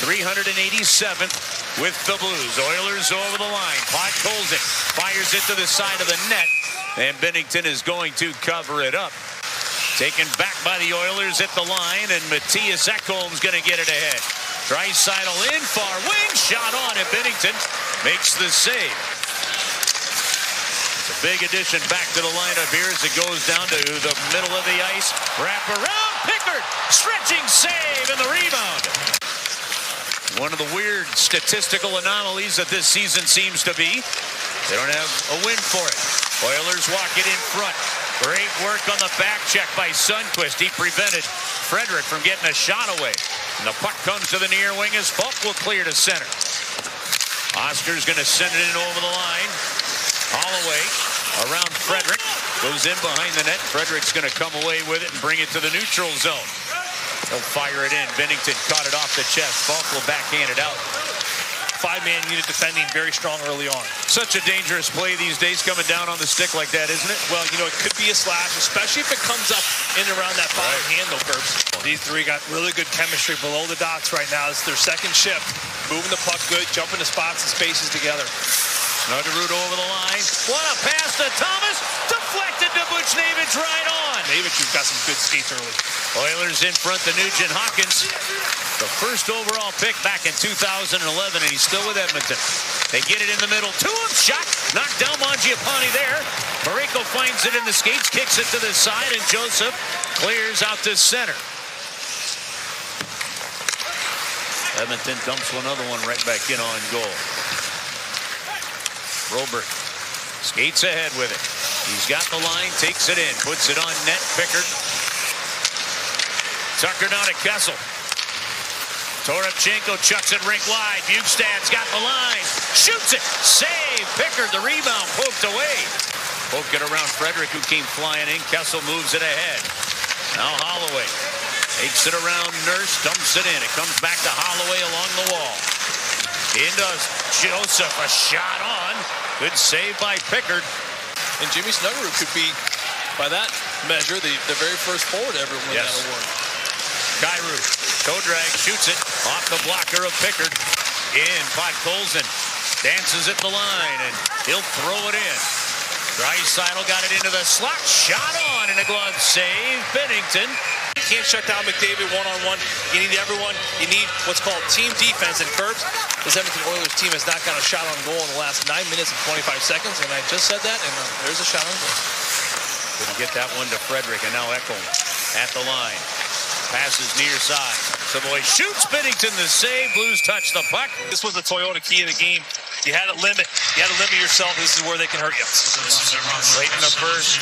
387th with the Blues. Oilers over the line. Pot pulls it, fires it to the side of the net, and Binnington is going to cover it up. Taken back by the Oilers at the line, and Matthias Ekholm's going to get it ahead. Draisaitl in, far wing, shot on, and Binnington makes the save. It's a big addition back to the lineup here as it goes down to the middle of the ice. Wrap around, Pickard, stretching save, and the rebound. One of the weird statistical anomalies that this season seems to be. They don't have a win for it. Oilers walk it in front. Great work on the back check by Sundqvist. He prevented Frederick from getting a shot away. And the puck comes to the near wing as Falk will clear to center. Oscar's going to send it in over the line. Holloway around Frederick. Goes in behind the net. Frederick's going to come away with it and bring it to the neutral zone. He'll fire it in. Binnington caught it off the chest. Falk will backhand it out. Five-man unit defending, very strong early on. Such a dangerous play these days, coming down on the stick like that, isn't it? Well, you know, it could be a slash, especially if it comes up in and around that bottom handle, Curbs. These three got really good chemistry below the docks right now. It's their second shift. Moving the puck good, jumping the spots and spaces together. Snuggerud over the line. What a pass to Thomas. Deflected to Buchnevich right on. Buchnevich, you've got some good skates early. Oilers in front to Nugent Hopkins. The first overall pick back in 2011, and he's still with Edmonton. They get it in the middle to him. Shot. Knocked down Mangiapane there. Parayko finds it in the skates, kicks it to the side, and Joseph clears out to center. Edmonton dumps another one right back in on goal. Robert skates ahead with it. He's got the line, takes it in, puts it on net. Pickard. Tucker down to Kessel. Toropchenko chucks it rink wide. Bukestad's got the line. Shoots it. Save. Pickard, the rebound, poked away. Poke it around Frederick, who came flying in. Kessel moves it ahead. Now Holloway takes it around Nurse, dumps it in. It comes back to Holloway along the wall. In does Joseph, a shot on. Good save by Pickard. And Jimmy Snuggerud could be, by that measure, the very first forward to ever win that award. Kyrou, toe drag, shoots it off the blocker of Pickard. In, Podkolzin dances at the line, and he'll throw it in. Draisaitl got it into the slot, shot on, and a glove save. Binnington. You can't shut down McDavid one-on-one. You need everyone. You need what's called team defense. And Curbs, this Edmonton Oilers team has not got a shot on goal in the last 9 minutes and 25 seconds. And I just said that, and there's a shot on goal. Couldn't get that one to Frederick, and now Ekholm at the line. Passes near side. Savoy shoots. Binnington the save. Blues touch the puck. This was the Toyota key of the game. You had to limit. You had to limit yourself. This is where they can hurt you. Late in the first.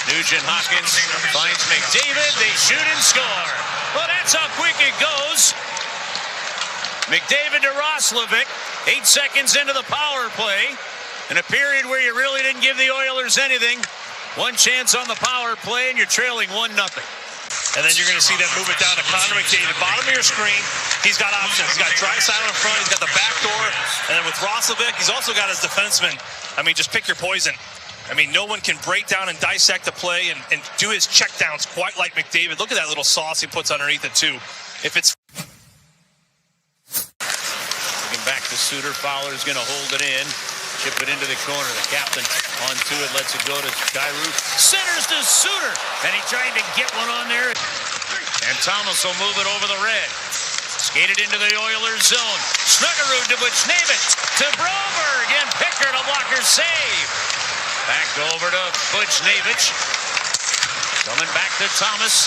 Nugent Hopkins finds McDavid. They shoot and score. Well, that's how quick it goes. McDavid to Roslovic. 8 seconds into the power play. In a period where you really didn't give the Oilers anything. One chance on the power play, and you're trailing 1-0. And then you're going to see that move it down to Connor McDavid. Bottom of your screen, he's got options. He's got Draisaitl in front. He's got the back door. And then with Roslovic, he's also got his defenseman. I mean, just pick your poison. I mean, no one can break down and dissect the play and do his checkdowns quite like McDavid. Look at that little sauce he puts underneath it, too. If it's... Looking back to Suter. Fowler's going to hold it in. Chip it into the corner. The captain onto it. Lets it go to Kyrou. Centers to Suter. And he tried to get one on there. And Thomas will move it over the red. Skated into the Oilers zone. Snuggerud to Buchnevich. To Broberg. And Pickard, a blocker save. Back over to Buchnevich. Coming back to Thomas.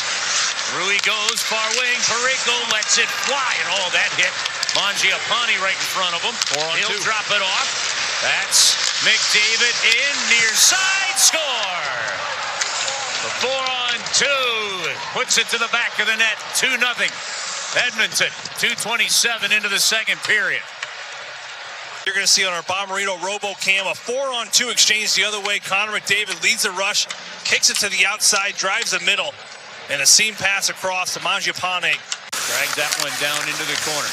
Through he goes. Far wing. Parayko lets it fly. And all that hit Mangiapane right in front of him. He'll drop it off. That's McDavid in, near side, score! The 4-on-2 puts it to the back of the net, 2-0. Edmonton, 2:27 into the second period. You're going to see on our Bomberino RoboCam a 4-on-2 exchange the other way. Connor McDavid leads the rush, kicks it to the outside, drives the middle, and a seam pass across to Mangiapane. Drags that one down into the corner.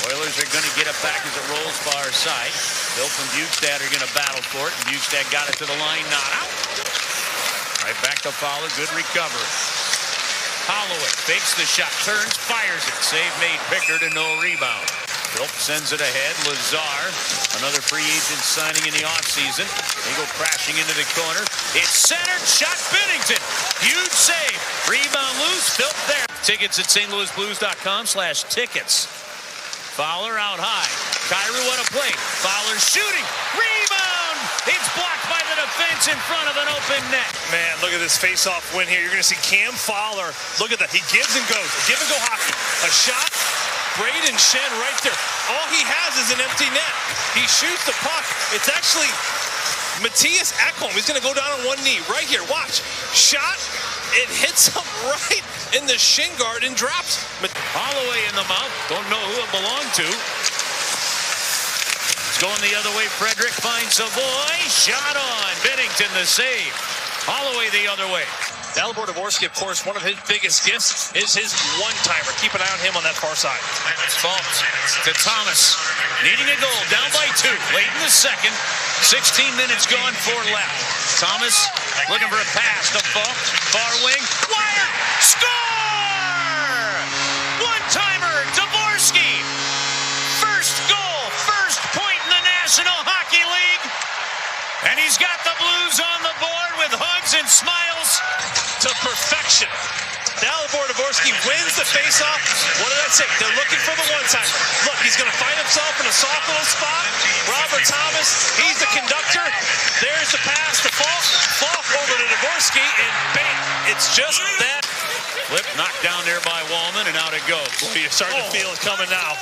Oilers are going to get it back as it rolls far side. Bill and Bukestad are going to battle for it. And Bukestad got it to the line, not out. Right back to Fowler. Good recovery. Holloway fakes the shot, turns, fires it. Save made Pickard and no rebound. Philp sends it ahead. Lazar, another free agent signing in the offseason. They go crashing into the corner. It's centered, shot Binnington. Huge save. Rebound loose, Philp there. Tickets at stlouisblues.com/tickets. Fowler out high. Kyrou on a play. Fowler shooting. Rebound! It's blocked by the defense in front of an open net. Man, look at this face-off win here. You're going to see Cam Fowler. Look at that. He gives and goes. Give and go hockey. A shot. Braden Shen right there. All he has is an empty net. He shoots the puck. It's actually Matthias Ekholm. He's going to go down on one knee right here. Watch. Shot. It hits him right in the shin guard and drops. Holloway in the mouth. Don't know who it belonged to. It's going the other way. Frederick finds Savoy. Shot on. Binnington the save. Holloway the other way. Dalibor Dvorsky, of course, one of his biggest gifts is his one-timer. Keep an eye on him on that far side. Fault to Thomas. Needing a goal. Down by 2. Late in the second. 16 minutes gone, 4 left. Thomas looking for a pass to Fault. Far wing. Wired. Score! One-timer. Dvorsky. First goal. First point in the National Hockey League. And he's got the Blues on the board with hugs and smiles. To perfection. Dalibor Dvorsky wins the faceoff. What did I say? They're looking for the one-timer. Look, he's going to find himself in a soft little spot. Robert Thomas, he's the conductor. There's the pass to Falk. Falk over to Dvorsky, and bang! It's just that. Flip knocked down there by Wallman, and out it goes. Well, you're starting to feel it coming now.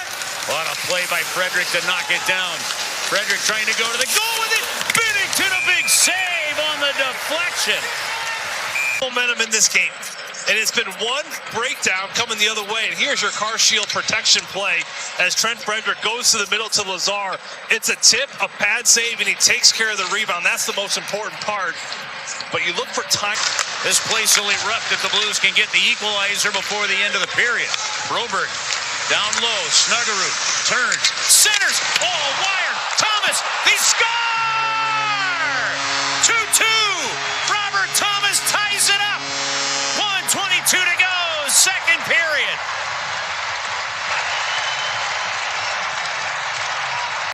What a play by Frederick to knock it down. Frederick trying to go to the goal with it. Binnington, a big save on the deflection. Momentum in this game. And it's been one breakdown coming the other way. And here's your car shield protection play as Trent Frederick goes to the middle to Lazar. It's a tip, a pad save, and he takes care of the rebound. That's the most important part. But you look for time. This place will erupt if the Blues can get the equalizer before the end of the period. Broberg down low. Snuggerud turns, centers. Oh, wired. Thomas, they score! 2-2. Robert Thomas ties it up. 1:22 to go. Second period.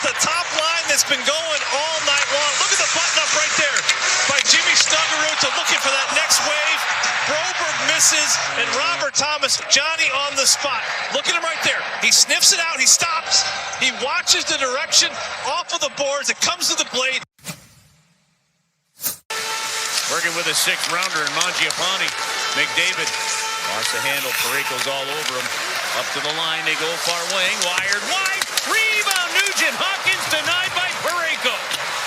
The top line that's been going all night long. Look at the button up right there by Jimmy Snuggerud to looking for that next wave. Broberg misses, and Robert Thomas, Johnny on the spot. Look at him right there. He sniffs it out. He stops. He watches the direction off of the boards. It comes to the blade. Working with a 6th rounder in Mangiapane. McDavid lost the handle. Parayko's all over him. Up to the line. They go far wing. Wired wide. Rebound. Nugent Hopkins denied by Parayko.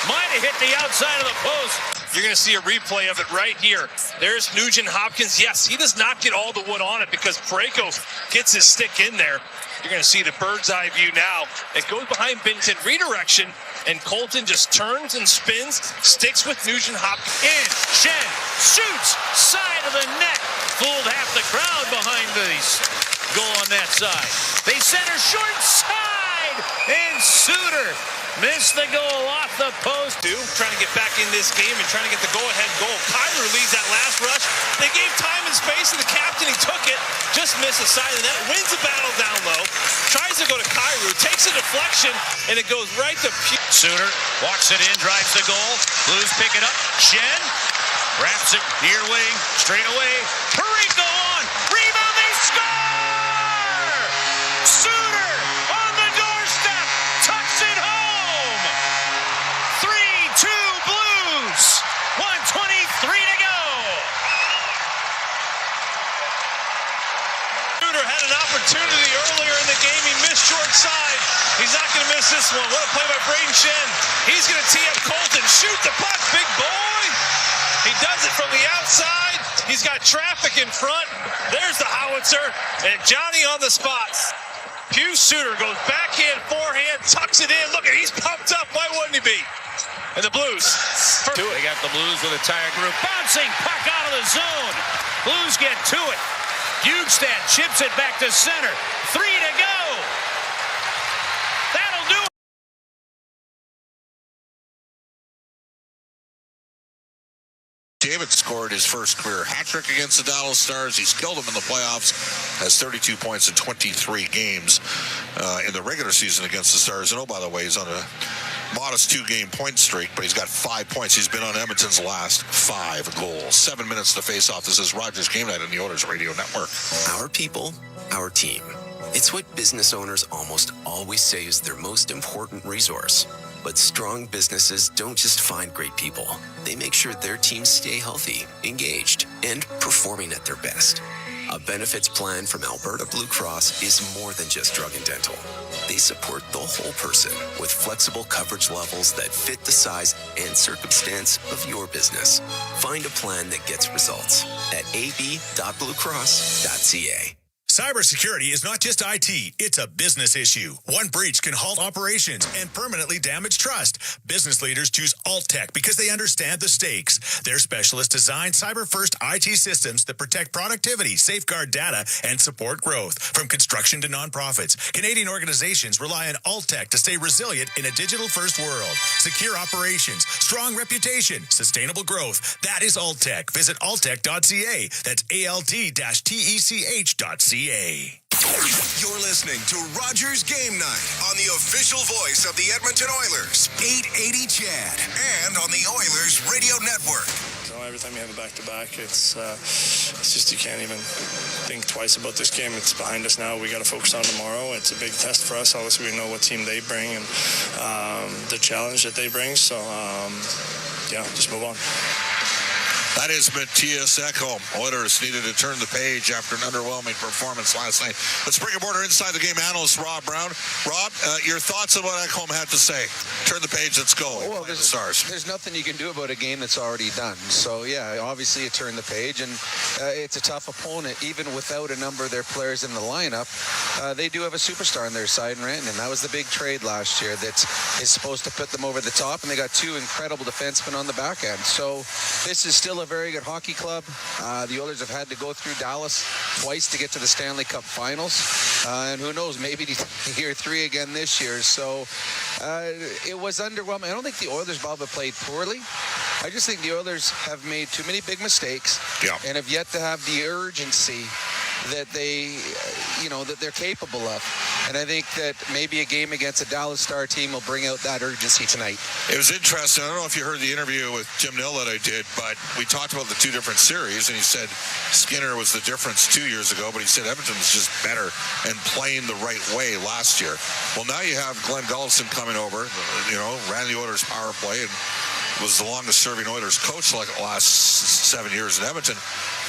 Might have hit the outside of the post. You're going to see a replay of it right here. There's Nugent Hopkins. Yes, he does not get all the wood on it because Parayko gets his stick in there. You're going to see the bird's eye view now. It goes behind Binnington. Redirection. And Colton just turns and spins, sticks with Nugent Hopkins. In, Shen shoots, side of the net. Fooled half the crowd behind the goal on that side. They center short side, and Suter missed the goal off the post. Trying to get back in this game and trying to get the go-ahead goal. Kyrou leads that last rush. They gave time and space to the captain. He took it, just missed the side of the net, wins the battle down low, tries to go to Kyrou, takes a deflection, and it goes right to Suter walks it in, drives the goal. Blues pick it up. Shen wraps it near wing, straight away. Parayko on, rebound, they score! Suter on the doorstep, tucks it home. 3-2 Blues, 1:23 to go. Suter had an opportunity earlier in the game. He missed short side. He's not going to miss this one. What a play by Braden Shen. He's going to tee up Colton. Shoot the puck, big boy. He does it from the outside. He's got traffic in front. There's the howitzer. And Johnny on the spot. Pius Suter goes backhand, forehand, tucks it in. Look, he's pumped up. Why wouldn't he be? And the Blues. They got the Blues with a tire group. Bouncing puck out of the zone. Blues get to it. Bugstad chips it back to center. 3 to go. That'll do it. McDavid scored his first career hat trick against the Dallas Stars. He's killed them in the playoffs, has 32 points in 23 games in the regular season against the Stars. And, oh, by the way, he's on a modest 2-game point streak, but he's got 5 points. He's been on Edmonton's last 5 goals. 7 minutes to face off. This is Rogers Game Night on the Oilers Radio Network. Our people, our team. It's what business owners almost always say is their most important resource. But strong businesses don't just find great people. They make sure their teams stay healthy, engaged, and performing at their best. A benefits plan from Alberta Blue Cross is more than just drug and dental. They support the whole person with flexible coverage levels that fit the size and circumstance of your business. Find a plan that gets results at ab.bluecross.ca. Cybersecurity is not just IT, it's a business issue. One breach can halt operations and permanently damage trust. Business leaders choose AltTech because they understand the stakes. Their specialists design cyber-first IT systems that protect productivity, safeguard data, and support growth. From construction to nonprofits, Canadian organizations rely on AltTech to stay resilient in a digital-first world. Secure operations, strong reputation, sustainable growth. That is AltTech. Visit altech.ca. That's alt-tech.ca. You're listening to Rogers Game Night on the official voice of the Edmonton Oilers, 880 CHAD, and on the Oilers Radio Network. So every time you have a back-to-back, it's just you can't even think twice about this game. It's behind us now. We got to focus on tomorrow. It's a big test for us. Obviously, we know what team they bring and the challenge that they bring. So, just move on. That is Matthias Ekholm. Oilers needed to turn the page after an underwhelming performance last night. Let's bring aboard our Inside the Game analyst, Rob Brown. Rob, your thoughts on what Ekholm had to say? Turn the page, let's go. Well, there's nothing you can do about a game that's already done. So, yeah, obviously you turn the page, and it's a tough opponent. Even without a number of their players in the lineup, they do have a superstar on their side in Rantanen. That was the big trade last year that is supposed to put them over the top, and they got 2 incredible defensemen on the back end. So this is still a very good hockey club. The Oilers have had to go through Dallas twice to get to the Stanley Cup Finals, and who knows, maybe year 3 again this year. So it was underwhelming. I don't think the Oilers, Bob, have played poorly. I just think the Oilers have made too many big mistakes and have yet to have the urgency that that they're capable of. And I think that maybe a game against a Dallas Star team will bring out that urgency tonight. It was interesting. I don't know if you heard the interview with Jim Nill that I did, but we talked about the 2 different series, and he said Skinner was the difference 2 years ago, but he said Edmonton was just better and playing the right way last year. Well, now you have Glenn Gullickson coming over, ran the Oilers power play and was the longest-serving Oilers coach like the last 7 years in Edmonton,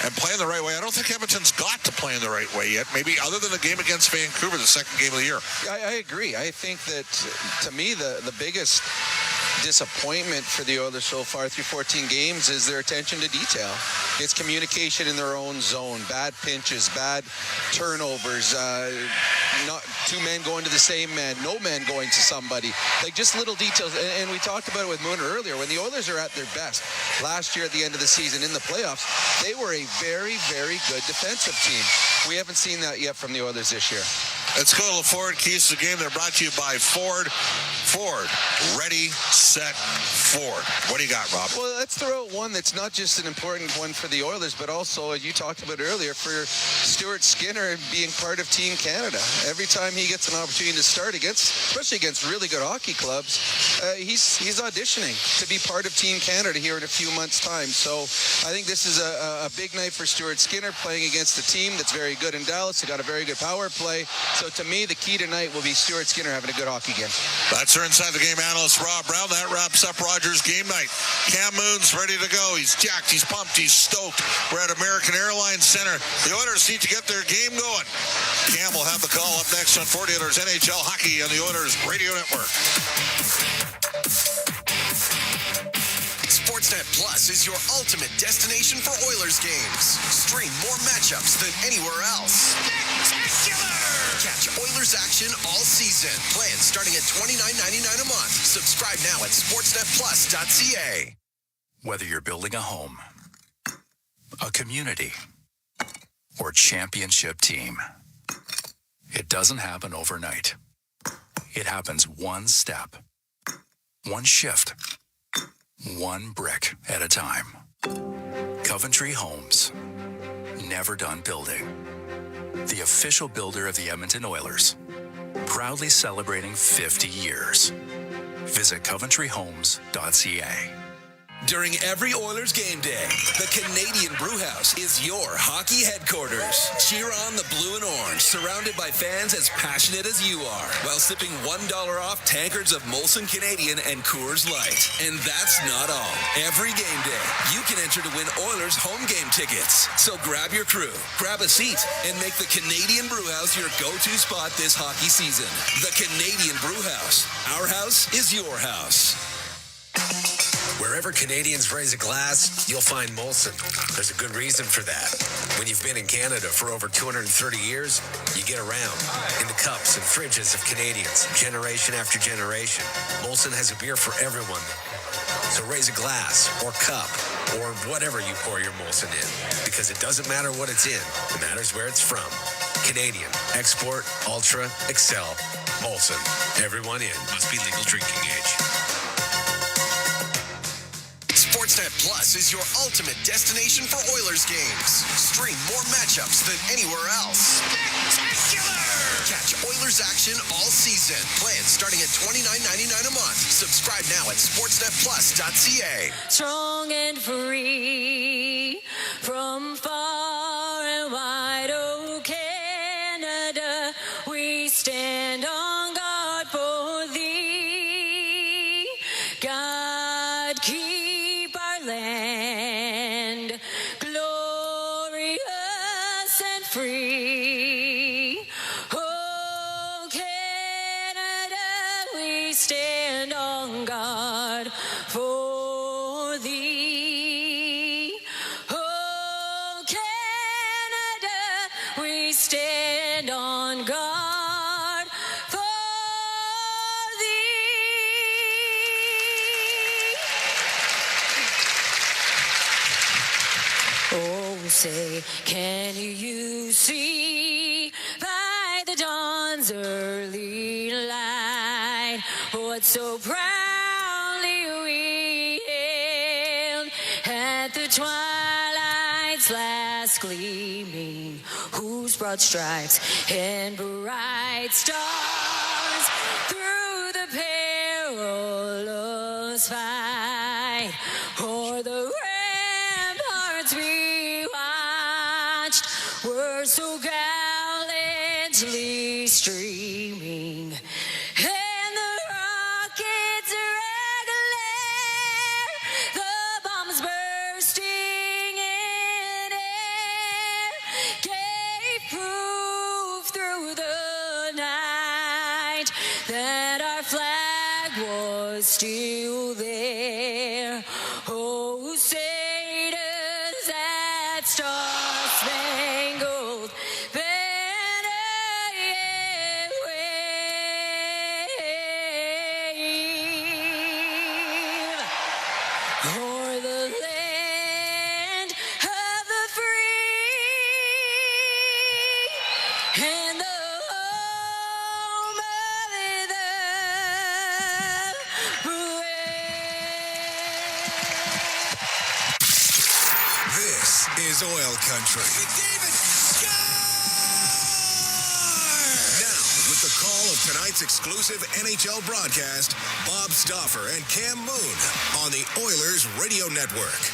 and playing the right way. I don't think Edmonton's got to play in the right way yet, maybe other than the game against Vancouver, the second game of the year. I agree. I think that, to me, the biggest disappointment for the Oilers so far through 14 games is their attention to detail. It's communication in their own zone, bad pinches, bad turnovers, not 2 men going to the same man, no man going to somebody. Like, just little details. And we talked about it with Mooner earlier. When the Oilers are at their best last year at the end of the season in the playoffs, they were a very, very good defensive team. We haven't seen that yet from the Oilers this year. Let's go to the Ford Keys to the game. They're brought to you by Ford. Ford, ready, set, Ford. What do you got, Rob? Well, let's throw out one that's not just an important one for the Oilers, but also, as you talked about earlier, for Stuart Skinner being part of Team Canada. Every time he gets an opportunity to start especially against really good hockey clubs, he's auditioning to be part of Team Canada here in a few months' time. So I think this is a big night for Stuart Skinner playing against a team that's very good in Dallas. They got a very good power play. So to me, the key tonight will be Stuart Skinner having a good hockey game. That's our Inside the Game analyst, Rob Brown. That wraps up Rogers Game Night. Cam Moon's ready to go. He's jacked. He's pumped. He's stoked. We're at American Airlines Center. The Oilers need to get their game going. Cam will have the call up next on 40 Oilers NHL Hockey on the Oilers Radio Network. Sportsnet Plus is your ultimate destination for Oilers games. Stream more matchups than anywhere else. Spectacular! Catch Oilers action all season. Plans starting at $29.99 a month. Subscribe now at sportsnetplus.ca. Whether you're building a home, a community, or championship team, it doesn't happen overnight. It happens one step, one shift, one brick at a time. Coventry Homes. Never done building. The official builder of the Edmonton Oilers. Proudly celebrating 50 years. Visit coventryhomes.ca. During every Oilers game day, the Canadian Brewhouse is your hockey headquarters. Cheer on the blue and orange, surrounded by fans as passionate as you are, while sipping $1 off tankards of Molson Canadian and Coors Light. And that's not all. Every game day, you can enter to win Oilers home game tickets. So grab your crew, grab a seat, and make the Canadian Brewhouse your go-to spot this hockey season. The Canadian Brewhouse. Our house is your house. Wherever Canadians raise a glass, you'll find Molson. There's a good reason for that. When you've been in Canada for over 230 years, you get around in the cups and fridges of Canadians, generation after generation. Molson has a beer for everyone. So raise a glass or cup or whatever you pour your Molson in, because it doesn't matter what it's in. It matters where it's from. Canadian, export, ultra, excel, Molson. Everyone in. Must be legal drinking age. Sportsnet Plus is your ultimate destination for Oilers games. Stream more matchups than anywhere else. Spectacular! Catch Oilers action all season. Plans starting at $29.99 a month. Subscribe now at sportsnetplus.ca. Strong and free from far and wide, oh Canada, we stand on guard for thee. God keep our land glorious and free. Oh Canada, we stand on guard for thee. Oh Canada, we stand on guard for thee. Oh, say, can you see by the dawn's early light what so proudly we hailed at the twilight's last gleaming, whose broad stripes and bright stars through the perilous fight o'er the ramparts we watched were so gallantly streaming, and the rockets regular, the bombs bursting in air, gave proof through the night that our flag was still there. Oh, say does that star-spangled banner yet wave o'er the land of the free and the home of the brave. This is Oil Country. Now, with the call of tonight's exclusive NHL broadcast, Bob Stauffer and Cam Moon on the Oilers Radio Network.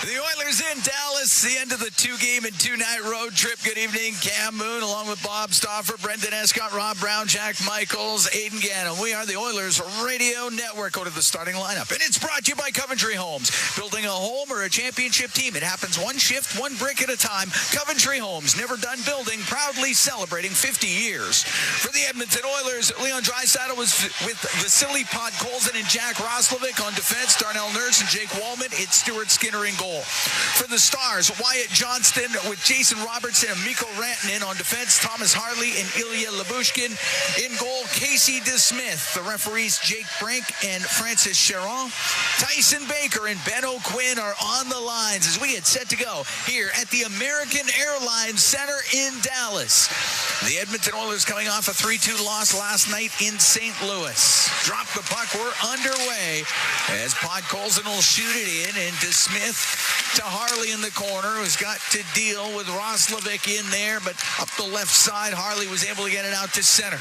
The Oilers in Dallas, the end of the two-game and two-night road trip. Good evening, Cam Moon, along with Bob Stauffer, Brendan Escott, Rob Brown, Jack Michaels, Aidan Gannon. We are the Oilers Radio Network. Go to the starting lineup. And it's brought to you by Coventry Homes. Building a home or a championship team. It happens one shift, one brick at a time. Coventry Homes, never done building, proudly celebrating 50 years. For the Edmonton Oilers, Leon Draisaitl was with Vasily Podkolzin and Jack Roslovic on defense. Darnell Nurse and Jake Wallman. It's Stuart Skinner in goal. For the Stars, Wyatt Johnston with Jason Robertson and Mikko Rantanen on defense. Thomas Harley and Ilya Labushkin in goal. Casey DeSmith. The referees Jake Brink and Francis Charon. Tyson Baker and Ben O'Quinn are on the lines as we get set to go here at the American Airlines Center in Dallas. The Edmonton Oilers coming off a 3-2 loss last night in St. Louis. Drop the puck. We're underway as Podkolzin will shoot it in, in to Smith, to Harley in the corner, who's got to deal with Roslovic in there, but up the left side, Harley was able to get it out to center.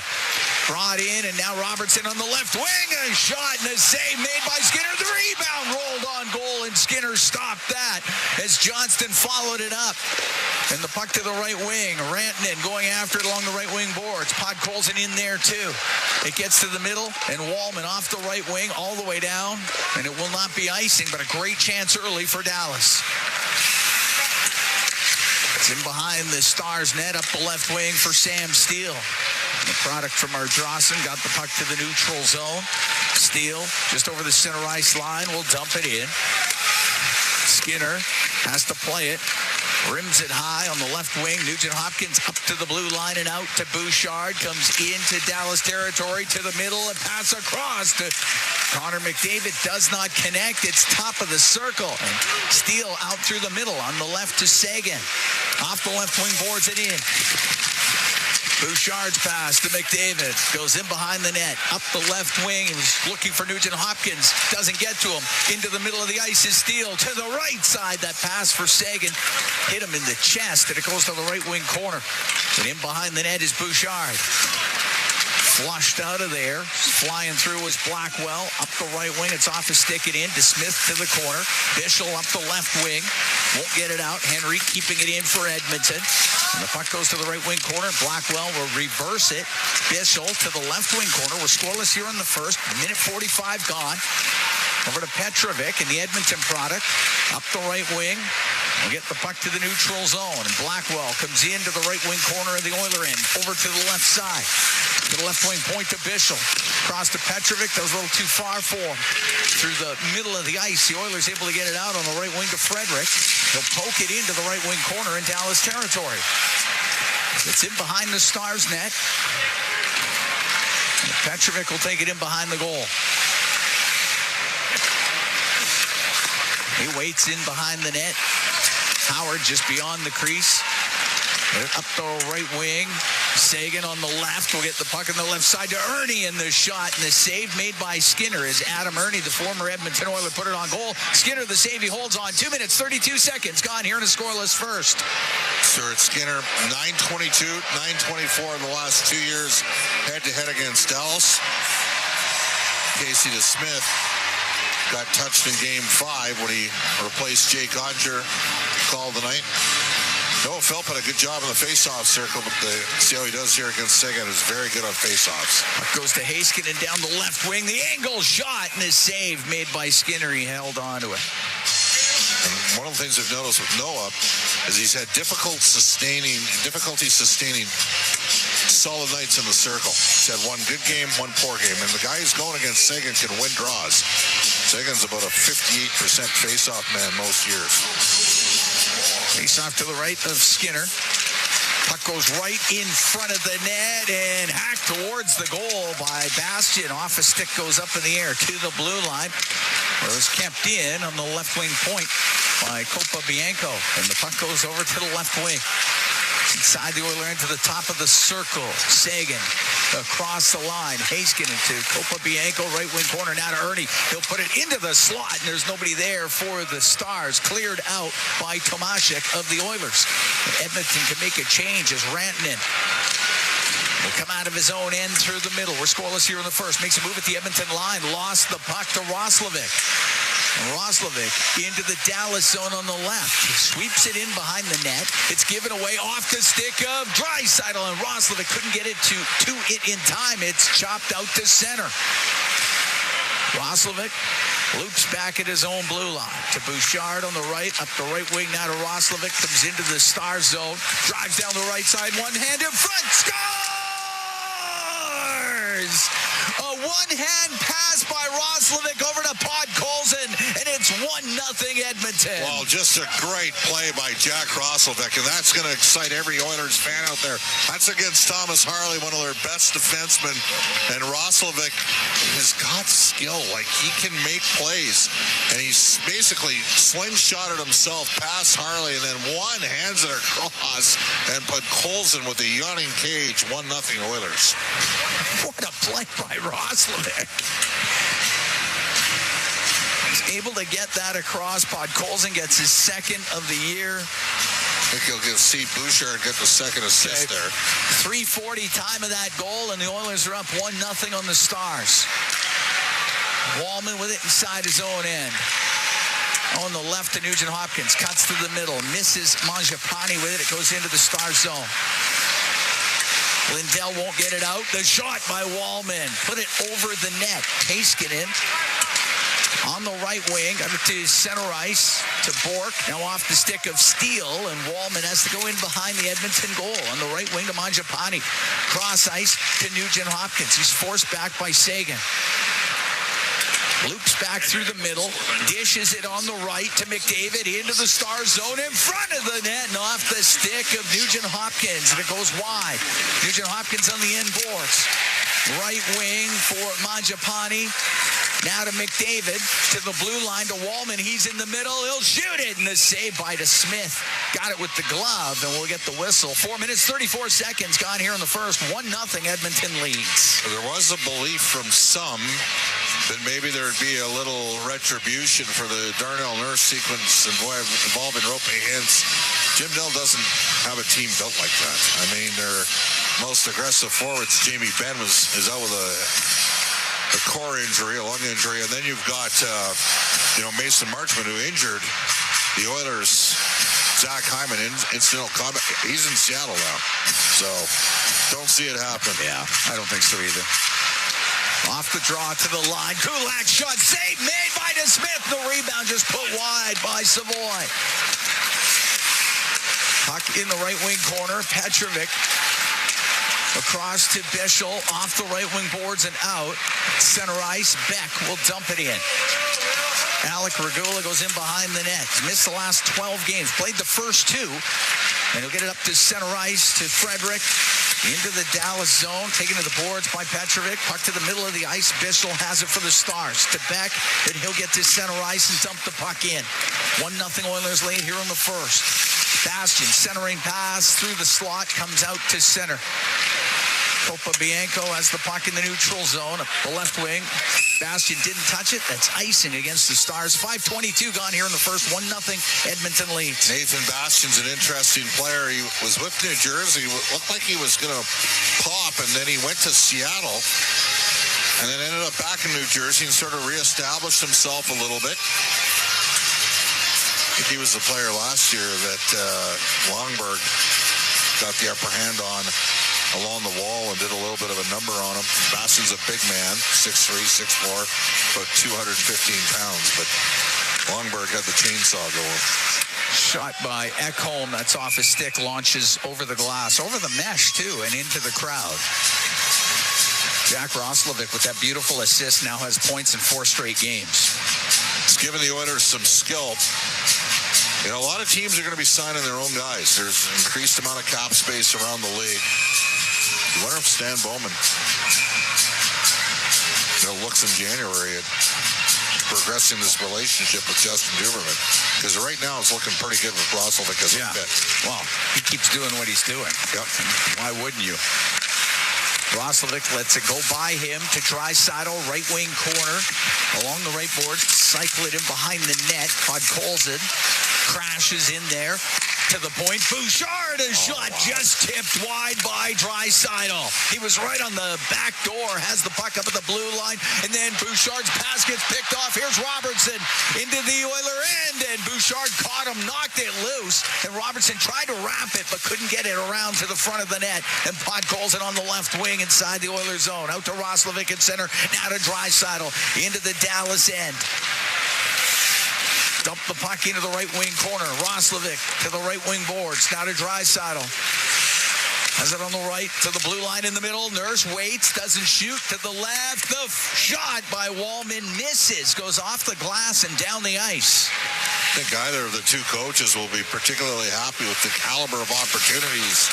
Brought in, and now Robertson on the left wing. A shot and a save made by Skinner. The rebound rolled on goal, and Skinner stopped that as Johnston followed it up. And the puck to the right wing. Rantanen going after it along the right wing boards. Podkolzin in there, too. It gets to the middle, and Wallman off the right wing all the way down. And it will not be icing, but a great chance early for Dallas. It's in behind the Stars net up the left wing for Sam Steele. The product from Ardrossan got the puck to the neutral zone. Steele just over the center ice line will dump it in. Skinner has to play it. Rims it high on the left wing. Nugent Hopkins up to the blue line and out to Bouchard. Comes into Dallas territory to the middle and pass across to Connor McDavid. Does not connect. It's top of the circle. And Steele out through the middle on the left to Sagan. Off the left wing boards it in. Bouchard's pass to McDavid. Goes in behind the net. Up the left wing. He was looking for Nugent Hopkins. Doesn't get to him. Into the middle of the ice is Steele. To the right side. That pass for Sagan. Hit him in the chest. And it goes to the right wing corner. And in behind the net is Bouchard. Flushed out of there. Flying through was Blackwell. Up the right wing. It's off his stick it in to Smith to the corner. Bischel up the left wing. Won't get it out. Henry keeping it in for Edmonton. And the puck goes to the right wing corner. Blackwell will reverse it. Bischel to the left wing corner. We're scoreless here in the first. Minute 45 gone. Over to Petrovic and the Edmonton product. Up the right wing. We'll get the puck to the neutral zone. And Blackwell comes into the right wing corner of the Oiler end. Over to the left side. To the left wing point to Bischel. Cross to Petrovic. That was a little too far for him. Through the middle of the ice. The Oilers able to get it out on the right wing to Frederick. He'll poke it into the right wing corner in Dallas territory. It's in behind the Stars net. And Petrovic will take it in behind the goal. He waits in behind the net. Howard just beyond the crease. Up the right wing. Sagan on the left will get the puck on the left side to Ernie in the shot. And the save made by Skinner is Adam Ernie, the former Edmonton Oiler, put it on goal. Skinner, the save he holds on. 2 minutes, 32 seconds gone here in a scoreless first. Stuart Skinner, 922, 924 in the last 2 years, head-to-head against Dallas. Casey DeSmith got touched in Game 5 when he replaced Jake Odger, called the night. Noah Philp had a good job in the face-off circle, but see how he does here against Sagan. Is very good on face-offs. Goes to Heiskanen down the left wing. The angle shot and a save made by Skinner. He held on to it. And one of the things I've noticed with Noah is he's had difficulty sustaining solid nights in the circle. He's had one good game, one poor game. And the guy who's going against Sagan can win draws. Sagan's about a 58% face-off man most years. Face off to the right of Skinner. Puck goes right in front of the net and hacked towards the goal by Bastian. Off a stick goes up in the air to the blue line. It was kept in on the left wing point by Copa Bianco. And the puck goes over to the left wing. Inside the Oiler end to the top of the circle. Sagan across the line. Heiskanen to Copa Bianco, right wing corner. Now to Ernie. He'll put it into the slot, and there's nobody there for the Stars. Cleared out by Tomashek of the Oilers. Edmonton can make a change as Rantanen will come out of his own end through the middle. We're scoreless here in the first. Makes a move at the Edmonton line. Lost the puck to Roslovic. Roslovic into the Dallas zone on the left. He sweeps it in behind the net. It's given away off the stick of Draisaitl, and Roslovic couldn't get it to it in time. It's chopped out to center. Roslovic loops back at his own blue line to Bouchard on the right, up the right wing now to Roslovic, comes into the Star zone, drives down the right side, one-handed front, scores! A one-hand pass by Roslovic over to Podkolzin, and it's 1-0 Edmonton. Well, just a great play by Jack Roslovic, and that's going to excite every Oilers fan out there. That's against Thomas Harley, one of their best defensemen, and Roslovic has got skill. Like, he can make plays, and he's basically slingshotted himself past Harley, and then one hands it across, and Podkolzin with the yawning cage, 1-0 Oilers. What a play by Roslovic. able to get that across. Podkolzin gets his second of the year. I think he'll give C. Bouchard get the second assist there. 3:40 time of that goal, and the Oilers are up 1-0 on the Stars. Wallman with it inside his own end. On the left to Nugent Hopkins. Cuts to the middle. Misses Mangiapane with it. It goes into the Star zone. Lindell won't get it out. The shot by Wallman. Put it over the net. Heiskanen on the right wing. Got it to center ice to Bork. Now off the stick of Steele. And Wallman has to go in behind the Edmonton goal. On the right wing to Mangiapane. Cross ice to Nugent Hopkins. He's forced back by Sagan. Loops back through the middle, dishes it on the right to McDavid into the Star zone in front of the net and off the stick of Nugent Hopkins, and it goes wide. Nugent Hopkins on the end boards. Right wing for Mangiapane. Now to McDavid, to the blue line to Wallman. He's in the middle. He'll shoot it, and the save by DeSmith. Got it with the glove, and we'll get the whistle. 4 minutes, 34 seconds gone here in the first. 1-0 Edmonton leads. There was a belief from some that maybe there'd be a little retribution for the Darnell Nurse sequence involving Rope Hintz. Jim Dell doesn't have a team built like that. I mean, their most aggressive forwards, Jamie Benn, is out with a core injury, a lung injury, and then you've got Mason Marchment, who injured the Oilers. Zach Hyman, incidental combat. He's in Seattle now, so don't see it happen. Yeah, I don't think so either. Off the draw to the line. Kulak shot save made by DeSmith. The rebound just put wide by Savoy. Puck in the right wing corner. Petrovic across to Bischel. Off the right wing boards and out. Center ice. Beck will dump it in. Alec Regula goes in behind the net. Missed the last 12 games. Played the first 2. And he'll get it up to center ice to Frederick. Into the Dallas zone. Taken to the boards by Petrovic. Puck to the middle of the ice. Bischel has it for the Stars. To Beck. Then he'll get to center ice and dump the puck in. 1-0 Oilers lead here in the first. Bastian centering pass through the slot. Comes out to center. Copa Bianco has the puck in the neutral zone. The left wing. Bastian didn't touch it. That's icing against the Stars. 5:22 gone here in the first. 1-0 Edmonton leads. Nathan Bastian's an interesting player. He was with New Jersey. Looked like he was going to pop, and then he went to Seattle, and then ended up back in New Jersey and sort of reestablished himself a little bit. I think he was the player last year that Longberg got the upper hand on along the wall and did a little bit of a number on him. Bastian's a big man, 6'3", 6'4", about 215 pounds, but Longberg had the chainsaw going. Shot by Ekholm. That's off his stick. Launches over the glass, over the mesh, too, and into the crowd. Jack Roslovic with that beautiful assist now has points in 4 straight games. It's given the Oilers some skill. A lot of teams are going to be signing their own guys. There's an increased amount of cap space around the league. I wonder if Stan Bowman looks in January at progressing this relationship with Justin Duberman, because right now it's looking pretty good with Roslovic as a fit. Well, he keeps doing what he's doing. Yep. Why wouldn't you? Roslovic lets it go by him to Draisaitl, right wing corner, along the right boards, cycle it in behind the net. Podkolzin crashes in there to the point. Bouchard, a shot just tipped wide by Draisaitl. He was right on the back door, has the puck up at the blue line, and then Bouchard's pass gets picked off. Here's Robertson into the Oiler end, and Bouchard caught him, knocked it loose, and Robertson tried to wrap it, but couldn't get it around to the front of the net, and Podkolzin on the left wing inside the Oiler zone. Out to Roslovic at center, now to Draisaitl, into the Dallas end. Dump the puck into the right wing corner. Roslovic to the right wing boards. Now to Draisaitl. Has it on the right to the blue line in the middle. Nurse waits, doesn't shoot. To the left. The shot by Wallman misses. Goes off the glass and down the ice. I think either of the two coaches will be particularly happy with the caliber of opportunities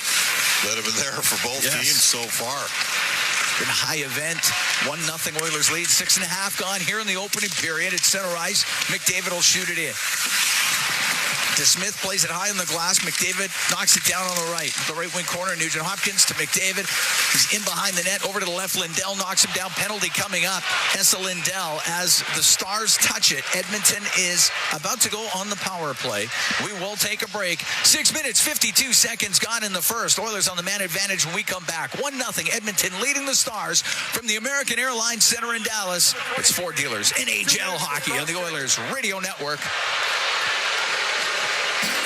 that have been there for both teams so far. In high event, 1-0 Oilers lead. 6.5 gone here in the opening period at center ice. McDavid will shoot it in. DeSmith plays it high on the glass. McDavid knocks it down on the right. The right wing corner, Nugent Hopkins to McDavid. He's in behind the net. Over to the left, Lindell knocks him down. Penalty coming up. Esa Lindell, as the Stars touch it. Edmonton is about to go on the power play. We will take a break. 6 minutes, 52 seconds gone in the first. Oilers on the man advantage when we come back. 1-0. Edmonton leading the Stars from the American Airlines Center in Dallas. It's Four Dealers, NHL Hockey on the Oilers Radio Network.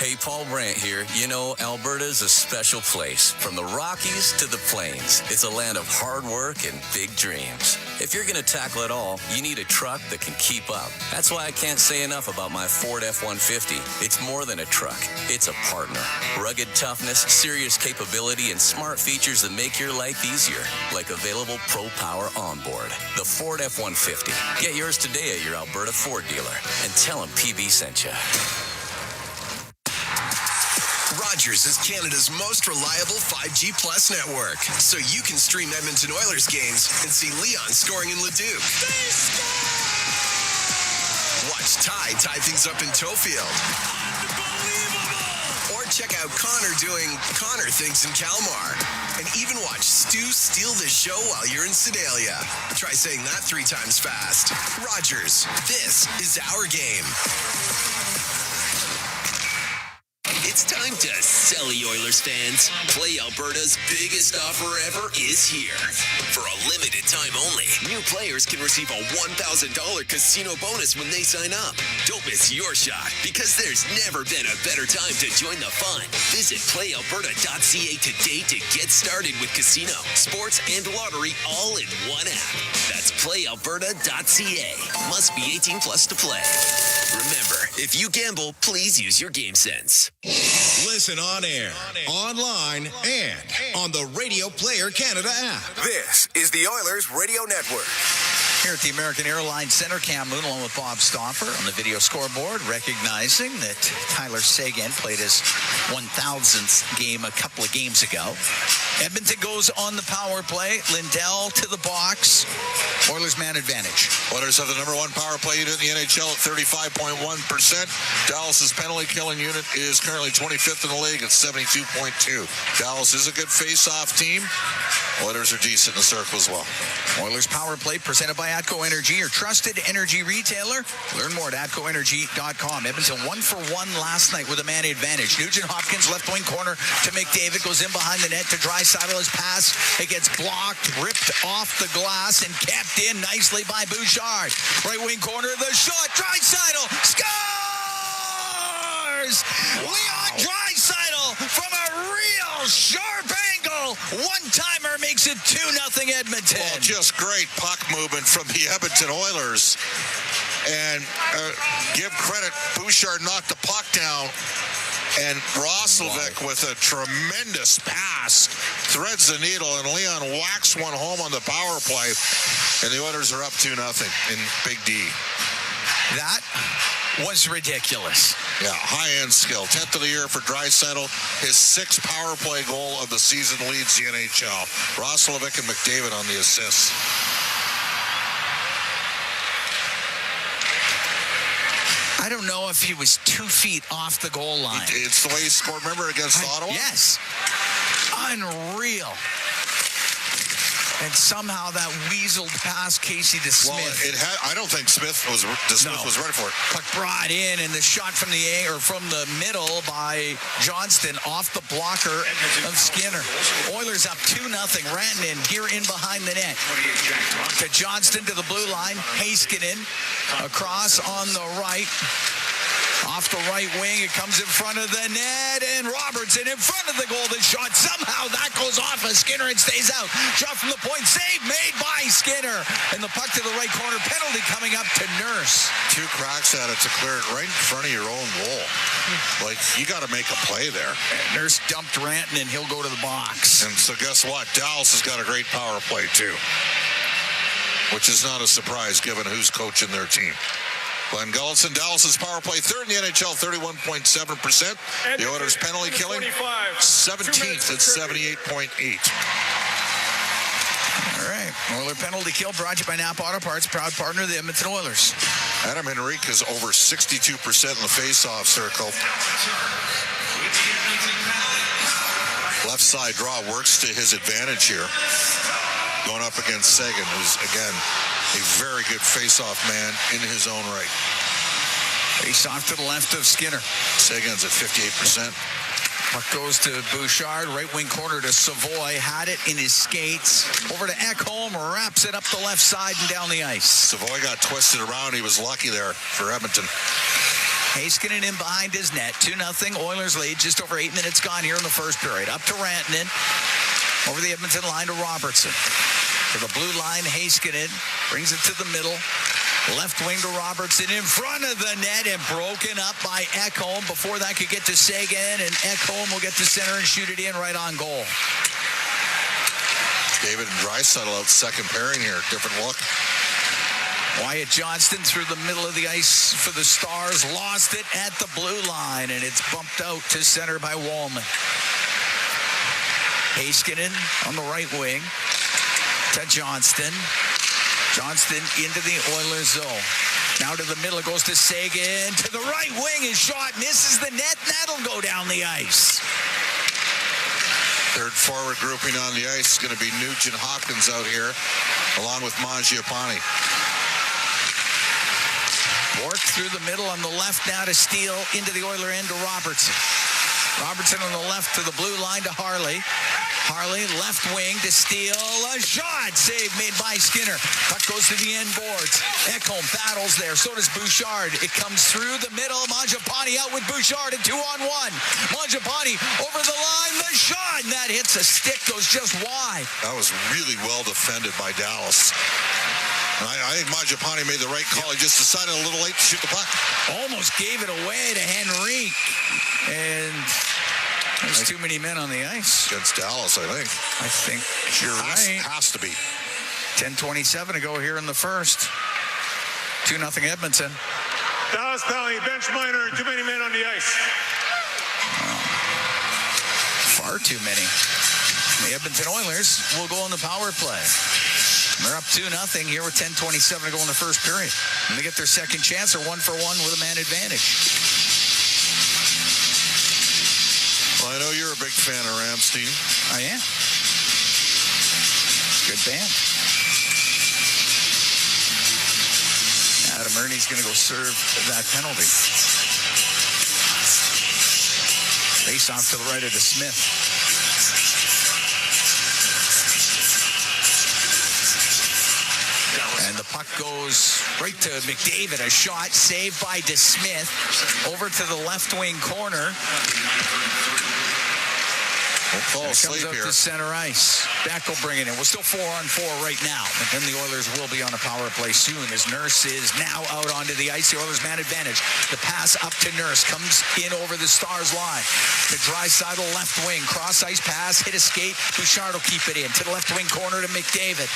Hey, Paul Brandt here. You know, Alberta's a special place. From the Rockies to the Plains, it's a land of hard work and big dreams. If you're going to tackle it all, you need a truck that can keep up. That's why I can't say enough about my Ford F-150. It's more than a truck. It's a partner. Rugged toughness, serious capability, and smart features that make your life easier, like available Pro Power onboard. The Ford F-150. Get yours today at your Alberta Ford dealer and tell them PB sent you. Rogers is Canada's most reliable 5G Plus network, so you can stream Edmonton Oilers games and see Leon scoring in Leduc. Watch Ty tie things up in Tofield. Or check out Connor doing Connor things in Kalmar. And even watch Stu steal the show while you're in Sedalia. Try saying that 3 times fast. Rogers, this is our game. It's time to sell, Oilers fans. Play Alberta's biggest offer ever is here. For a limited time only, new players can receive a $1,000 casino bonus when they sign up. Don't miss your shot, because there's never been a better time to join the fun. Visit playalberta.ca today to get started with casino, sports, and lottery all in one app. That's playalberta.ca. Must be 18 plus to play. Remember, if you gamble, please use your game sense. Listen on air, online, and on the Radio Player Canada app. This is the Oilers Radio Network. Here at the American Airlines Center, Cam Moon along with Bob Stauffer on the video scoreboard, recognizing that Tyler Seguin played his 1,000th game a couple of games ago. Edmonton goes on the power play. Lindell to the box. Oilers man advantage. Oilers have the number 1 power play unit in the NHL at 35.1%. Dallas's penalty killing unit is currently 25th in the league at 72.2%. Dallas is a good face-off team. Oilers are decent in the circle as well. Oilers power play presented by ATCO Energy, your trusted energy retailer. Learn more at atcoenergy.com. Edmonton 1 for 1 last night with a man advantage. Nugent Hopkins, left wing corner to McDavid, goes in behind the net to Draisaitl. His pass, it gets blocked, ripped off the glass, and kept in nicely by Bouchard. Right wing corner, the shot, Draisaitl scores! Wow. Leon Draisaitl from a real sharp angle. One-timer makes it 2-0 Edmonton. Well, just great puck movement from the Edmonton Oilers. And give credit, Bouchard knocked the puck down. And Roslovic with a tremendous pass threads the needle, and Leon whacks one home on the power play. And the Oilers are up 2-0 in Big D. That was ridiculous. Yeah, high-end skill. 10th of the year for Draisaitl. His 6th power play goal of the season leads the NHL. Roslovic and McDavid on the assists. I don't know if he was 2 feet off the goal line. It's the way he scored, remember, against Ottawa? Yes. Unreal. And somehow that weaseled past Casey DeSmith. Well, I don't think DeSmith was ready for it. Puck brought in, and the shot from the middle by Johnston off the blocker of Skinner. Oilers up 2-0. Rantanen here in behind the net. To Johnston to the blue line. Heiskanen across on the right. Off the right wing, it comes in front of the net, and Robertson in front of the goal. The shot, somehow that goes off of Skinner and stays out. Shot from the point, save made by Skinner. And the puck to the right corner, penalty coming up to Nurse. 2 cracks at it to clear it right in front of your own goal. Like, you got to make a play there. Nurse dumped Ranton, and he'll go to the box. And so guess what? Dallas has got a great power play, too. Which is not a surprise, given who's coaching their team. Glenn Gulletson, Dallas's power play, 3rd in the NHL, 31.7%. The Oilers penalty killing, 17th at 78.8%. All right. Oiler penalty kill brought to you by Napa Auto Parts, proud partner of the Edmonton Oilers. Adam Henrique is over 62% in the face-off circle. Left side draw works to his advantage here. Going up against Sagan, who's, again, a very good face-off man in his own right. Face-off to the left of Skinner. Sagan's at 58%. Puck goes to Bouchard, right wing corner to Savoy. Had it in his skates. Over to Ekholm, wraps it up the left side and down the ice. Savoy got twisted around. He was lucky there for Edmonton. Heiskanen in behind his net. 2-0. Oilers lead. Just over 8 minutes gone here in the first period. Up to Rantanen. Over the Edmonton line to Robertson. To the blue line, Heiskanen brings it to the middle. Left wing to Robertson in front of the net and broken up by Ekholm. Before that could get to Sagan, and Ekholm will get to center and shoot it in right on goal. David and Draisaitl out second pairing here. Different look. Wyatt Johnston through the middle of the ice for the Stars. Lost it at the blue line, and it's bumped out to center by Wallman. Heiskanen on the right wing to Johnston. Johnston into the Oilers zone. Now to the middle, it goes to Sagan. To the right wing, his shot misses the net. That'll go down the ice. Third forward grouping on the ice is going to be Nugent Hopkins out here, along with Mangiapane. Work through the middle on the left now to Steele into the Oiler end to Robertson. Robertson on the left to the blue line to Harley. Harley, left wing to Steele. A shot. Save made by Skinner. Puck goes to the end boards. Ekholm battles there. So does Bouchard. It comes through the middle. Mangiapane out with Bouchard. A 2-on-1. Mangiapane over the line. The shot. And that hits a stick. Goes just wide. That was really well defended by Dallas. I think Mangiapane made the right call. He just decided a little late to shoot the puck. Almost gave it away to Henrique. And there's too many men on the ice. Against Dallas, I think. I think you're right. Has to be. 10:27 to go here in the first. 2-0 Edmonton. Dallas penalty, bench minor, too many men on the ice. Far too many. The Edmonton Oilers will go on the power play. They're up 2-0 here with 10:27 to go in the first period. When they get their second chance, they're 1-for-1 with a man advantage. Well, I know you're a big fan of Rammstein. I am. Good band. Adam Ernie's going to go serve that penalty. Face off to the right of the Smith. And the puck goes right to McDavid. A shot saved by DeSmith. Over to the left wing corner. Don't fall asleep comes up here. to center ice. Beck will bring it in. We're still 4-on-4 right now. But then the Oilers will be on a power play soon as Nurse is now out onto the ice. The Oilers man advantage. The pass up to Nurse. Comes in over the Stars line. To Draisaitl left wing. Cross ice pass. Hit a skate. Bouchard will keep it in. To the left wing corner to McDavid.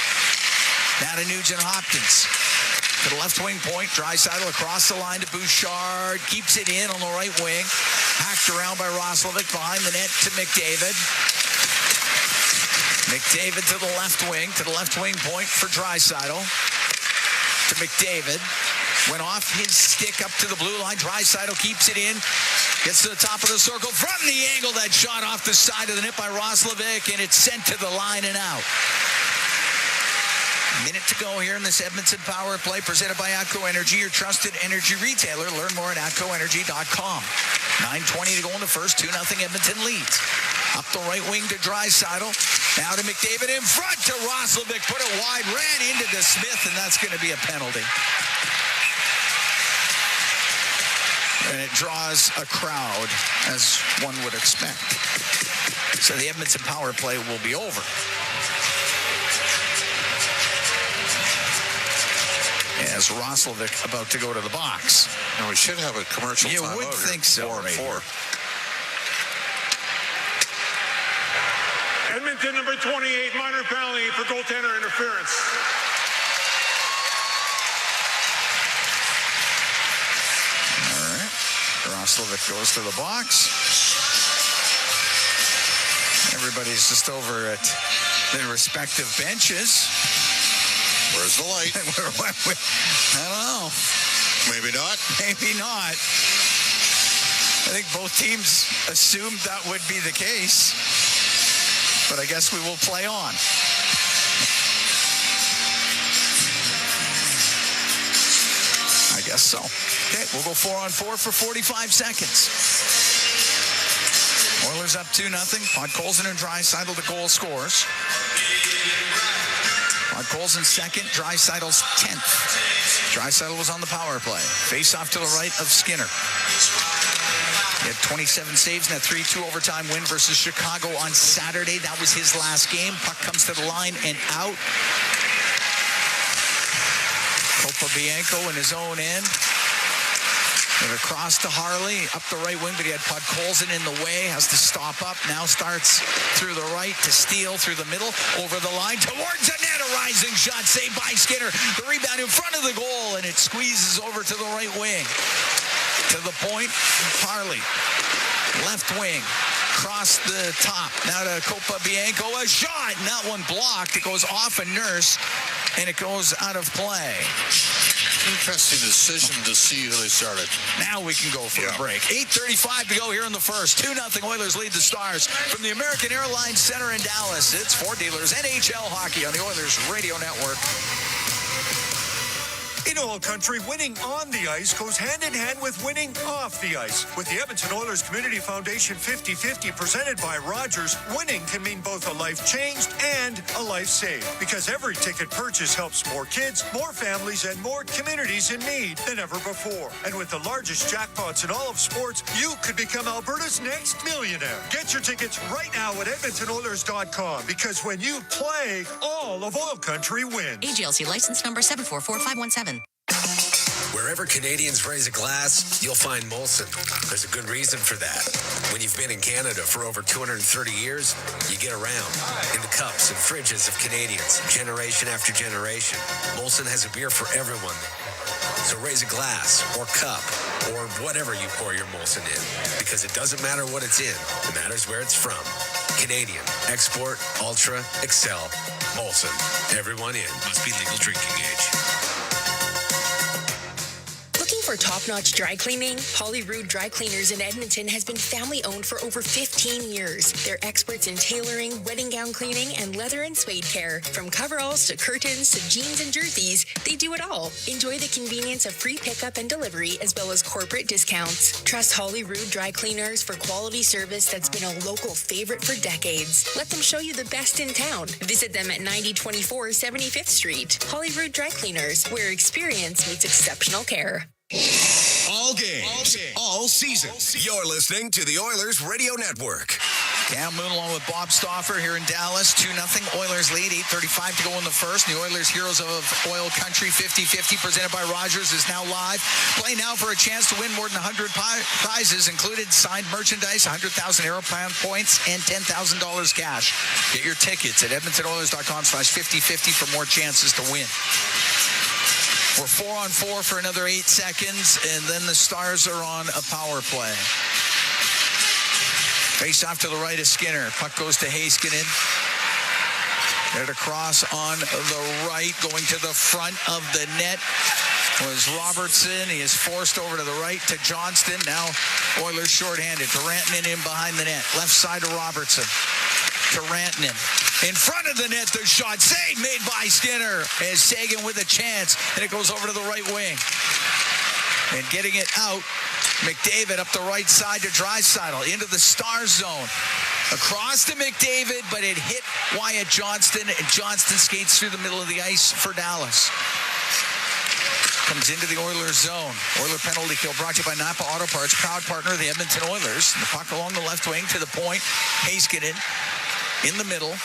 Now to Nugent Hopkins. To the left wing point. Draisaitl across the line to Bouchard. Keeps it in on the right wing. Hacked around by Roslovic behind the net to McDavid. McDavid to the left wing point for Draisaitl. To McDavid. Went off his stick up to the blue line. Draisaitl keeps it in. Gets to the top of the circle. From the angle, that shot off the side of the net by Roslovic, and it's sent to the line and out. Minute to go here in this Edmonton Power Play presented by ATCO Energy, your trusted energy retailer. Learn more at atcoenergy.com. 9:20 to go in the first. 2-0 Edmonton leads. Up the right wing to Draisaitl. Now to McDavid in front to Roslovic. Put it wide. Ran into DeSmith, and that's going to be a penalty. And it draws a crowd, as one would expect. So the Edmonton Power Play will be over. As Roslovic about to go to the box. Now we should have a commercial. You would think so. 4-4. Edmonton number 28, minor penalty for goaltender interference. All right. Roslovic goes to the box. Everybody's just over at their respective benches. Where's the light? I don't know. maybe not. Maybe not. I think both teams assumed that would be the case. But I guess we will play on. I guess so. Okay, we'll go 4-on-4 for 45 seconds. Oilers up 2-0. Podkolzin and Draisaitl the goal scorers. Podkolzin second, Draisaitl's 10th. Draisaitl was on the power play. Face off to the right of Skinner. He had 27 saves in that 3-2 overtime win versus Chicago on Saturday. That was his last game. Puck comes to the line and out. Bianco in his own end. And across to Harley, up the right wing, but he had Podkolzin in the way, has to stop up, now starts through the right to steal through the middle, over the line, towards the net, a rising shot, saved by Skinner. The rebound in front of the goal, and it squeezes over to the right wing. To the point, Harley, left wing, across the top, now to Copa Bianco, a shot, and that one blocked. It goes off a Nurse, and it goes out of play. Interesting decision to see who they started. Now we can go for a break. 8:35 to go here in the first. 2-0 Oilers lead the Stars from the American Airlines Center in Dallas. It's Four Dealers NHL hockey on the Oilers Radio Network. In OilCountry, winning on the ice goes hand in hand with winning off the ice. With the Edmonton Oilers Community Foundation 50-50 presented by Rogers, winning can mean both a life changed and a life saved. Because every ticket purchase helps more kids, more families, and more communities in need than ever before. And with the largest jackpots in all of sports, you could become Alberta's next millionaire. Get your tickets right now at EdmontonOilers.com. Because when you play, all of OilCountry wins. AGLC license number 744517. Wherever Canadians raise a glass, you'll find Molson. There's a good reason for that. When you've been in Canada for over 230 years, you get around in the cups and fridges of Canadians, generation after generation. Molson has a beer for everyone. So raise a glass or cup or whatever you pour your Molson in, because it doesn't matter what it's in. It matters where it's from. Canadian, export, ultra, excel, Molson. Everyone in. Must be legal drinking age. For top-notch dry cleaning, Holyrood Dry Cleaners in Edmonton has been family-owned for over 15 years. They're experts in tailoring, wedding gown cleaning, and leather and suede care. From coveralls to curtains to jeans and jerseys, they do it all. Enjoy the convenience of free pickup and delivery as well as corporate discounts. Trust Holyrood Dry Cleaners for quality service that's been a local favorite for decades. Let them show you the best in town. Visit them at 9024 75th Street. Holyrood Dry Cleaners, where experience meets exceptional care. All games, all seasons. You're listening to the Oilers Radio Network. Cam Moon along with Bob Stauffer here in Dallas. 2-0 Oilers lead. 8:35 to go in the first. The Oilers Heroes of OilCountry 50-50 presented by Rogers is now live. Play now for a chance to win more than 100 prizes, included signed merchandise, 100,000 Aeroplan points, and $10,000 cash. Get your tickets at EdmontonOilers.com/5050 for more chances to win. We're 4-on-4 for another 8 seconds, and then the Stars are on a power play. Face off to the right of Skinner. Puck goes to Heiskanen. Get it across on the right, going to the front of the net was Robertson. He is forced over to the right to Johnston. Now Oilers shorthanded. To Rantanen in behind the net. Left side to Robertson. To Rantanen. In front of the net, the shot. Save made by Skinner as Sagan with a chance. And it goes over to the right wing. And getting it out, McDavid up the right side to Draisaitl into the star zone. Across to McDavid, but it hit Wyatt Johnston, and Johnston skates through the middle of the ice for Dallas. Comes into the Oilers zone. Oiler penalty kill brought to you by Napa Auto Parts, proud partner of the Edmonton Oilers. And the puck along the left wing to the point. Heiskanen in the middle.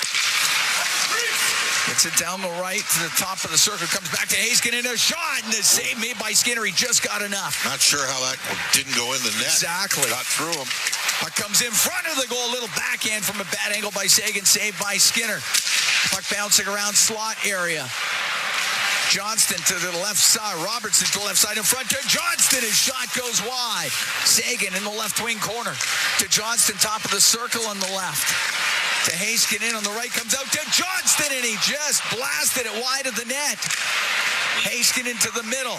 Gets it down the right to the top of the circle. Comes back to Heiskanen, a shot, and a save made by Skinner. He just got enough. Not sure how that didn't go in the net. Exactly. Got through him. Puck comes in front of the goal. Little backhand from a bad angle by Sagan. Saved by Skinner. Puck bouncing around slot area. Johnston to the left side. Robertson to the left side in front to Johnston. His shot goes wide. Sagan in the left wing corner. To Johnston, top of the circle on the left. To Heiskanen on the right, comes out to Johnston, and he just blasted it wide of the net. Heiskanen to the middle.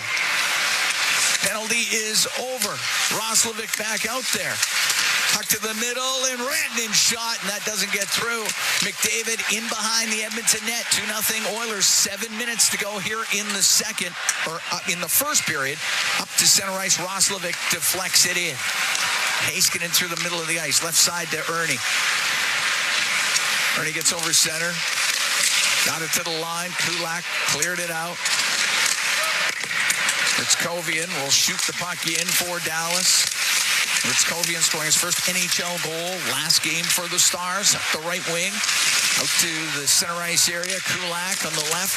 Penalty is over. Roslovic back out there. Puck to the middle, and Rantanen shot, and that doesn't get through. McDavid in behind the Edmonton net. 2-0 Oilers. 7 minutes to go here in the second, or in the first period. Up to center ice. Roslovic deflects it in. Heiskanen through the middle of the ice. Left side to Ernie. Ernie gets over center. Got it to the line. Kulak cleared it out. Ritzkovian will shoot the puck in for Dallas. Ritzkovian scoring his first NHL goal last game for the Stars. Up the right wing. Out to the center ice area. Kulak on the left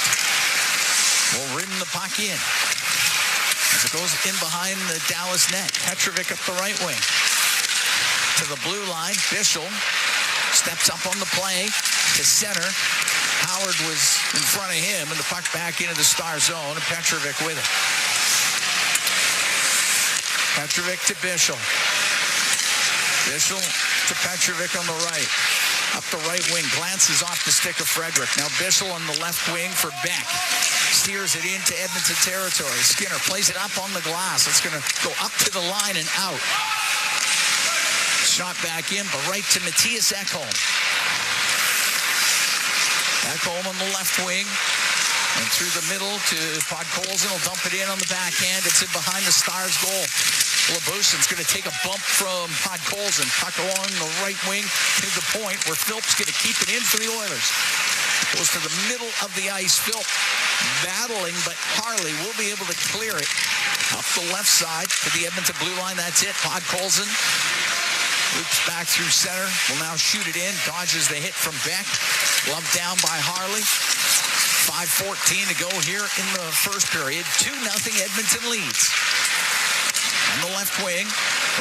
will rim the puck in. As it goes in behind the Dallas net. Petrovic up the right wing. To the blue line. Bischel steps up on the play to center. Howard was in front of him, and the puck back into the Star zone, and Petrovic with it. Petrovic to Bischel. Bischel to Petrovic on the right. Up the right wing, glances off the stick of Frederick. Now Bischel on the left wing for Beck. Steers it into Edmonton territory. Skinner plays it up on the glass. It's going to go up to the line and out. Shot back in, but right to Matthias Ekholm. Ekholm on the left wing. And through the middle to Podkolzin. Will dump it in on the backhand. It's in behind the Stars goal. Labusin's going to take a bump from Podkolzin. Puck along the right wing to the point where Philp's going to keep it in for the Oilers. Goes to the middle of the ice. Philp battling, but Harley will be able to clear it up the left side to the Edmonton blue line. That's it. Podkolzin loops back through center. Will now shoot it in. Dodges the hit from Beck. Gloved down by Harley. 5:14 to go here in the first period. 2-0 Edmonton leads. On the left wing,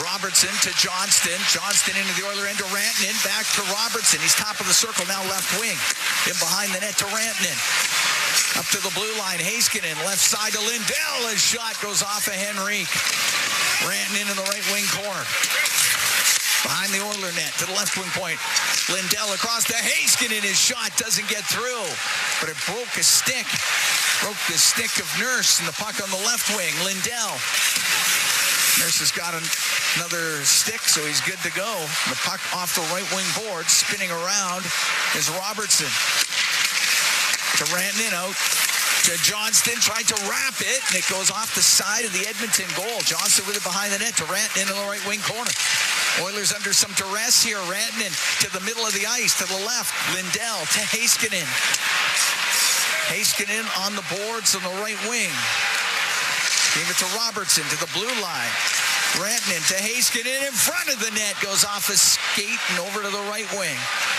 Robertson to Johnston. Johnston into the Oiler end to Rantanen. Back to Robertson. He's top of the circle, now left wing. In behind the net to Rantanen. Up to the blue line, Heiskanen. Left side to Lindell. His shot goes off of Henrique. Rantanen in the right wing corner. Behind the Oiler net to the left wing point. Lindell across to Heiskanen. His shot doesn't get through, but it broke a stick. Broke the stick of Nurse, and the puck on the left wing. Lindell. Nurse has got another stick, so he's good to go. The puck off the right wing board, spinning around, is Robertson. To Rantanen out. To Johnston, tried to wrap it, and it goes off the side of the Edmonton goal. Johnston with it behind the net to Rantanen in the right wing corner. Oilers under some duress here. Rantanen to the middle of the ice, to the left. Lindell to Heiskanen. Heiskanen on the boards on the right wing. Gave it to Robertson to the blue line. Rantanen to Heiskanen in front of the net. Goes off a skate and over to the right wing.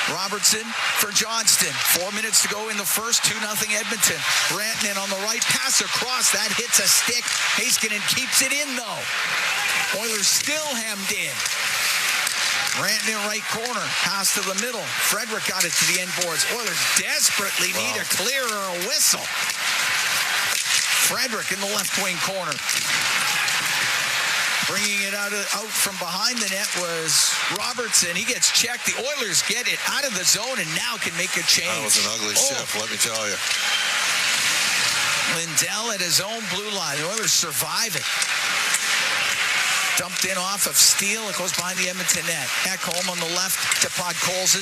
Robertson for Johnston. 4 minutes to go in the first. 2-0 Edmonton. Rantanen on the right. Pass across. That hits a stick. Heiskanen keeps it in, though. Oilers still hemmed in. Rantanen right corner. Pass to the middle. Frederick got it to the end boards. Oilers desperately need a clear or a whistle. Frederick in the left wing corner. Bringing it out from behind the net was Robertson. He gets checked. The Oilers get it out of the zone and now can make a change. That was an ugly shift, let me tell you. Lindell at his own blue line. The Oilers survive it. Dumped in off of Steele. It goes behind the Edmonton net. Ekholm on the left to Podkolzin.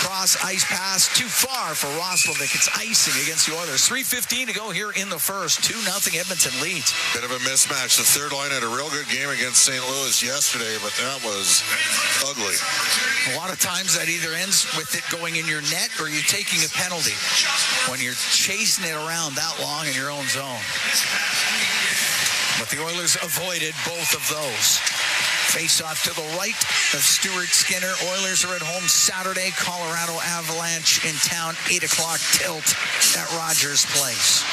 Cross ice pass too far for Roslovic. It's icing against the Oilers. 3:15 to go here in the first. 2-0 Edmonton leads. Bit of a mismatch. The third line had a real good game against St. Louis yesterday, but that was ugly. A lot of times that either ends with it going in your net or you're taking a penalty when you're chasing it around that long in your own zone. But the Oilers avoided both of those. Face-off to the right of Stuart Skinner. Oilers are at home Saturday. Colorado Avalanche in town. 8 o'clock tilt at Rogers Place.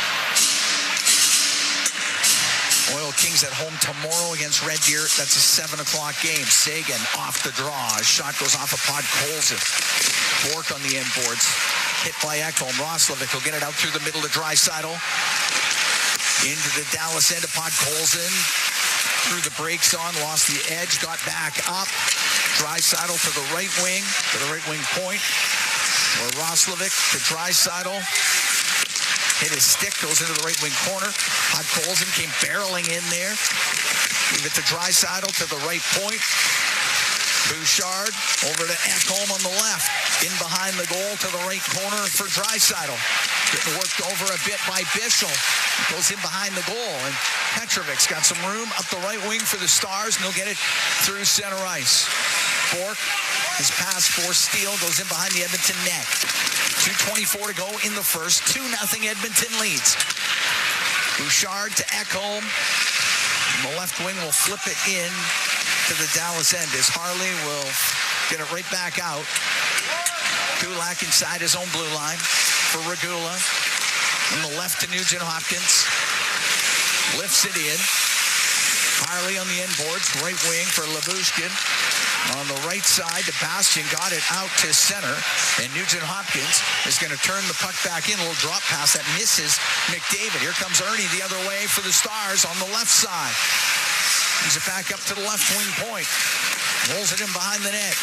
Oil Kings at home tomorrow against Red Deer. That's a 7 o'clock game. Sagan off the draw. His shot goes off of Podkolzin. Bork on the end boards. Hit by Ekholm. Roslovic will get it out through the middle to Draisaitl. Into the Dallas end of Podkolzin. Threw the brakes on, lost the edge, got back up. Draisaitl to the right wing point. Or Roslovic to Draisaitl. hit his stick, goes into the right wing corner. Podkolzin came barreling in there. Leave it to Draisaitl to the right point. Bouchard over to Ekholm on the left. In behind the goal to the right corner for Draisaitl. Getting worked over a bit by Bischel. Goes in behind the goal. And Petrovic's got some room up the right wing for the Stars, and they'll get it through center ice. Bork, his pass for Steele, goes in behind the Edmonton net. 2:24 to go in the first. 2-0 Edmonton leads. Bouchard to Ekholm. And the left wing will flip it in to the Dallas end as Harley will get it right back out. Kulak inside his own blue line for Regula. On the left to Nugent Hopkins. Lifts it in. Harley on the end boards, right wing for Labushkin. On the right side, the Bastian got it out to center, and Nugent Hopkins is going to turn the puck back in. A little drop pass that misses McDavid. Here comes Ernie the other way for the Stars on the left side. Brings it back up to the left wing point. Rolls it in behind the net.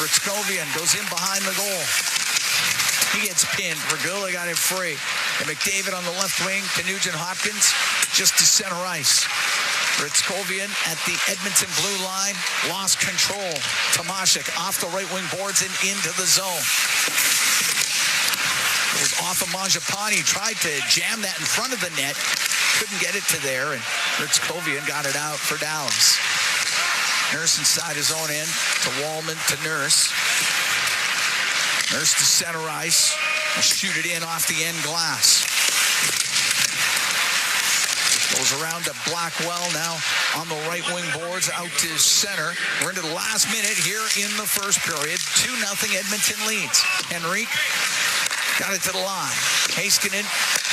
Ritzkovian goes in behind the goal. He gets pinned. Regula got it free. And McDavid on the left wing to Nugent Hopkins, just to center ice. Ritzkovian at the Edmonton blue line, lost control. Tomashik off the right wing boards and into the zone. It was off of Mangiapane, tried to jam that in front of the net. Couldn't get it to there, and Ritzkovian got it out for Dallas. Nurse inside his own end to Wallman to Nurse. Nurse to center ice. Will shoot it in off the end glass. Goes around to Blackwell now on the right wing boards out to center. We're into the last minute here in the first period. 2-0 Edmonton leads. Henrique got it to the line. Heiskanen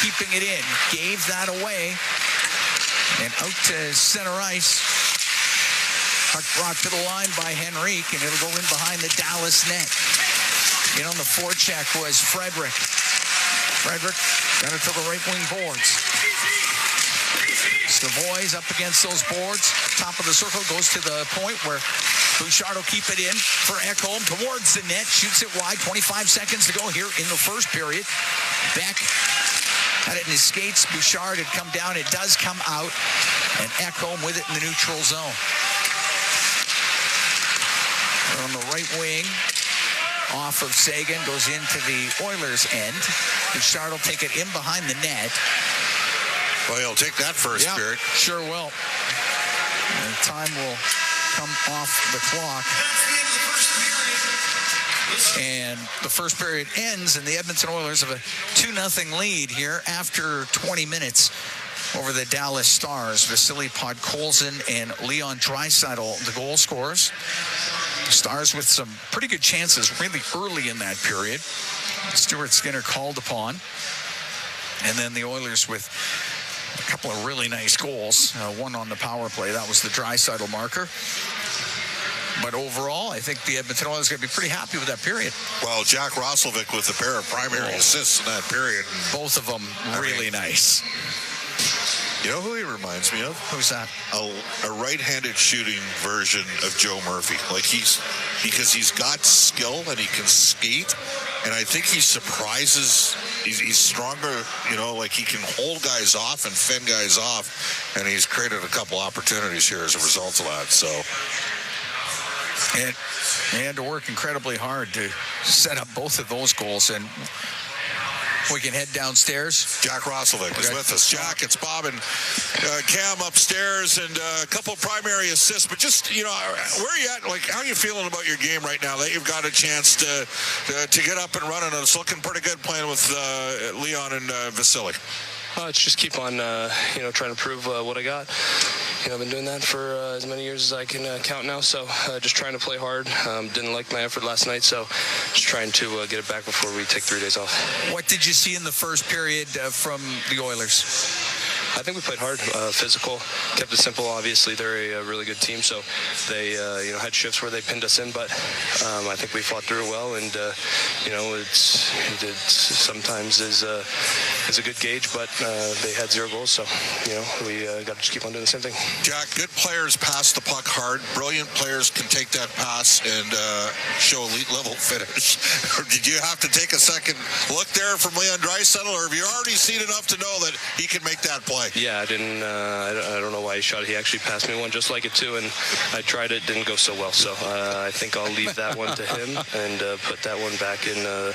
keeping it in. Gave that away. And out to center ice. Puck brought to the line by Henrique, and it'll go in behind the Dallas net. In on the forecheck was Frederick. Frederick got it to the right wing boards. Savoy's up against those boards. Top of the circle goes to the point where Bouchard will keep it in for Ekholm towards the net. Shoots it wide. 25 seconds to go here in the first period. Beck had it in his skates. Bouchard had come down. It does come out. And Ekholm with it in the neutral zone. On the right wing, off of Sagan, goes into the Oilers' end. Bouchard will take it in behind the net. Well, he'll take that first period. Sure will. And time will come off the clock. And the first period ends, and the Edmonton Oilers have a 2-0 lead here after 20 minutes over the Dallas Stars. Vasily Podkolzin and Leon Draisaitl, the goal scorers. The Stars with some pretty good chances really early in that period. Stuart Skinner called upon. And then the Oilers with a couple of really nice goals. One on the power play. That was the Draisaitl marker. But overall, I think the Edmonton Oilers are going to be pretty happy with that period. Well, Jack Roslovic with a pair of primary assists in that period. Both of them really nice. You know who he reminds me of? Who's that? A right-handed shooting version of Joe Murphy. Because he's got skill and he can skate. And I think he surprises. He's stronger, he can hold guys off and fend guys off. And he's created a couple opportunities here as a result of that. So. And he had to work incredibly hard to set up both of those goals. And we can head downstairs. Jack Roslovic is with us. Jack, it's Bob and Cam upstairs, and a couple of primary assists. But just, where are you at? How are you feeling about your game right now that you've got a chance to get up and running? It's looking pretty good playing with Leon and Vasily. It's just keep on, trying to prove what I got. I've been doing that for as many years as I can count now, so just trying to play hard. Didn't like my effort last night, so just trying to get it back before we take 3 days off. What did you see in the first period from the Oilers? I think we played hard, physical, kept it simple. Obviously, they're a really good team, so they had shifts where they pinned us in, but I think we fought through it well, and it's sometimes is a good gauge, but they had 0 goals, so we got to just keep on doing the same thing. Jack, good players pass the puck hard. Brilliant players can take that pass and show elite level finish. Did you have to take a second look there from Leon Draisaitl, or have you already seen enough to know that he can make that play? Yeah, I didn't. I don't know why he shot it. He actually passed me one just like it too, and I tried it. Didn't go so well. So I think I'll leave that one to him and put that one back in the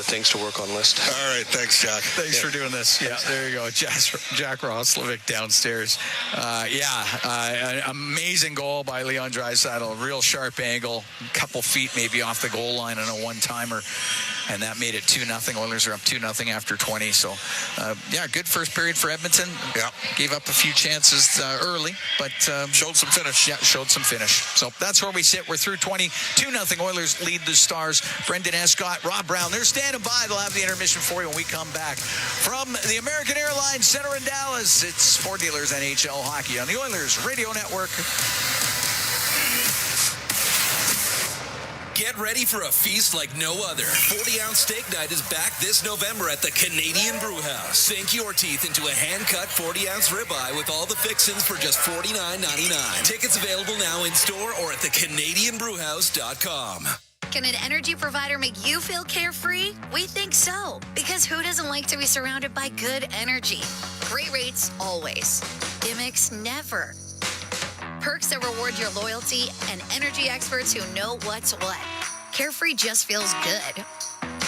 things to work on list. All right, thanks, Jack. Thanks for doing this. Yeah, there you go. Jack Roslovic downstairs. An amazing goal by Leon Draisaitl. Real sharp angle, couple feet maybe off the goal line on a one-timer. And that made it 2-0. Oilers are up 2-0 after 20. So, good first period for Edmonton. Yeah. Gave up a few chances early, but showed some finish. Yeah, showed some finish. So that's where we sit. We're through 20. 2-0. Oilers lead the Stars. Brendan Escott, Rob Brown. They're standing by. They'll have the intermission for you when we come back from the American Airlines Center in Dallas. It's Ford Dealers NHL Hockey on the Oilers Radio Network. Get ready for a feast like no other. 40-ounce steak night is back this November at the Canadian Brewhouse. Sink your teeth into a hand-cut 40-ounce ribeye with all the fixins for just $49.99. Tickets available now in-store or at thecanadianbrewhouse.com. Can an energy provider make you feel carefree? We think so. Because who doesn't like to be surrounded by good energy? Great rates, always. Gimmicks, never. Perks that reward your loyalty, and energy experts who know what's what. Carefree just feels good.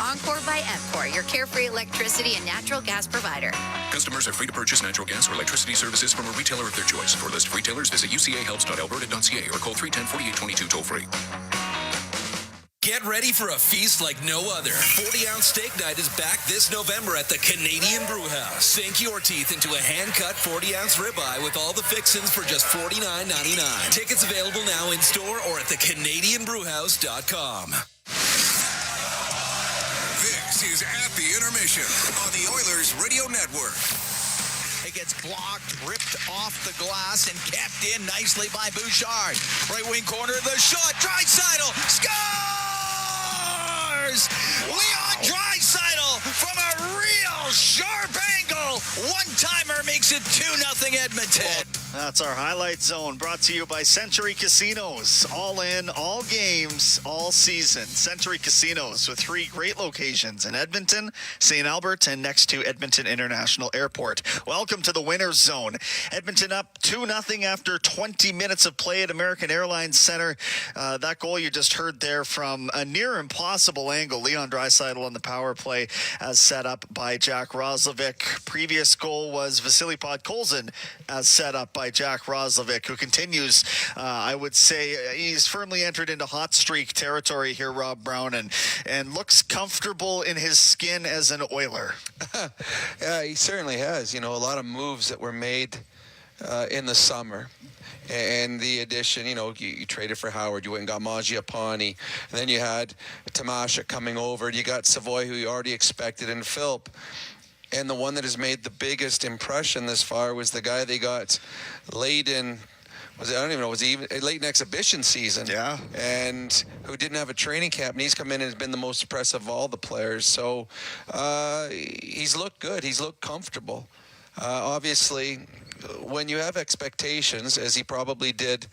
Encore by EPCOR, your carefree electricity and natural gas provider. Customers are free to purchase natural gas or electricity services from a retailer of their choice. For a list of retailers, visit ucahelps.alberta.ca or call 310-4822 toll-free. Get ready for a feast like no other. 40-ounce steak night is back this November at the Canadian Brewhouse. Sink your teeth into a hand-cut 40-ounce ribeye with all the fixins for just $49.99. Tickets available now in-store or at thecanadianbrewhouse.com. This is At the Intermission on the Oilers Radio Network. It gets blocked, ripped off the glass, and kept in nicely by Bouchard. Right wing corner, the shot. Draisaitl scores! Leon Draisaitl from a real sharp angle. One-timer makes it 2-0 Edmonton. That's our highlight zone, brought to you by Century Casinos. All in, all games, all season. Century Casinos with 3 great locations in Edmonton, St. Albert, and next to Edmonton International Airport. Welcome to the winner's zone. Edmonton up 2-0 after 20 minutes of play at American Airlines Center. That goal you just heard there from a near impossible angle. Leon Draisaitl on the power play as set up by Jack Roslovic. Previous goal was Vasily Podkolzin as set up by Jack Roslovic, who continues, I would say, he's firmly entered into hot streak territory here, Rob Brown, and looks comfortable in his skin as an Oiler. Yeah, he certainly has. A lot of moves that were made in the summer. And the addition, you traded for Howard, you went and got Mangiapane, and then you had Tamasha coming over, you got Savoy, who you already expected, and Philp. And the one that has made the biggest impression this far was the guy they got late in, was he even late in exhibition season? Yeah. And who didn't have a training camp, and he's come in and has been the most impressive of all the players. So he's looked good. He's looked comfortable. Obviously, when you have expectations, as he probably did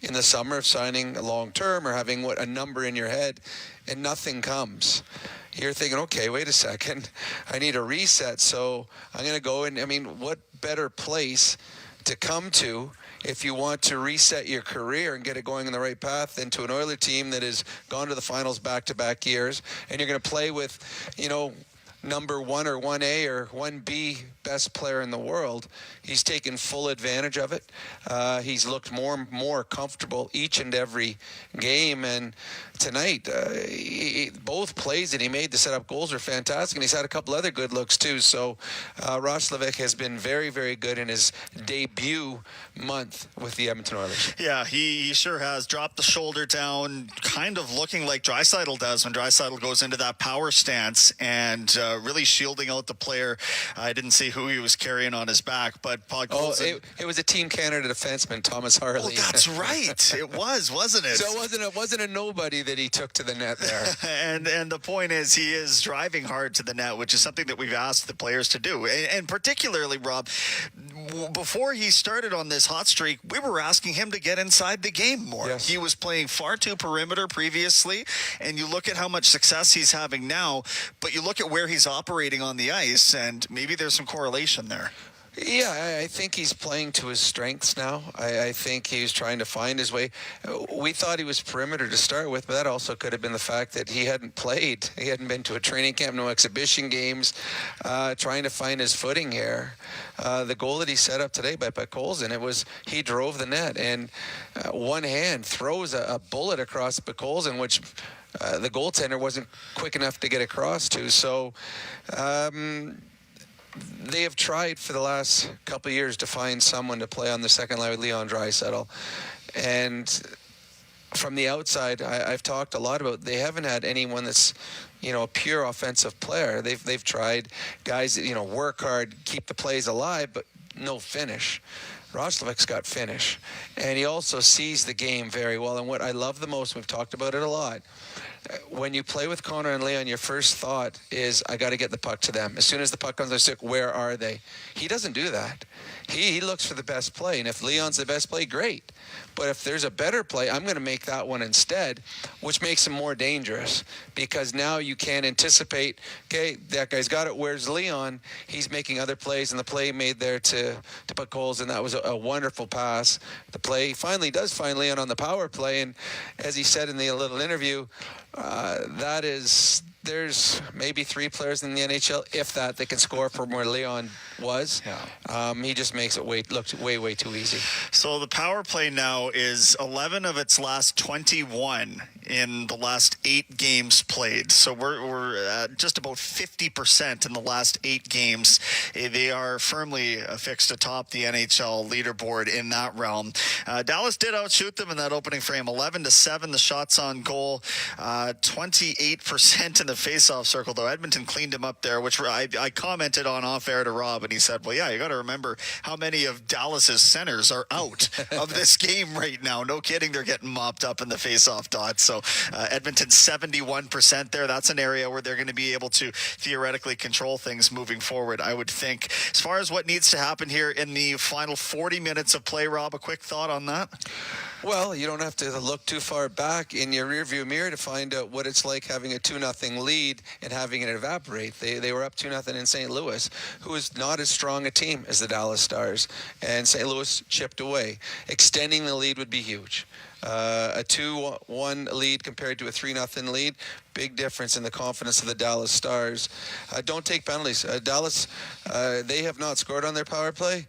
in the summer of signing a long term or having a number in your head, and nothing comes, you're thinking, okay, wait a second, I need a reset. So I'm going to go and, what better place to come to if you want to reset your career and get it going on the right path than to an Oilers team that has gone to the finals back-to-back years, and you're going to play with, number 1 or 1A or 1B best player in the world. He's taken full advantage of it. He's looked more comfortable each and every game. And tonight, both plays that he made to set up goals are fantastic. And he's had a couple other good looks too. So Roslovic has been very, very good in his debut month with the Edmonton Oilers. Yeah, he sure has dropped the shoulder down, kind of looking like Draisaitl does when Draisaitl goes into that power stance, and really shielding out the player. I didn't see who he was carrying on his back, but Podkolzin... it was a Team Canada defenseman, Thomas Harley. Oh, that's right. It was, wasn't it? So it wasn't a nobody that he took to the net there. and the point is, he is driving hard to the net, which is something that we've asked the players to do. And particularly, Rob, before he started on this hot streak, we were asking him to get inside the game more. Yes. He was playing far too perimeter previously, and you look at how much success he's having now, but you look at where he's operating on the ice, and maybe there's some correlation there. Yeah, I think he's playing to his strengths now. I think he's trying to find his way. We thought he was perimeter to start with, but that also could have been the fact that he hadn't played. He hadn't been to a training camp, no exhibition games, trying to find his footing here. The goal that he set up today by Podkolzin, he drove the net, and one hand throws a bullet across Podkolzin, which the goaltender wasn't quick enough to get across to. So they have tried for the last couple of years to find someone to play on the second line with Leon Draisaitl. And from the outside, I've talked a lot about, they haven't had anyone that's, a pure offensive player. They've tried guys that, work hard, keep the plays alive, but no finish. Roslovic's got finish. And he also sees the game very well. And what I love the most, we've talked about it a lot, when you play with Connor and Leon, your first thought is, I got to get the puck to them. As soon as the puck comes to stick, where are they? He doesn't do that. He looks for the best play. And if Leon's the best play, great. But if there's a better play, I'm going to make that one instead, which makes him more dangerous, because now you can't anticipate, okay, that guy's got it. Where's Leon? He's making other plays, and the play made there to Podkolzin, and that was a wonderful pass. The play finally does find Leon on the power play, and as he said in the little interview, there's maybe 3 players in the NHL, if that can score from where Leon was. Yeah. He just makes it look way too easy. So the power play now is 11 of its last 21 in the last 8 games played. So we're at just about 50% in the last 8 games. They are firmly fixed atop the NHL leaderboard in that realm. Dallas did outshoot them in that opening frame, 11-7. The shots on goal, 28% in the face-off circle, though Edmonton cleaned him up there, which I commented on off-air to Rob, and he said, well, yeah, you got to remember how many of Dallas's centers are out of this game right now. No kidding, they're getting mopped up in the face-off dot. So Edmonton 71% there. That's an area where they're going to be able to theoretically control things moving forward, I would think. As far as what needs to happen here in the final 40 minutes of play, Rob, a quick thought on that? Well, you don't have to look too far back in your rearview mirror to find out what it's like having a 2-0 lead and having it evaporate. They were up 2-0 in St. Louis, who is not as strong a team as the Dallas Stars, and St. Louis chipped away. Extending the lead would be huge. A 2-1 lead compared to a 3-0 lead, big difference in the confidence of the Dallas Stars. Don't take penalties. Dallas, they have not scored on their power play,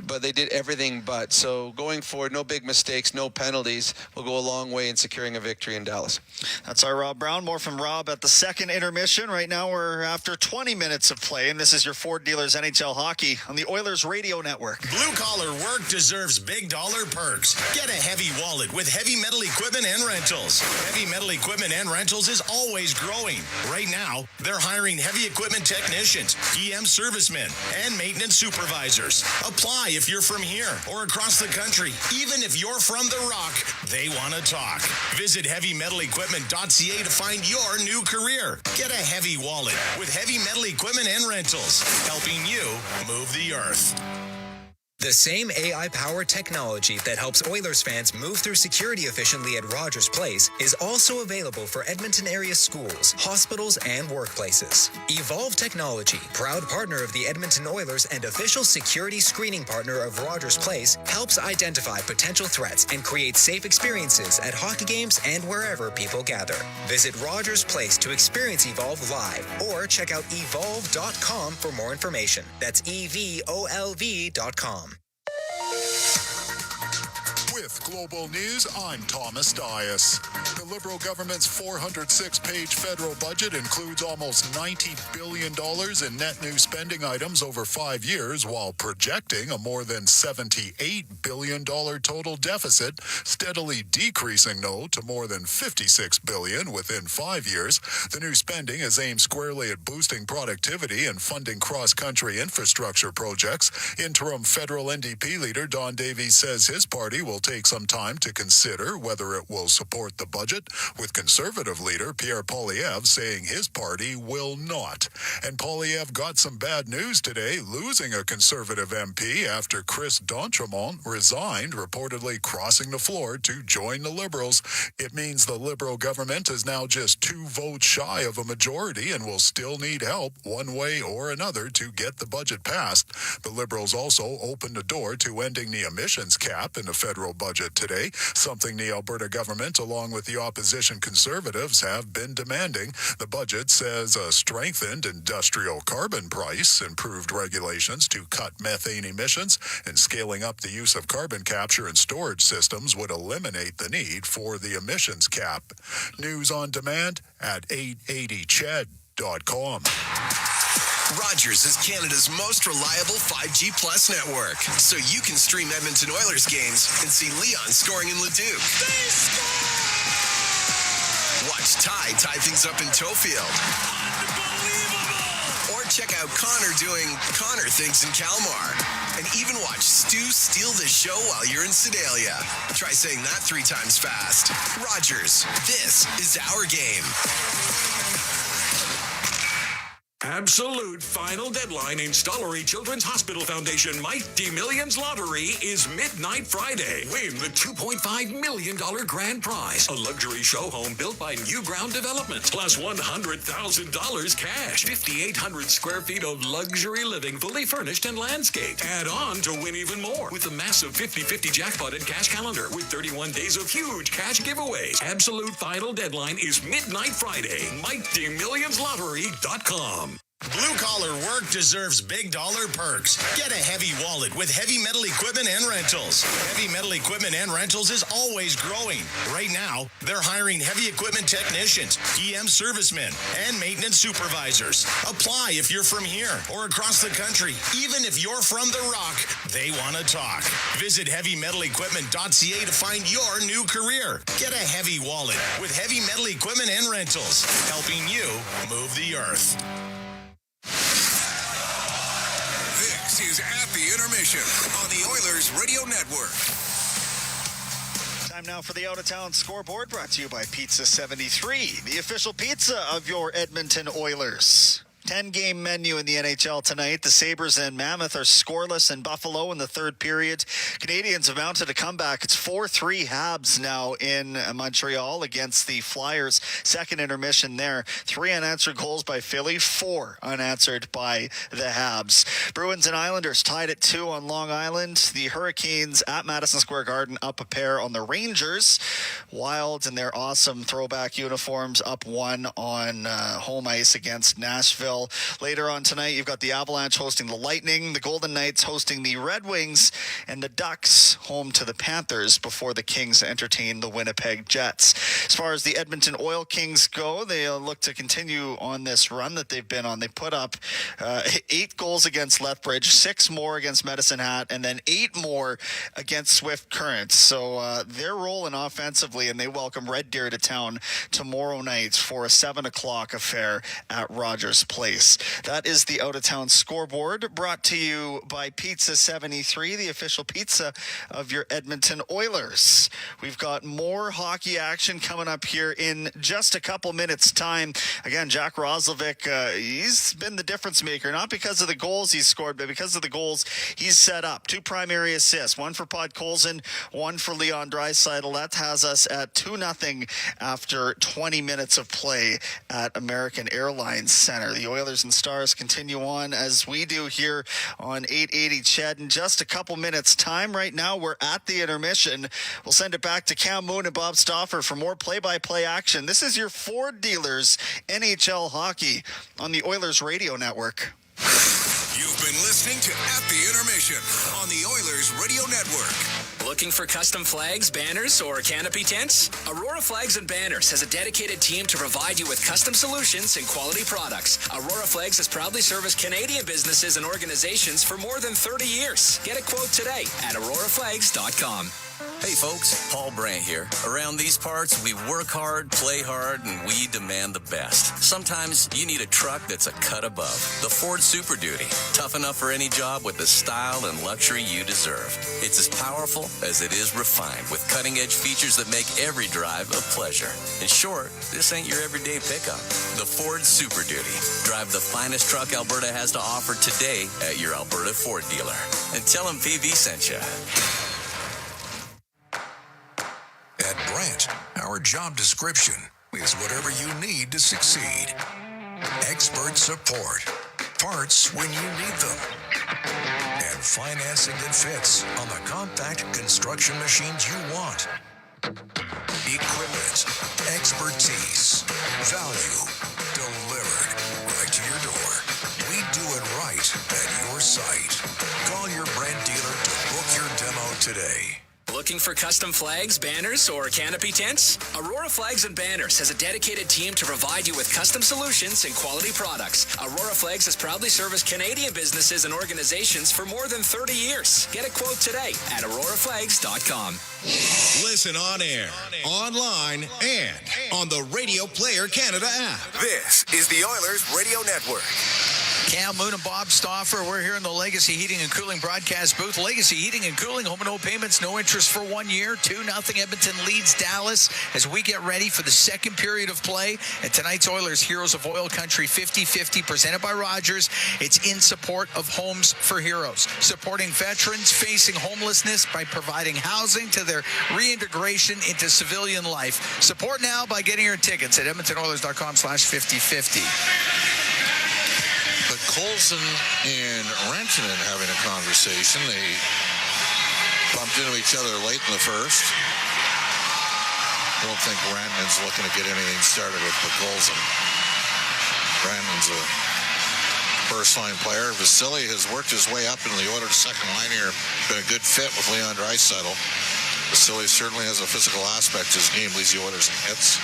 but they did everything but. So going forward, no big mistakes, no penalties will go a long way in securing a victory in Dallas. That's our Rob Brown. More from Rob at the second intermission. Right now we're after 20 minutes of play, and this is your Ford Dealers NHL Hockey on the Oilers Radio Network. Blue-collar work deserves big dollar perks. Get a heavy wallet with Heavy Metal Equipment and Rentals. Heavy Metal Equipment and Rentals is always growing. Right now, they're hiring heavy equipment technicians, EM servicemen, and maintenance supervisors. Apply if you're from here or across the country. Even if you're from the Rock, they want to talk. Visit heavymetalequipment.ca to find your new career. Get a heavy wallet with Heavy Metal Equipment and Rentals, helping you move the earth. The same AI-powered technology that helps Oilers fans move through security efficiently at Rogers Place is also available for Edmonton area schools, hospitals, and workplaces. Evolve Technology, proud partner of the Edmonton Oilers and official security screening partner of Rogers Place, helps identify potential threats and create safe experiences at hockey games and wherever people gather. Visit Rogers Place to experience Evolve live or check out evolve.com for more information. That's EVOLV.com. With Global News, I'm Thomas Dias. The Liberal government's 406-page federal budget includes almost $90 billion in net new spending items over 5 years, while projecting a more than $78 billion total deficit, steadily decreasing, though, to more than $56 billion within 5 years. The new spending is aimed squarely at boosting productivity and funding cross-country infrastructure projects. Interim federal NDP leader Don Davies says his party will take some time to consider whether it will support the budget, with Conservative leader Pierre Poilievre saying his party will not. And Poilievre got some bad news today, losing a Conservative MP after Chris D'Entremont resigned, reportedly crossing the floor to join the Liberals. It means the Liberal government is now just 2 votes shy of a majority and will still need help one way or another to get the budget passed. The Liberals also opened the door to ending the emissions cap in the federal budget today, something the Alberta government, along with the opposition Conservatives, have been demanding. The budget says a strengthened industrial carbon price, improved regulations to cut methane emissions, and scaling up the use of carbon capture and storage systems would eliminate the need for the emissions cap. News on demand at 880ched.com. Rogers is Canada's most reliable 5G Plus network, so you can stream Edmonton Oilers games and see Leon scoring in Leduc. Watch Ty tie things up in Tofield. Or check out Connor doing Connor things in Kalmar. And even watch Stu steal the show while you're in Sedalia. Try saying that 3 times fast. Rogers, this is our game. Absolute final deadline in Stollery Children's Hospital Foundation Mighty Millions Lottery is midnight Friday. Win the $2.5 million grand prize, a luxury show home built by New Ground Development, plus $100,000 cash, 5,800 square feet of luxury living, fully furnished and landscaped. Add on to win even more with the massive 50-50 jackpot and cash calendar with 31 days of huge cash giveaways. Absolute final deadline is midnight Friday. MightyMillionsLottery.com. Blue-collar work deserves big-dollar perks. Get a heavy wallet with Heavy Metal Equipment and Rentals. Heavy Metal Equipment and Rentals is always growing. Right now, they're hiring heavy equipment technicians, EM servicemen, and maintenance supervisors. Apply if you're from here or across the country. Even if you're from the Rock, they want to talk. Visit HeavyMetalEquipment.ca to find your new career. Get a heavy wallet with Heavy Metal Equipment and Rentals, helping you move the earth. This is At the Intermission on the Oilers Radio Network. Time now for the out-of-town scoreboard, brought to you by Pizza 73, the official pizza of your Edmonton Oilers. 10-game menu in the NHL tonight. The Sabres and Mammoth are scoreless in Buffalo in the third period. Canadians have mounted a comeback. It's 4-3 Habs now in Montreal against the Flyers. Second intermission there. 3 unanswered goals by Philly, 4 unanswered by the Habs. Bruins and Islanders tied at 2 on Long Island. The Hurricanes at Madison Square Garden up a pair on the Rangers. Wild in their awesome throwback uniforms up 1 on home ice against Nashville. Later on tonight, you've got the Avalanche hosting the Lightning, the Golden Knights hosting the Red Wings, and the Ducks home to the Panthers before the Kings entertain the Winnipeg Jets. As far as the Edmonton Oil Kings go, they look to continue on this run that they've been on. They put up 8 goals against Lethbridge, 6 more against Medicine Hat, and then 8 more against Swift Current. So they're rolling offensively, and they welcome Red Deer to town tomorrow night for a 7 o'clock affair at Rogers Place. That is the out-of-town scoreboard, brought to you by Pizza 73, the official pizza of your Edmonton Oilers. We've got more hockey action coming up here in just a couple minutes' time. Again, Jack Roslovic, he's been the difference maker, not because of the goals he's scored, but because of the goals he's set up. 2 primary assists, 1 for Podkolzin, 1 for Leon Draisaitl. That has us at 2-0 after 20 minutes of play at American Airlines Center. The Oilers and Stars continue on as we do here on 880 Ched in just a couple minutes' time. Right now, we're at the intermission. We'll send it back to Cam Moon and Bob Stauffer for more play-by-play action. This is your Ford Dealers NHL Hockey on the Oilers Radio Network. You've been listening to At the Intermission on the Oilers Radio Network. Looking for custom flags, banners, or canopy tents? Aurora Flags and Banners has a dedicated team to provide you with custom solutions and quality products. Aurora Flags has proudly serviced Canadian businesses and organizations for more than 30 years. Get a quote today at auroraflags.com. Hey folks, Paul Brandt here. Around these parts, we work hard, play hard, and we demand the best. Sometimes you need a truck that's a cut above. The Ford Super Duty. Tough enough for any job with the style and luxury you deserve. It's as powerful as it is refined, with cutting-edge features that make every drive a pleasure. In short, this ain't your everyday pickup. The Ford Super Duty. Drive the finest truck Alberta has to offer today at your Alberta Ford dealer. And tell them PV sent you. At Brandt, our job description is whatever you need to succeed. Expert support, parts when you need them, and financing that fits on the compact construction machines you want. Equipment, expertise, value, delivered right to your door. We do it right at your site. Call your Brandt dealer to book your demo today. Looking for custom flags, banners, or canopy tents? Aurora Flags and Banners has a dedicated team to provide you with custom solutions and quality products. Aurora Flags has proudly serviced Canadian businesses and organizations for more than 30 years. Get a quote today at auroraflags.com. Listen on air, online, and on the Radio Player Canada app. This is the Oilers Radio Network. Cam Moon and Bob Stauffer, we're here in the Legacy Heating and Cooling broadcast booth. Legacy Heating and Cooling, home and no payments, no interest for 1 year. 2-0 Edmonton leads Dallas as we get ready for the second period of play at tonight's Oilers Heroes of OilCountry 50-50 presented by Rogers. It's in support of Homes for Heroes, supporting veterans facing homelessness by providing housing to their reintegration into civilian life. Support now by getting your tickets at edmontonoilers.com/5050. But Colson and Rantanen having a conversation. They bumped into each other late in the first. I don't think Rantanen's looking to get anything started with Colson. Rantanen's a first-line player. Vasily has worked his way up into the Oilers' second line here. Been a good fit with Leon Draisaitl. Vasily certainly has a physical aspect to his game. Leads the Oilers in hits.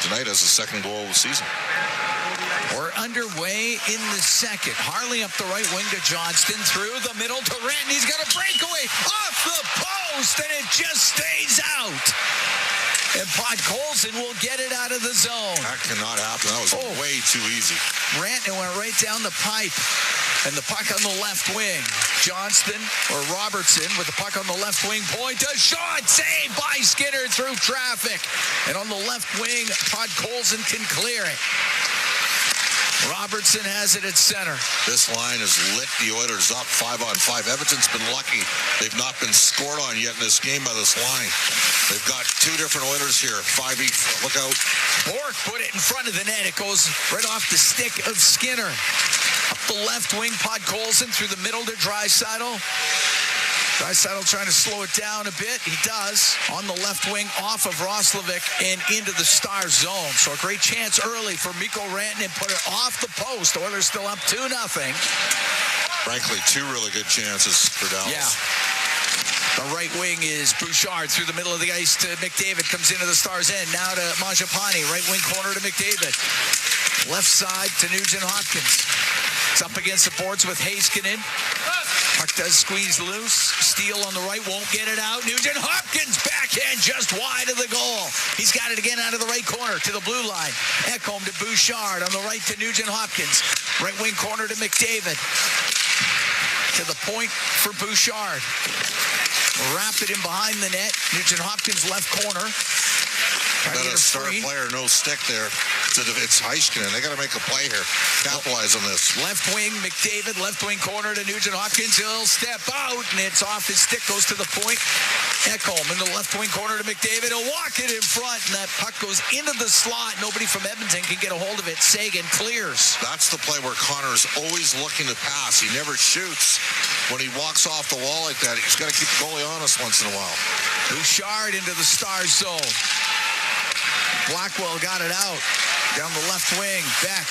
Tonight has the second goal of the season. We're underway in the second. Harley up the right wing to Johnston, through the middle to Renton. He's got a breakaway off the post, and it just stays out. And Podkolzin will get it out of the zone. That cannot happen. That was way too easy. Renton went right down the pipe. And the puck on the left wing. Johnston or Robertson with the puck on the left wing point. A shot saved by Skinner through traffic. And on the left wing, Podkolzin can clear it. Robertson has it at center. This line has lit the Oilers up 5-on-5. Edmonton's been lucky. They've not been scored on yet in this game by this line. They've got two different Oilers here. 5 each. Look out. Bork put it in front of the net. It goes right off the stick of Skinner. Up the left wing, Podkolzin through the middle to Draisaitl. Draisaitl trying to slow it down a bit. He does. On the left wing, off of Roslovic and into the star zone. So a great chance early for Mikko Rantanen. Put it off the post. Oilers still up 2-0. Frankly, two really good chances for Dallas. Yeah. The right wing is Bouchard through the middle of the ice to McDavid. Comes into the Stars' end. Now to Mangiapane. Right wing corner to McDavid. Left side to Nugent-Hopkins. It's up against the boards with Heiskanen. Puck does squeeze loose. Steele on the right, won't get it out. Nugent-Hopkins backhand just wide of the goal. He's got it again out of the right corner to the blue line. Ekholm to Bouchard on the right to Nugent-Hopkins. Right wing corner to McDavid. To the point for Bouchard. Wrap it in behind the net. Nugent-Hopkins left corner. Got a star player, no stick there. It's Heiskanen. They got to make a play here. Capitalize on this. Left wing, McDavid. Left wing corner to Nugent-Hopkins. He'll step out, and it's off his stick. Goes to the point. Ekholm in the left wing corner to McDavid. He'll walk it in front, and that puck goes into the slot. Nobody from Edmonton can get a hold of it. Sagan clears. That's the play where Connor's always looking to pass. He never shoots. When he walks off the wall like that, he's got to keep the goalie honest once in a while. Bouchard into the star zone. Blackwell got it out. Down the left wing. Beck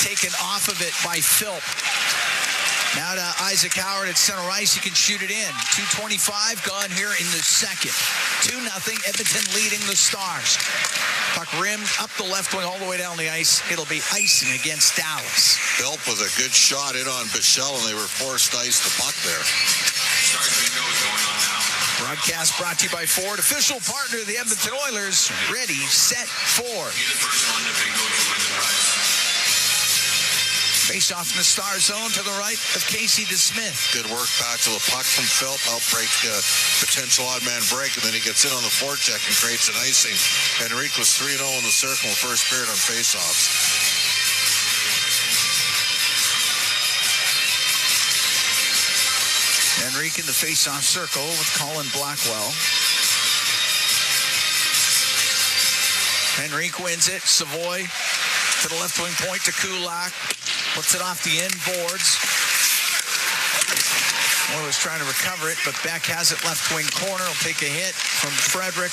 taken off of it by Philp. Now to Isaac Howard at center ice. He can shoot it in. 2:25 gone here in the second. 2-0. Edmonton leading the Stars. Puck rimmed up the left wing all the way down the ice. It'll be icing against Dallas. Belp with a good shot in on Bichelle, and they were forced to ice the puck there. Broadcast brought to you by Ford, official partner of the Edmonton Oilers. Ready, set, Ford. Face off in the Star zone to the right of Casey DeSmith. Good work back to the puck from Philp. Outbreak potential odd man break, and then he gets in on the forecheck and creates an icing. Henrique was 3-0 in the circle first period on faceoffs. Henrique in the face-off circle with Colin Blackwell. Henrique wins it. Savoy to the left wing point to Kulak. Puts it off the end boards. Oilers trying to recover it, but Beck has it left wing corner. He'll take a hit from Frederick.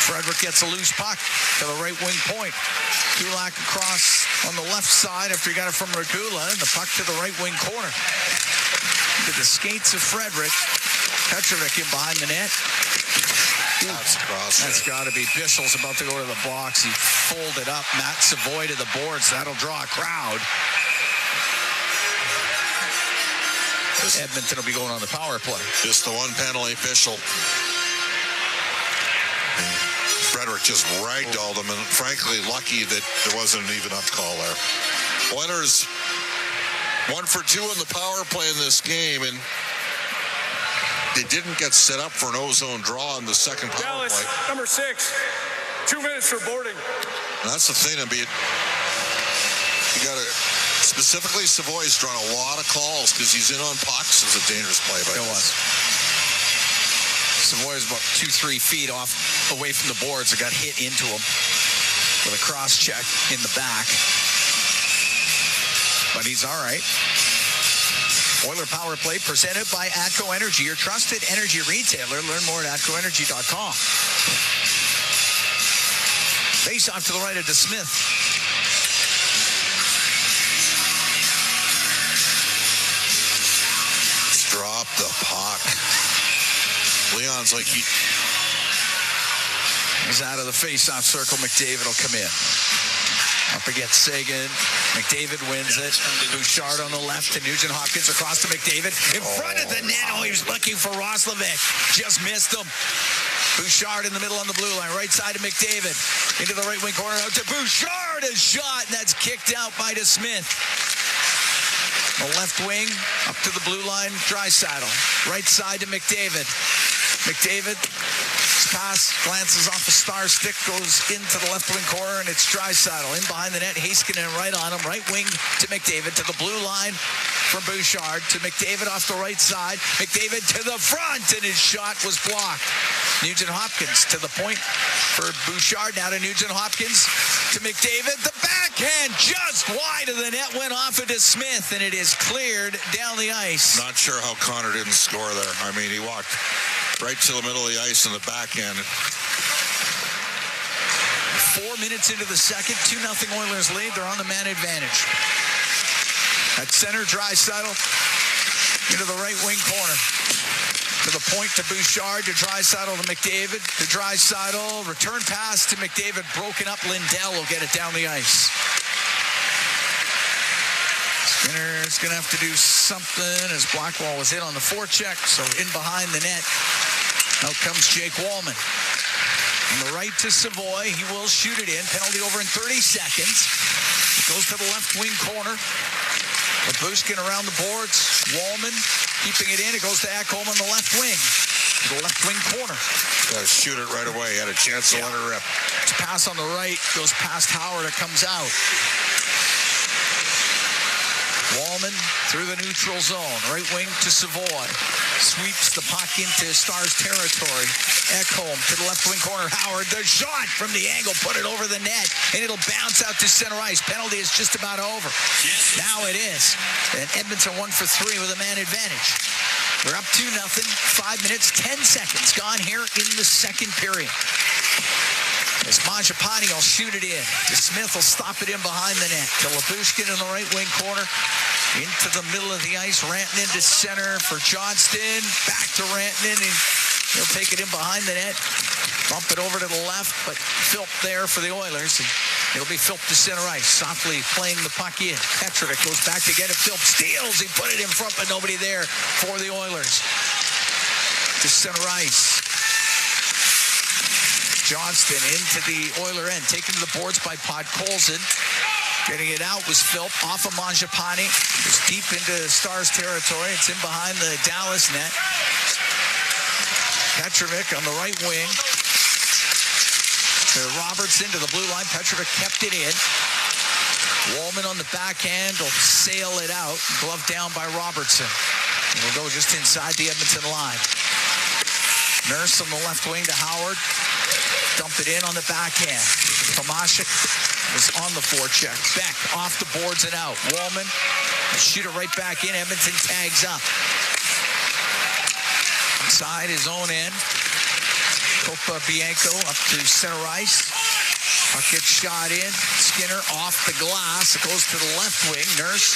Frederick gets a loose puck to the right wing point. Kulak across on the left side after he got it from Regula, and the puck to the right wing corner. To the skates of Frederick. Petrovic in behind the net. That's got to be Bischel's about to go to the box. He folded up. Matt Savoy to the boards. That'll draw a crowd. Edmonton will be going on the power play. Just the one penalty, Bischel. Frederick just ragdolled him, and frankly, lucky that there wasn't an even up call there. Oilers 1 for 2 on the power play in this game, and they didn't get set up for an ozone draw in the second power Dallas, play. number 6, 2 minutes for boarding. And that's the thing. You got to specifically Savoy's drawn a lot of calls because he's in on pucks. It's a dangerous play by him. Savoy is about 2-3 feet off away from the boards. It got hit into him with a cross check in the back. But he's all right. Oiler Power Play presented by ATCO Energy, your trusted energy retailer. Learn more at atcoenergy.com. Face off to the right of DeSmith. Drop the puck. Leon's like he... He's out of the face-off circle. McDavid will come in. Up against Sagan. McDavid wins it. Bouchard on the left to Nugent Hopkins across to McDavid. In front of the net. Oh, he was looking for Roslovic. Just missed him. Bouchard in the middle on the blue line. Right side of McDavid. Into the right wing corner. Out to Bouchard. A shot. And that's kicked out by DeSmith. The left wing. Up to the blue line. Draisaitl. Right side to McDavid. McDavid. Pass glances off the Star stick, goes into the left wing corner, and it's Draisaitl in behind the net. Heiskanen right on him, right wing to McDavid, to the blue line from Bouchard, to McDavid off the right side. McDavid to the front, and his shot was blocked. Nugent Hopkins to the point for Bouchard, now to Nugent Hopkins, to McDavid. The backhand just wide of the net, went off of DeSmith, and it is cleared down the ice. Not sure how Connor didn't score there. I mean, he walked right to the middle of the ice in the backhand. 4 minutes into the second, 2-0 Oilers lead. They're on the man advantage. At center, Draisaitl into the right wing corner. To the point to Bouchard, to Draisaitl to McDavid, to Draisaitl. Return pass to McDavid, broken up. Lindell will get it down the ice. Skinner's going to have to do something as Blackwell was hit on the forecheck, so in behind the net. Out comes Jake Wallman. On the right to Savoy. He will shoot it in. Penalty over in 30 seconds. It goes to the left wing corner. Labushkin around the boards. Wallman keeping it in. It goes to Ekholm on the left wing. To the left wing corner. Got to shoot it right away. Had a chance to let it rip. It's a pass on the right. Goes past Howard. It comes out. Wallman through the neutral zone. Right wing to Savoy. Sweeps the puck into Stars territory. Ekholm to the left wing corner. Howard, the shot from the angle. Put it over the net. And it'll bounce out to center ice. Penalty is just about over. Now it is. And Edmonton 1 for 3 with a man advantage. We're up 2-0. 5 minutes, 10 seconds gone here in the second period. As Mangiapane will shoot it in. Smith will stop it in behind the net. To Labushkin in the right wing corner. Into the middle of the ice. Rantanen to center for Johnston. Back to Rantanen. And he'll take it in behind the net. Bump it over to the left. But Philp there for the Oilers. And it'll be Philp to center ice. Softly playing the puck in. Petrovic goes back to get it. Philp steals. He put it in front, but nobody there for the Oilers. To center ice. Johnston into the Oiler end. Taken to the boards by Podkolzin. Getting it out was Philp off of Mangiapane. It's deep into Stars territory. It's in behind the Dallas net. Petrovic on the right wing. To Robertson to the blue line. Petrovic kept it in. Wallman on the backhand will sail it out. Glove down by Robertson. It'll go just inside the Edmonton line. Nurse on the left wing to Howard. Dump it in on the backhand. Tomashik is on the forecheck. Beck off the boards and out. Wallman shoot it right back in. Edmonton tags up. Inside his own end. Copa Bianco up to center ice. Puck gets shot in. Skinner off the glass. It goes to the left wing. Nurse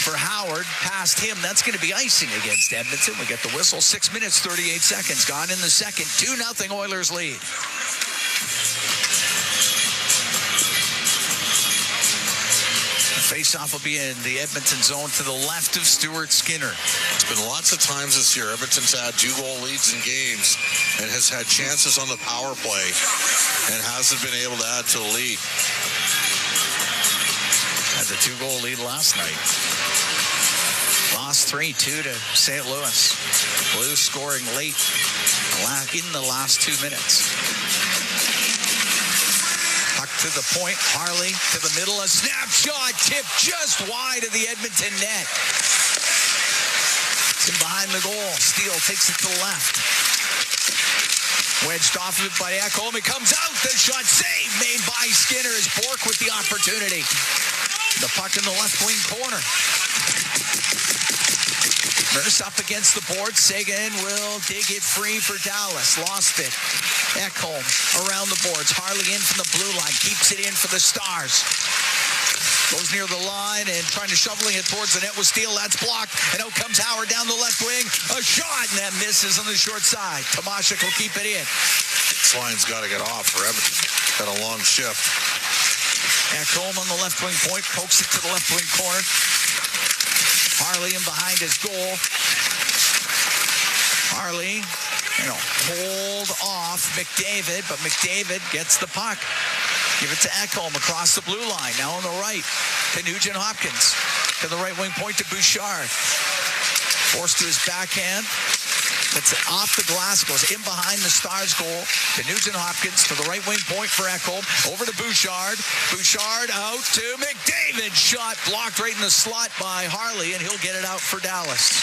for Howard. Past him. That's going to be icing against Edmonton. We get the whistle. 6 minutes, 38 seconds. Gone in the second. 2-0 Oilers lead. Face-off will be in the Edmonton zone to the left of Stuart Skinner. It's been lots of times this year. Edmonton's had 2-goal leads in games and has had chances on the power play and hasn't been able to add to the lead. Had the 2-goal lead last night. Lost 3-2 to St. Louis. Blues scoring late in the last 2 minutes. To the point, Harley to the middle, a snapshot tip just wide of the Edmonton net. It's in behind the goal. Steele takes it to the left. Wedged off of it by Ekholm. It comes out. The shot save made by Skinner as Bork with the opportunity. The puck in the left wing corner. Nurse up against the board. Sagan will dig it free for Dallas. Lost it. Ekholm around the boards. Harley in from the blue line. Keeps it in for the Stars. Goes near the line and trying to shoveling it towards the net with Steele. That's blocked. And out comes Howard down the left wing. A shot, and that misses on the short side. Tomashik will keep it in. This line's got to get off for Edmonton. Got a long shift. Ekholm on the left wing point. Pokes it to the left wing corner. Harley in behind his goal. Harley, hold off McDavid, but McDavid gets the puck. Give it to Ekholm across the blue line. Now on the right to Nugent Hopkins. To the right wing point to Bouchard. Forced to his backhand. It's off the glass. Goes in behind the Stars goal to Nugent Hopkins. To the right wing point for Ekholm. Over to Bouchard. Bouchard out to McDavid. Shot blocked right in the slot by Harley, and he'll get it out for Dallas.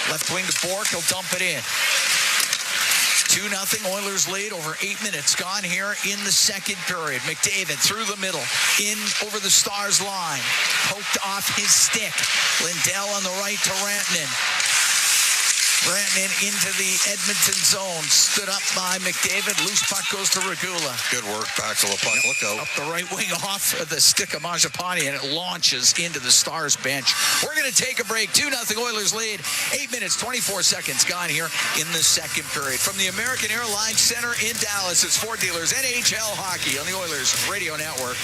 Left wing to Bork. He'll dump it in. 2-0 Oilers lead. Over 8 minutes gone here in the second period. McDavid through the middle. In over the Stars line. Poked off his stick. Lindell on the right to Rantanen. Rantanen into the Edmonton zone. Stood up by McDavid. Loose puck goes to Regula. Good work back to the puck. Look out. Up the right wing off of the stick of Mangiapane, and it launches into the Stars bench. We're going to take a break. 2-0 Oilers lead. 8 minutes, 24 seconds gone here in the second period. From the American Airlines Center in Dallas, it's Ford Dealers NHL Hockey on the Oilers Radio Network.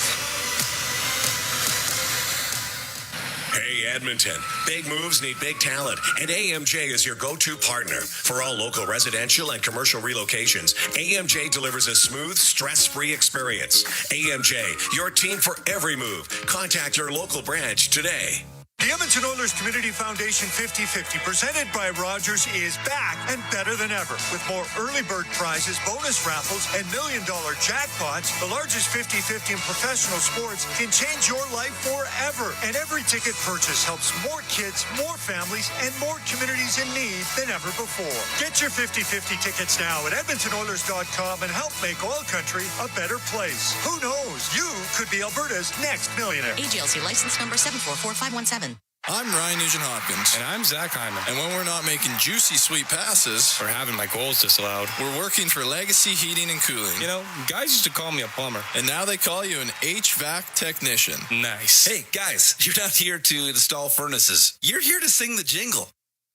Hey, Edmonton. Big moves need big talent, and AMJ is your go-to partner. For all local residential and commercial relocations, AMJ delivers a smooth, stress-free experience. AMJ, your team for every move. Contact your local branch today. The Edmonton Oilers Community Foundation 50-50, presented by Rogers, is back and better than ever. With more early bird prizes, bonus raffles, and million-dollar jackpots, the largest 50-50 in professional sports can change your life forever. And every ticket purchase helps more kids, more families, and more communities in need than ever before. Get your 50-50 tickets now at EdmontonOilers.com and help make OilCountry a better place. Who knows? You could be Alberta's next millionaire. AGLC license number 744517. I'm Ryan Nugent-Hopkins. And I'm Zach Hyman. And when we're not making juicy, sweet passes, or having my goals disallowed, we're working for Legacy Heating and Cooling. You know, guys used to call me a plumber. And now they call you an HVAC technician. Nice. Hey, guys, you're not here to install furnaces. You're here to sing the jingle.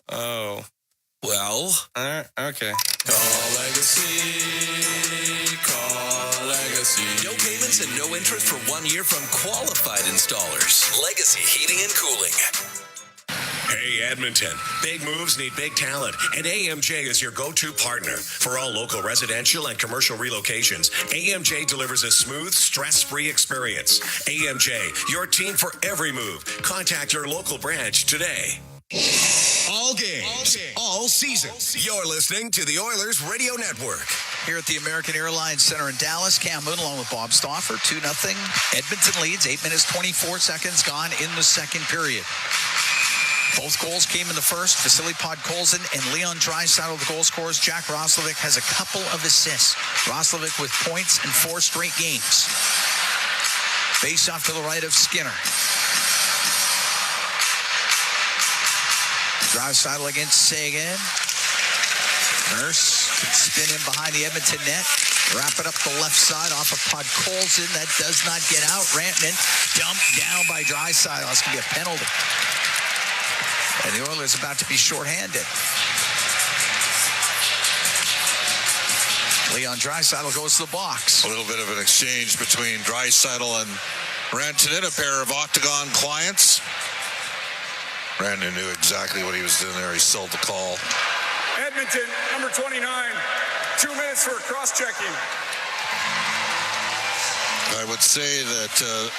Oh. Well. Okay. Call Legacy. Call Legacy. No payments and no interest for 1 year from qualified installers. Legacy Heating and Cooling. Hey, Edmonton. Big moves need big talent, and AMJ is your go-to partner. For all local residential and commercial relocations, AMJ delivers a smooth, stress-free experience. AMJ, your team for every move. Contact your local branch today. All games, all seasons. You're listening to the Oilers Radio Network. Here at the American Airlines Center in Dallas, Cam Moon along with Bob Stauffer, 2-0. Edmonton leads, 8 minutes, 24 seconds gone in the second period. Both goals came in the first. Vasily Podkolzin and Leon Draisaitl, the goal scorers. Jack Roslovic has a couple of assists. Roslovic with points in 4 straight games. Face off to the right of Skinner. Draisaitl against Sagan. Nurse can spin in behind the Edmonton net. Wrap it up the left side off of Podkolzin. That does not get out. Rantanen dumped down by Draisaitl. That's going to be a penalty. And the Oilers about to be shorthanded. Leon Draisaitl goes to the box. A little bit of an exchange between Draisaitl and Rantanen, a pair of Octagon clients. Rantanen knew exactly what he was doing there. He sold the call. Edmonton, number 29. 2 minutes for cross-checking. I would say that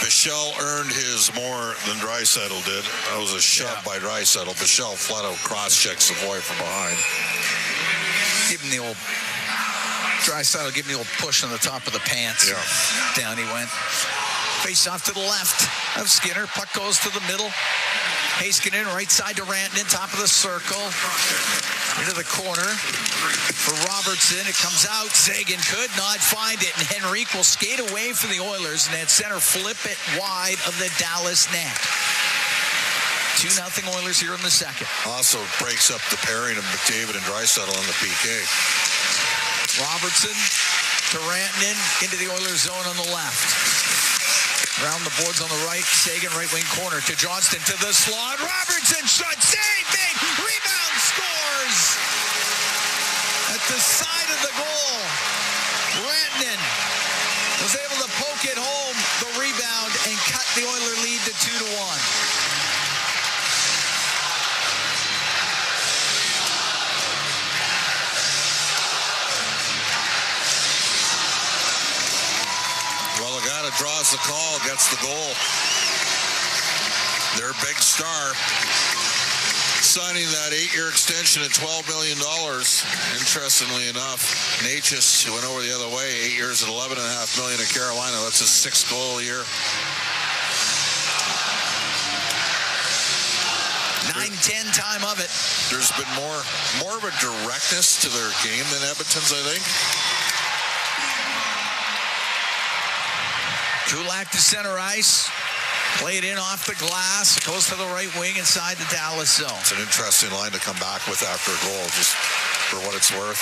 Bichelle earned his more than Draisaitl did. That was a shove by Draisaitl. Bichelle flat out cross-checked Savoy from behind. Give him the old Draisaitl, give him the old push on the top of the pants. Yeah. Down he went. Face off to the left of Skinner. Puck goes to the middle. Heiskanen right side to Rantanen, top of the circle. Into the corner for Robertson. It comes out. Sagan could not find it, and Henrique will skate away for the Oilers, and at center flip it wide of the Dallas net. 2-0 Oilers here in the second. Also breaks up the pairing of McDavid and Draisaitl on the PK. Robertson to Rantanen into the Oilers zone on the left. Around the boards on the right, Sagan right wing corner to Johnston to the slot. Robertson shot, save, big, rebound, scores! At the side of the goal, Rantanen was able to poke it home, the rebound, and cut the Oiler lead to 2-1. Draws the call, gets the goal. Their big star signing that 8-year extension at $12 million. Interestingly enough, Natchez went over the other way, 8 years at $11.5 million in Carolina. That's his 6th goal a year. 9-10 time of it. There's been more of a directness to their game than Edmonton's, I think. Kulak to center ice. Play it in off the glass. It goes to the right wing inside the Dallas zone. It's an interesting line to come back with after a goal, just for what it's worth.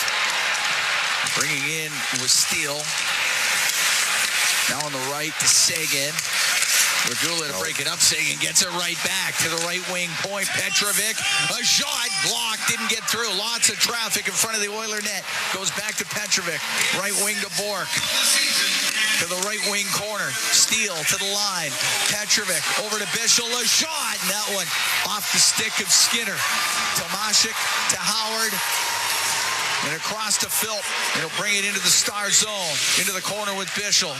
Bringing in with Steele. Now on the right to Sagan. Regula to break it up. Sagan gets it right back to the right wing point. Petrovic, a shot blocked, didn't get through. Lots of traffic in front of the Oiler net. Goes back to Petrovic. Right wing to Bourque. To the right wing corner. Steele to the line. Petrovic over to Bichel. A shot. And that one off the stick of Skinner. Tomashik to Howard. And across to Philp. It'll bring it into the star zone. Into the corner with Bichel.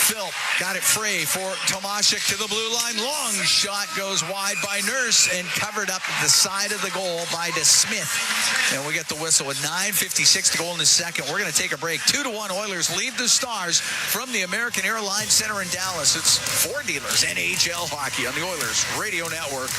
Philp got it free for Tomashik to the blue line. Long shot goes wide by Nurse and covered up at the side of the goal by DeSmith. And we get the whistle with 9:56 to go in the second. We're going to take a break. 2-1 Oilers lead the Stars from the American Airlines Center in Dallas. It's Ford Dealers NHL Hockey on the Oilers Radio Network.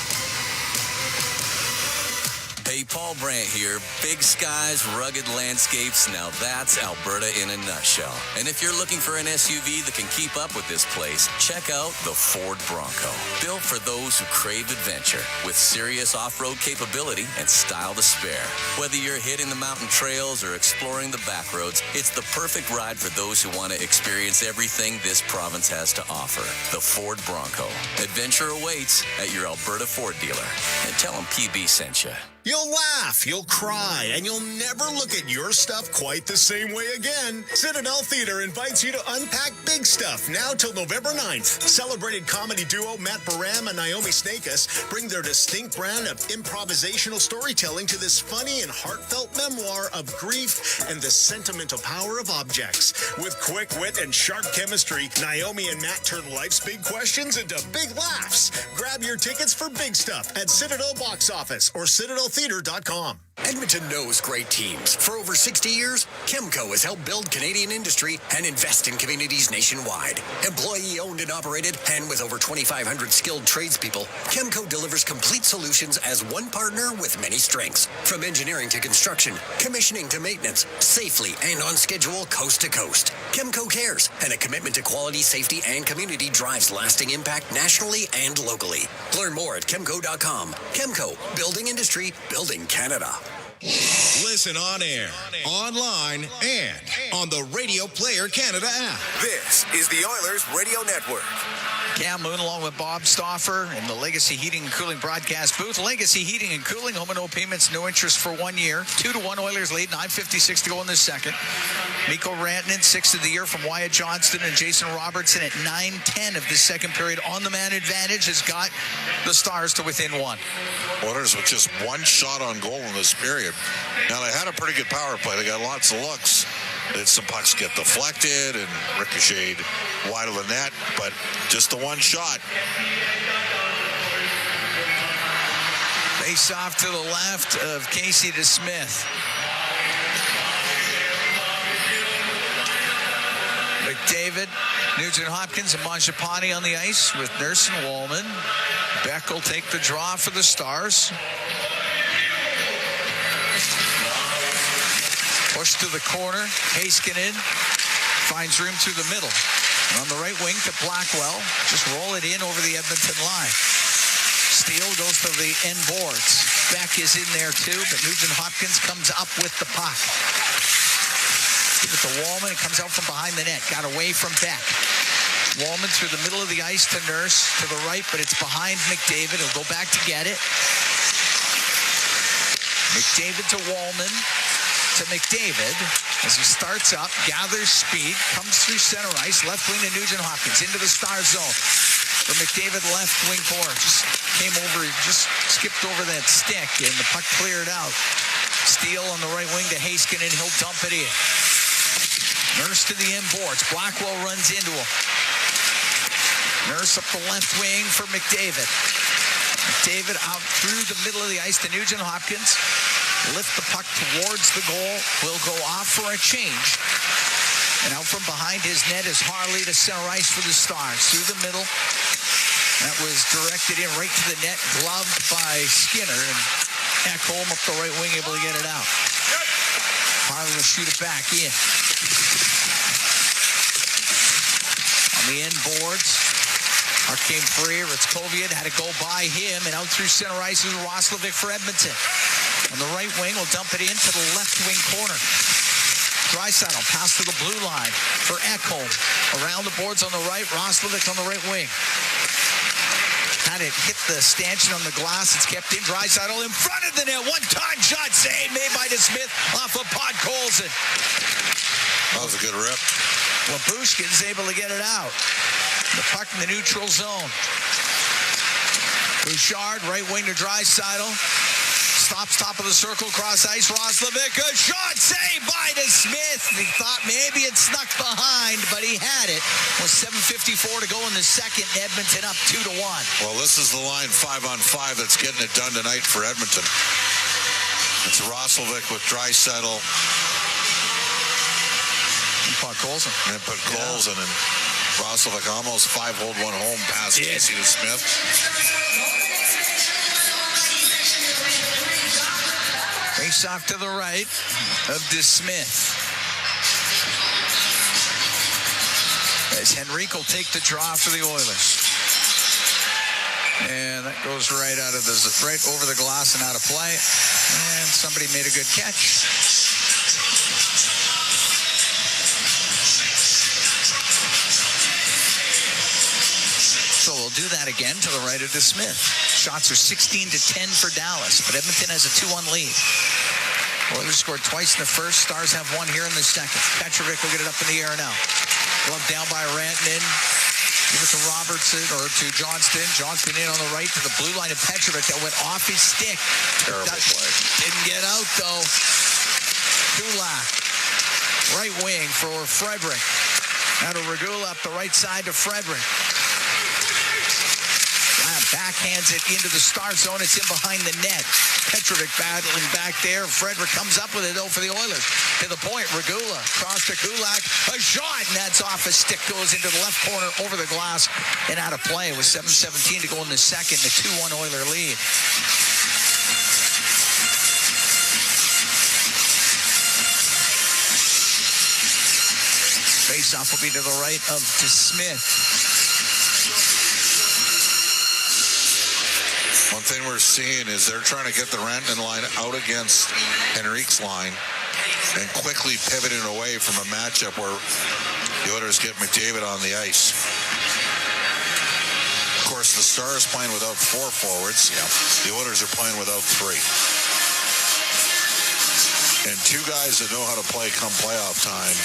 Hey, Paul Brandt here. Big skies, rugged landscapes. Now that's Alberta in a nutshell. And if you're looking for an SUV that can keep up with this place, check out the Ford Bronco. Built for those who crave adventure, with serious off-road capability and style to spare. Whether you're hitting the mountain trails or exploring the back roads, it's the perfect ride for those who want to experience everything this province has to offer. The Ford Bronco. Adventure awaits at your Alberta Ford dealer. And tell them PB sent you. You'll laugh, you'll cry, and you'll never look at your stuff quite the same way again. Citadel Theatre invites you to unpack big stuff now till November 9th. Celebrated comedy duo Matt Baram and Naomi Snakus bring their distinct brand of improvisational storytelling to this funny and heartfelt memoir of grief and the sentimental power of objects. With quick wit and sharp chemistry, Naomi and Matt turn life's big questions into big laughs. Grab your tickets for Big Stuff at Citadel Box Office or CitadelTheatre.com. Edmonton knows great teams. For over 60 years, Chemco has helped build Canadian industry and invest in communities nationwide. Employee-owned and operated, and with over 2,500 skilled tradespeople, Chemco delivers complete solutions as one partner with many strengths. From engineering to construction, commissioning to maintenance, safely and on schedule coast to coast. Chemco cares, and a commitment to quality, safety, and community drives lasting impact nationally and locally. Learn more at chemco.com. Chemco, building industry, building Canada. Listen on air, online, and on the Radio Player Canada app. This is the Oilers Radio Network. Cam Moon along with Bob Stauffer in the Legacy Heating and Cooling broadcast booth. Legacy Heating and Cooling, home and no payments, no interest for 1 year. 2-1 Oilers lead, 9:56 to go in the second. Mikko Rantanen, 6th of the year from Wyatt Johnston and Jason Robertson at 9:10 of the second period. On the man advantage has got the Stars to within one. Oilers with just one shot on goal in this period. Now, they had a pretty good power play. They got lots of looks. They had some pucks get deflected and ricocheted wide of the net, but just the one shot. Face off to the left of Casey DeSmith. McDavid, Nugent-Hopkins, and Mangiapane on the ice with Nurse and Wallman. Beck will take the draw for the Stars. Push to the corner. Heiskanen finds room through the middle. And on the right wing to Blackwell. Just roll it in over the Edmonton line. Steele goes to the end boards. Beck is in there too, but Nugent-Hopkins comes up with the puck. Give it to Wallman. It comes out from behind the net. Got away from Beck. Wallman through the middle of the ice to Nurse to the right, but it's behind McDavid. He'll go back to get it. McDavid to Wallman. To McDavid as he starts up, gathers speed, comes through center ice, left wing to Nugent-Hopkins into the Star zone. For McDavid, left wing corner, just came over, just skipped over that stick, and the puck cleared out. Steele on the right wing to Heiskanen, he'll dump it in. Nurse to the end boards. Blackwell runs into him. Nurse up the left wing for McDavid. McDavid out through the middle of the ice to Nugent-Hopkins. Lift the puck towards the goal. Will go off for a change. And out from behind his net is Harley to center ice for the Stars. Through the middle. That was directed in right to the net. Gloved by Skinner. And Ekholm up the right wing, able to get it out. Harley will shoot it back in. On the end boards. Puck came free. Ritzkovian had to go by him. And out through center ice is Roslovic for Edmonton. On the right wing, will dump it into the left wing corner. Draisaitl pass to the blue line for Ekholm. Around the boards on the right, Roslovic on the right wing. Had it hit the stanchion on the glass. It's kept in. Draisaitl in front of the net. One-time shot save made by DeSmith off of Podkolzin. That was a good rip. Labushkin's able to get it out. The puck in the neutral zone. Bouchard, right wing to Draisaitl. Stops top of the circle, cross ice, Roslovic, a shot saved by DeSmith. He thought maybe it snuck behind, but he had it. With 7:54 to go in the second, Edmonton up 2-1. Well, this is the line 5-on-5 that's getting it done tonight for Edmonton. It's Roslovic with Draisaitl. And Podkolzin. And Podkolzin and Roslovic almost 5-hold one home past Casey DeSmith. Face off to the right of DeSmith. As Henrique will take the draw for the Oilers. And that goes right over the glass and out of play. And somebody made a good catch. So we'll do that again to the right of DeSmith. Shots are 16-10 for Dallas, but Edmonton has a 2-1 lead. Oilers scored twice in the first. Stars have one here in the second. Petrovic will get it up in the air now. Glove down by Rantanen. Give it to Robertson or to Johnston. Johnston in on the right to the blue line of Petrovic that went off his stick. Terrible play. Didn't get out though. Kulak. Right wing for Frederick. Now to Regula up the right side to Frederick. Backhands it into the star zone. It's in behind the net. Petrovic battling back there. Frederick comes up with it, though, for the Oilers. To the point, Regula cross to Kulak. A shot, and that's off a stick. Goes into the left corner, over the glass, and out of play with 7:17 to go in the second. The 2-1 Oiler lead. Face-off will be to the right of DeSmith. One thing we're seeing is they're trying to get the Rantanen line out against Henrique's line and quickly pivoting away from a matchup where the Oilers get McDavid on the ice. Of course, the Stars playing without 4 forwards. Yep. The Oilers are playing without 3. And 2 guys that know how to play come playoff time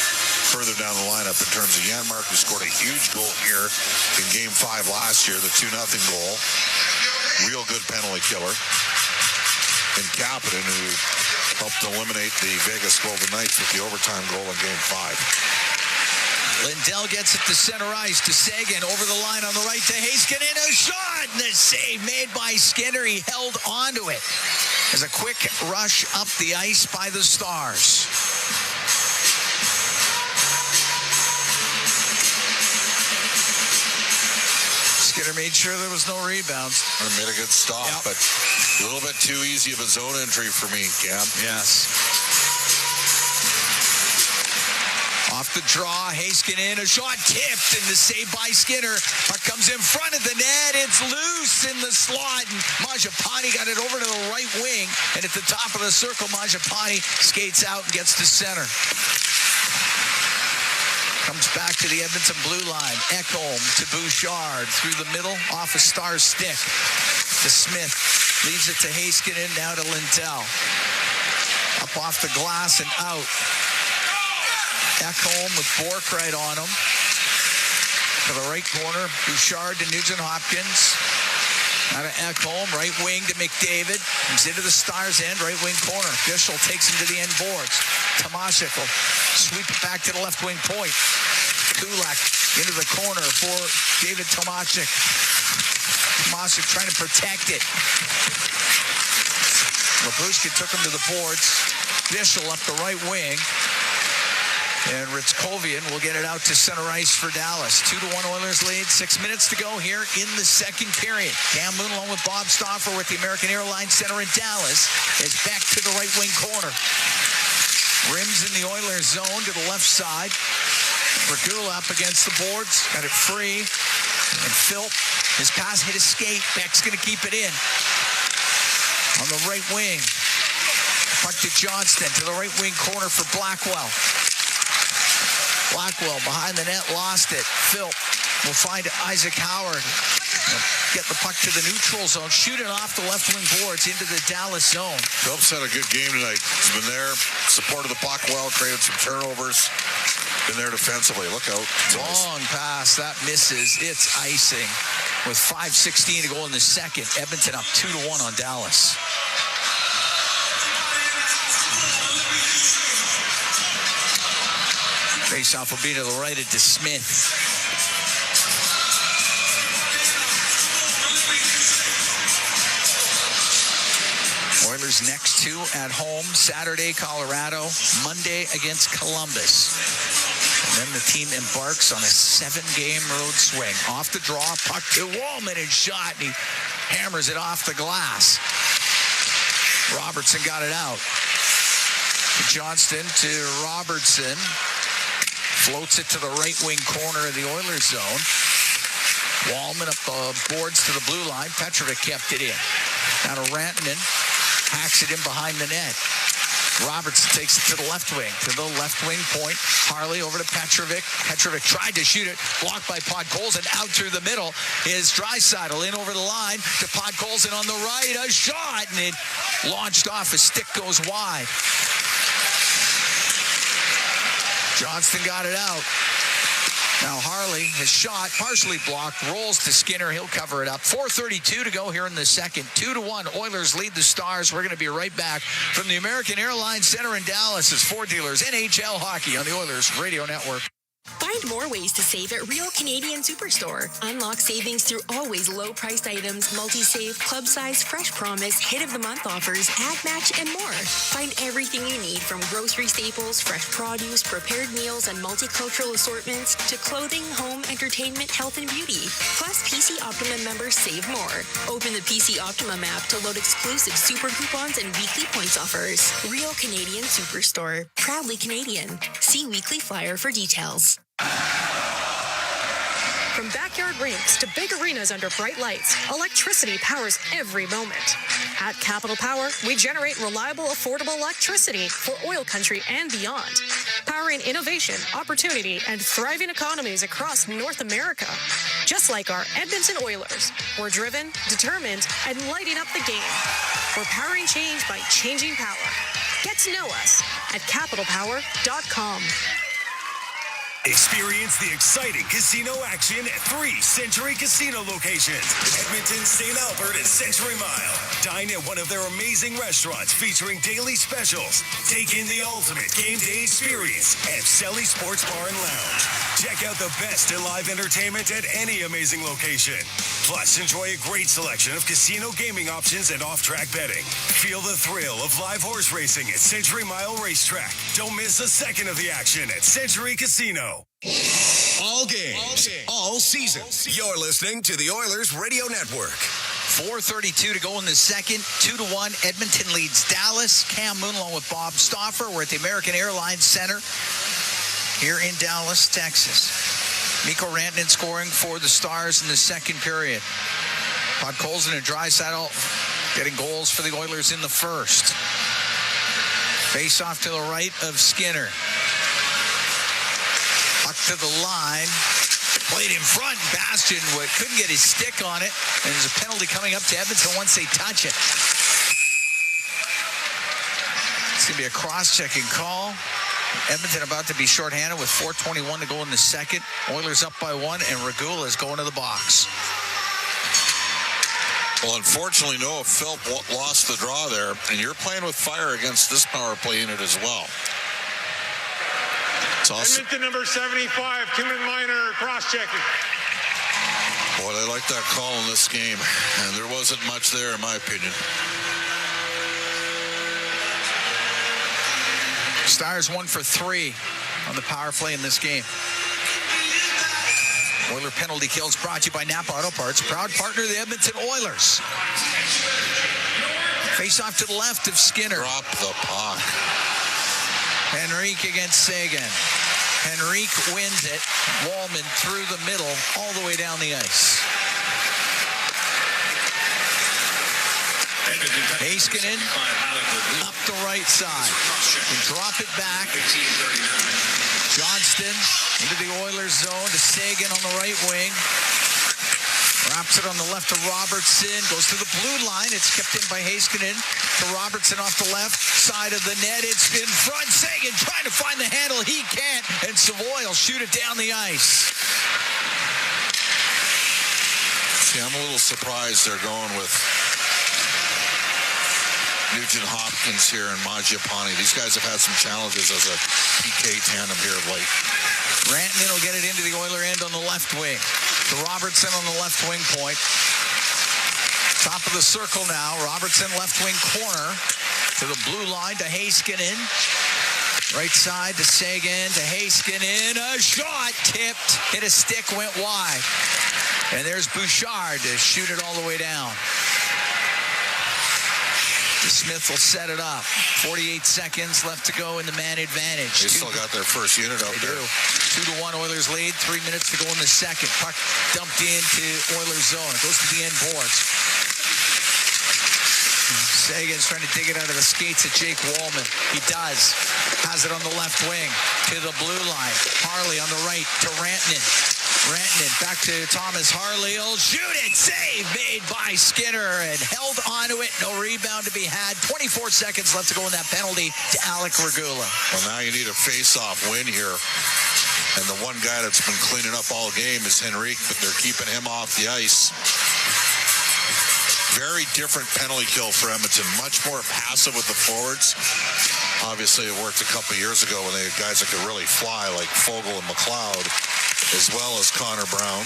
further down the lineup in terms of Janmark, who scored a huge goal here in Game 5 last year, the 2-0 goal. Real good penalty killer. And Kapanen, who helped eliminate the Vegas Golden Knights with the overtime goal in Game 5. Lindell gets it to center ice to Sagan. Over the line on the right to Heiskanen. A shot! And the save made by Skinner. He held onto it. There's a quick rush up the ice by the Stars. Skinner made sure there was no rebounds. And made a good stop, but a little bit too easy of a zone entry for me, Cam. Yes. Off the draw, Heiskanen, a shot tipped, and the save by Skinner. Puck comes in front of the net. It's loose in the slot, and Mangiapane got it over to the right wing. And at the top of the circle, Mangiapane skates out and gets to center. Comes back to the Edmonton blue line. Ekholm to Bouchard through the middle, off a Star's stick. To Smith. Leaves it to Heiskanen, now to Lindell. Up off the glass and out. Ekholm with Borkright on him. To the right corner, Bouchard to Nugent-Hopkins. Out of Ekholm, right wing to McDavid. Comes into the Stars end, right wing corner. Bischel takes him to the end boards. Tomasic will sweep it back to the left wing point. Kulak into the corner for David Tomasic. Tomasic trying to protect it. Labushkin took him to the boards. Bischel up the right wing. And Ritzkovian will get it out to center ice for Dallas. 2-1 Oilers lead. 6 minutes to go here in the second period. Cam Moon along with Bob Stauffer with the American Airlines Center in Dallas is back to the right wing corner. Rims in the Oilers zone to the left side. Regula up against the boards. Got it free. And Philp, his pass hit his skate. Beck's going to keep it in. On the right wing. Puck to Johnston to the right wing corner for Blackwell. Blackwell behind the net, lost it. Philp will find Isaac Howard. Get the puck to the neutral zone. Shoot it off the left wing boards into the Dallas zone. Phillips had a good game tonight. He's been there, supported the puck well, created some turnovers. Been there defensively. Look out. Long pass. That misses. It's icing. With 5:16 to go in the second. Edmonton up 2-1 on Dallas. Face-off will be to the right of DeSmith. Oilers next 2 at home. Saturday, Colorado. Monday against Columbus. And then the team embarks on a 7-game road swing. Off the draw, puck to Wallman and shot. And he hammers it off the glass. Robertson got it out. Johnston to Robertson. Floats it to the right wing corner of the Oilers zone. Wallman up the boards to the blue line. Petrovic kept it in. Now to Rantanen. Hacks it in behind the net. Robertson takes it to the left wing point. Harley over to Petrovic. Petrovic tried to shoot it, blocked by Podkolzin. Out through the middle is Draisaitl in over the line to Podkolzin on the right. A shot, and it launched off. His stick goes wide. Johnston got it out. Now Harley has shot, partially blocked, rolls to Skinner. He'll cover it up. 4:32 to go here in the second. 2-1. Oilers lead the Stars. We're going to be right back from the American Airlines Center in Dallas as Ford Dealers NHL Hockey on the Oilers Radio Network. Find more ways to save at Real Canadian Superstore. Unlock savings through always low-priced items, multi-save, club size, fresh promise, hit of the month offers, ad match, and more. Find everything you need from grocery staples, fresh produce, prepared meals, and multicultural assortments to clothing, home, entertainment, health, and beauty. Plus, PC Optimum members save more. Open the PC Optimum app to load exclusive super coupons and weekly points offers. Real Canadian Superstore. Proudly Canadian. See weekly flyer for details. From backyard rinks to big arenas under bright lights, electricity powers every moment. At Capital Power, we generate reliable, affordable electricity for OilCountry and beyond, powering innovation, opportunity, and thriving economies across North America. Just like our Edmonton Oilers, we're driven, determined, and lighting up the game. We're powering change by changing power. Get to know us at capitalpower.com. Experience the exciting casino action at 3 Century Casino locations. Edmonton, St. Albert, and Century Mile. Dine at one of their amazing restaurants featuring daily specials. Take in the ultimate game day experience at Selly Sports Bar and Lounge. Check out the best in live entertainment at any amazing location. Plus, enjoy a great selection of casino gaming options and off-track betting. Feel the thrill of live horse racing at Century Mile Racetrack. Don't miss a second of the action at Century Casino. All games, all season. You're listening to the Oilers Radio Network. 4:32 to go in the second. 2-1. Edmonton leads Dallas. Cam Moon along with Bob Stauffer. We're at the American Airlines Center here in Dallas, Texas. Mikko Rantanen scoring for the Stars in the second period. Podkolzin and Draisaitl getting goals for the Oilers in the first. Face off to the right of Skinner. Puck to the line. Played in front. Bastian couldn't get his stick on it. And there's a penalty coming up to Edmonton once they touch it. It's going to be a cross-checking call. Edmonton about to be shorthanded with 4:21 to go in the second. Oilers up by 1, and Regula is going to the box. Well, unfortunately, Noah Philp lost the draw there, and you're playing with fire against this power play unit as well. Edmonton number 75, Timon Minor, cross-checking. Boy, they like that call in this game, and there wasn't much there in my opinion. Stars 1 for 3 on the power play in this game. Oiler penalty kills brought to you by Napa Auto Parts, proud partner of the Edmonton Oilers. Face off to the left of Skinner. Drop the puck. Henrique against Sagan. Henrique wins it. Wallman through the middle, all the way down the ice. Heiskanen up the right side. And drop it back. Johnston into the Oilers zone to Sagan on the right wing. Wraps it on the left to Robertson. Goes to the blue line. It's kept in by Heiskanen to Robertson off the left side of the net. It's in front. Sagan trying to find the handle. He can't. And Savoy will shoot it down the ice. See, I'm a little surprised they're going with Nugent Hopkins here and Mangiapane. These guys have had some challenges as a PK tandem here of late. Rantanen will get it into the Oiler end on the left wing. To Robertson on the left wing point. Top of the circle now. Robertson left wing corner. To the blue line to Heiskanen. Right side to Sagan to Heiskanen. A shot tipped. Hit a stick, went wide. And there's Bouchard to shoot it all the way down. Smith will set it up. 48 seconds left to go in the man advantage. They still got their first unit out there. 2-1 Oilers lead. 3 minutes to go in the second. Puck dumped into Oilers zone. It goes to the end boards. Sagan's trying to dig it out of the skates at Jake Wallman. He does. Has it on the left wing to the blue line. Harley on the right to Rantanen. Rantanen back to Thomas Harley. He'll shoot it. Save made by Skinner and held onto it. No rebound to be had. 24 seconds left to go in that penalty to Alec Regula. Well, now you need a face-off win here. And the one guy that's been cleaning up all game is Henrique, but they're keeping him off the ice. Very different penalty kill for Edmonton. Much more passive with the forwards. Obviously, it worked a couple years ago when they had guys that could really fly, like Fogle and McLeod, as well as Connor Brown.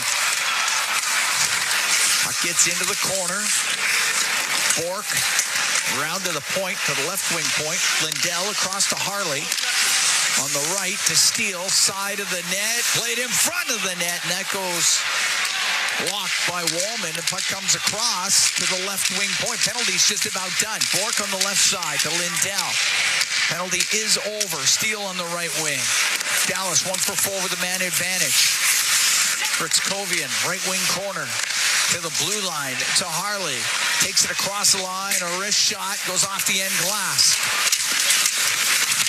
Puck gets into the corner. Bork round to the point, to the left wing point. Lindell across to Harley. On the right to Steele, side of the net. Played in front of the net, and that goes blocked by Wallman. The puck comes across to the left wing point. Penalty's just about done. Bork on the left side to Lindell. Penalty is over. Steele on the right wing. Dallas 1 for 4 with the man advantage. Fritzkovian, right wing corner to the blue line to Harley. Takes it across the line. A wrist shot goes off the end glass.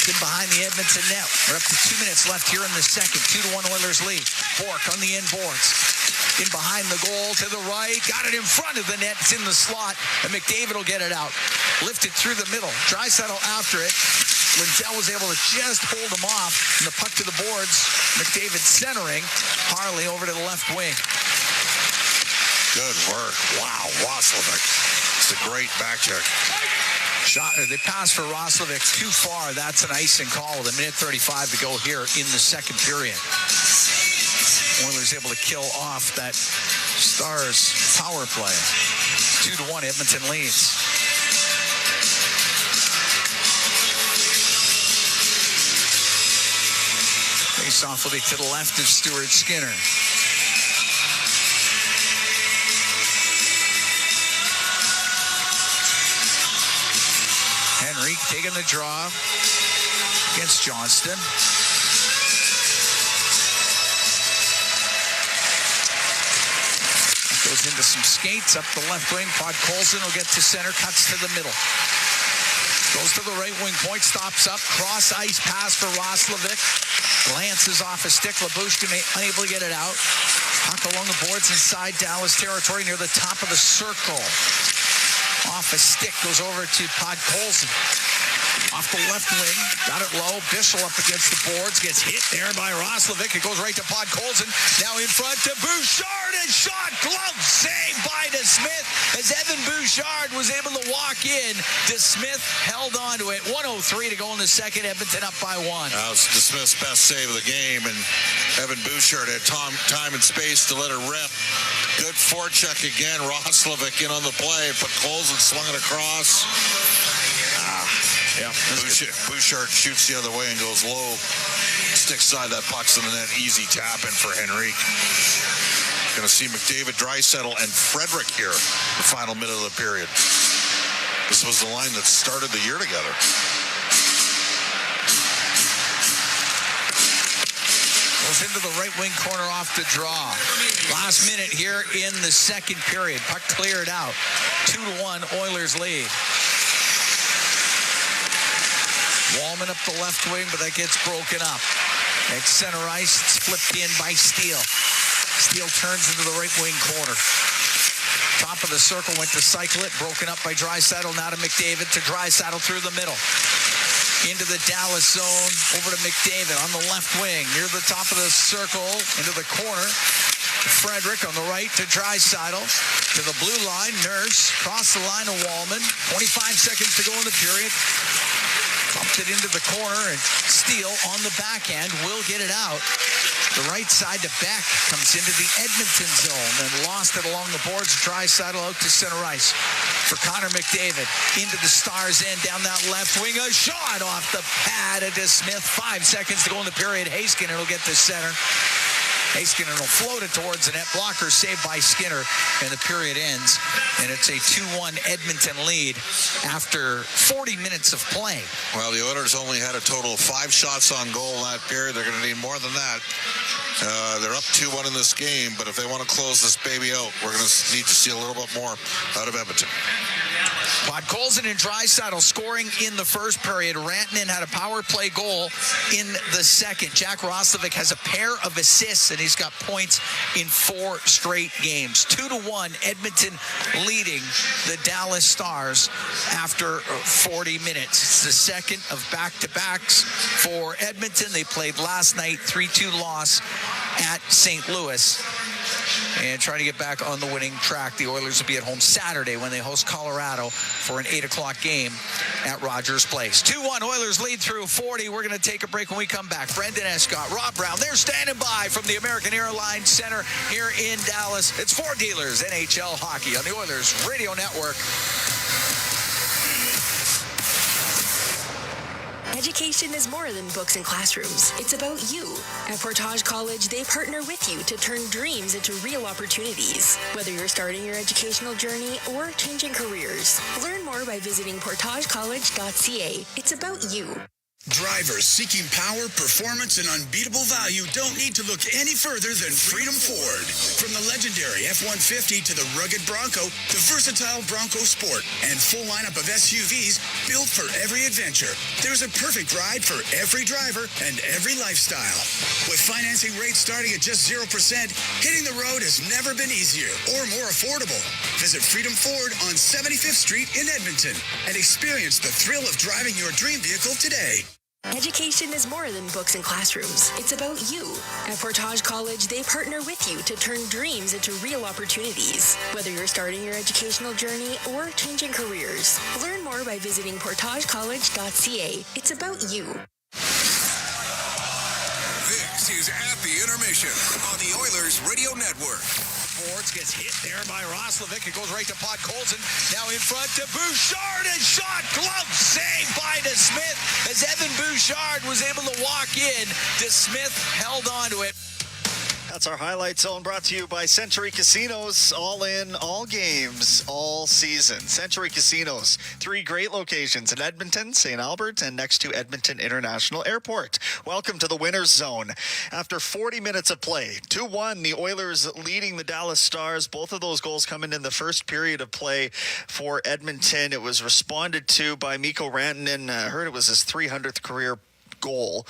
In behind the Edmonton net. We're up to 2 minutes left here in the second. 2-1 Oilers lead. Bork on the end boards. In behind the goal to the right. Got it in front of the net. It's in the slot. And McDavid will get it out. Lifted through the middle. Draisaitl after it. Lindell was able to just hold him off. And the puck to the boards. McDavid centering. Harley over to the left wing. Good work. Wow. Roslovic. It's a great back check. Shot, they passed for Roslovic too far. That's an icing call with 1:35 to go here in the second period. Oilers able to kill off that Stars power play. 2-1 Edmonton leads. Face off will be to the left of Stuart Skinner. Henrique taking the draw against Johnston. Goes into some skates up the left wing. Podkolzin will get to center, cuts to the middle. Goes to the right wing point, stops up. Cross ice pass for Roslovic. Glances off a stick. Labushkin unable to get it out. Puck along the boards inside Dallas territory near the top of the circle. Off a stick, goes over to Podkolzin. Off the left wing, got it low. Bissell up against the boards, gets hit there by Roslovic. It goes right to Podkolzin. Now in front to Bouchard, and shot, glove save by DeSmith as Evan Bouchard was able to walk in. DeSmith held on to it. 1:03 to go in the second. Edmonton up by 1. That was DeSmith's best save of the game, and Evan Bouchard had time and space to let it rip. Good forecheck again. Roslovic in on the play, but Colson swung it across. Yeah, Bouchard shoots the other way and goes low. Stick side, that puck's in the net. Easy tap in for Henrique. Going to see McDavid, Draisaitl, and Frederick here the final minute of the period. This was the line that started the year together. Goes into the right wing corner off the draw. Last minute here in the second period. Puck cleared out. 2-1 Oilers lead. Wallman up the left wing, but that gets broken up. At center ice, it's flipped in by Steele. Steele turns into the right wing corner. Top of the circle, went to cycle it, broken up by Draisaitl, now to McDavid, to Draisaitl through the middle. Into the Dallas zone, over to McDavid on the left wing, near the top of the circle, into the corner. Frederick on the right to Draisaitl, to the blue line, Nurse, cross the line to Wallman. 25 seconds to go in the period. Pumped it into the corner, and Steele on the backhand will get it out. The right side to Beck, comes into the Edmonton zone and lost it along the boards. Draisaitl out to center ice for Connor McDavid. Into the Stars end, down that left wing. A shot off the pad of DeSmith. 5 seconds to go in the period. Haskin will get to center. Skinner will float it towards the net. Blocker saved by Skinner, and the period ends. And it's a 2-1 Edmonton lead after 40 minutes of play. Well, the Oilers only had a total of 5 shots on goal in that period. They're going to need more than that. They're up 2-1 in this game, but if they want to close this baby out, we're going to need to see a little bit more out of Edmonton. Podkolzin and Draisaitl scoring in the first period. Rantanen had a power play goal in the second. Jack Roslovic has a pair of assists, and he's got points in 4 straight games. 2-1, Edmonton leading the Dallas Stars after 40 minutes. It's the second of back-to-backs for Edmonton. They played last night, 3-2 loss at St. Louis. And trying to get back on the winning track. The Oilers will be at home Saturday when they host Colorado for an 8 o'clock game at Rogers Place. 2-1, Oilers lead through 40. We're going to take a break when we come back. Brendan Escott, Rob Brown, they're standing by from the American Airlines Center here in Dallas. It's For Dealers NHL Hockey on the Oilers Radio Network. Education is more than books and classrooms. It's about you. At Portage College, they partner with you to turn dreams into real opportunities. Whether you're starting your educational journey or changing careers, learn more by visiting portagecollege.ca. It's about you. Drivers seeking power, performance, and unbeatable value don't need to look any further than Freedom Ford. From the legendary F-150 to the rugged Bronco, the versatile Bronco Sport, and full lineup of SUVs built for every adventure, there's a perfect ride for every driver and every lifestyle. With financing rates starting at just 0%, hitting the road has never been easier or more affordable. Visit Freedom Ford on 75th Street in Edmonton and experience the thrill of driving your dream vehicle today. Education is more than books and classrooms. It's about you. At Portage College, they partner with you to turn dreams into real opportunities. Whether you're starting your educational journey or changing careers, learn more by visiting portagecollege.ca. It's about you. This is At the Intermission on the Oilers Radio Network. Fords gets hit there by Roslovic. It goes right to Podkolzin. Now in front to Bouchard, and shot, glove save by DeSmith as Evan Bouchard was able to walk in. DeSmith held on to it. That's our highlight zone, brought to you by Century Casinos. All in, all games, all season. Century Casinos, 3 great locations in Edmonton, St. Albert, and next to Edmonton International Airport. Welcome to the winner's zone. After 40 minutes of play, 2-1, the Oilers leading the Dallas Stars. Both of those goals coming in the first period of play for Edmonton. It was responded to by Mikko Rantanen. I heard it was his 300th career goal.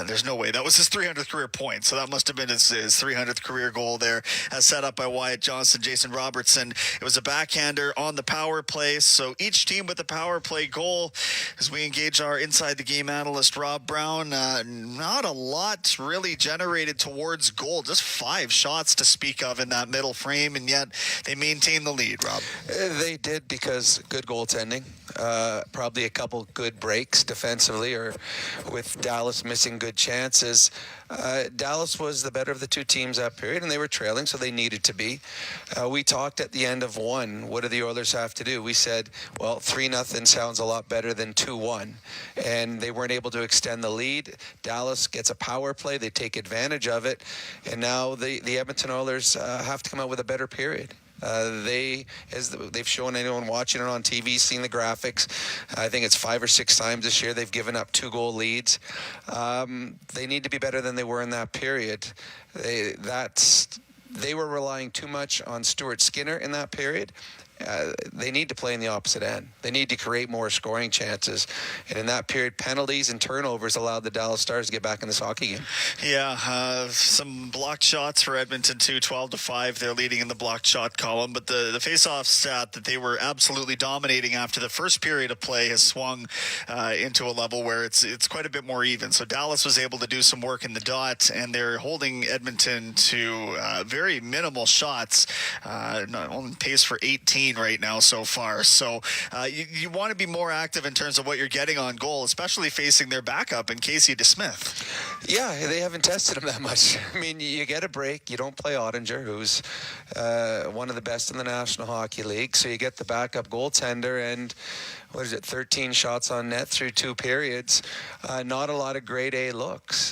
There's no way that was his 300th career point, so that must have been his 300th career goal there, as set up by Wyatt Johnston, Jason Robertson. It was a backhander on the power play, so each team with a power play goal. As we engage our inside the game analyst Rob Brown, not a lot really generated towards goal, just 5 shots to speak of in that middle frame, and yet they maintain the lead. Rob, they did, because good goaltending, probably a couple good breaks defensively, or with Dallas missing good chances. Dallas was the better of the 2 teams that period, and they were trailing, so they needed to be. We talked at the end of 1, what do the Oilers have to do? We said, well, 3-0 sounds a lot better than 2-1, and they weren't able to extend the lead. Dallas gets a power play, they take advantage of it, and now the Edmonton Oilers have to come out with a better period. They've shown anyone watching it on TV, seeing the graphics, I think it's 5 or 6 times this year they've given up 2-goal leads. They need to be better than they were in that period. They were relying too much on Stuart Skinner in that period. They need to play in the opposite end. They need to create more scoring chances. And in that period, penalties and turnovers allowed the Dallas Stars to get back in this hockey game. Yeah, some blocked shots for Edmonton too, 12-5. They're leading in the blocked shot column. But the face-off stat that they were absolutely dominating after the first period of play has swung into a level where it's quite a bit more even. So Dallas was able to do some work in the dot, and they're holding Edmonton to very minimal shots. Not on pace for 18 right now so far. So you want to be more active in terms of what you're getting on goal, especially facing their backup in Casey DeSmith. Yeah, they haven't tested him that much. I mean, you get a break. You don't play Ottinger, who's one of the best in the National Hockey League, so you get the backup goaltender, and 13 shots on net through 2 periods. Not a lot of grade A looks.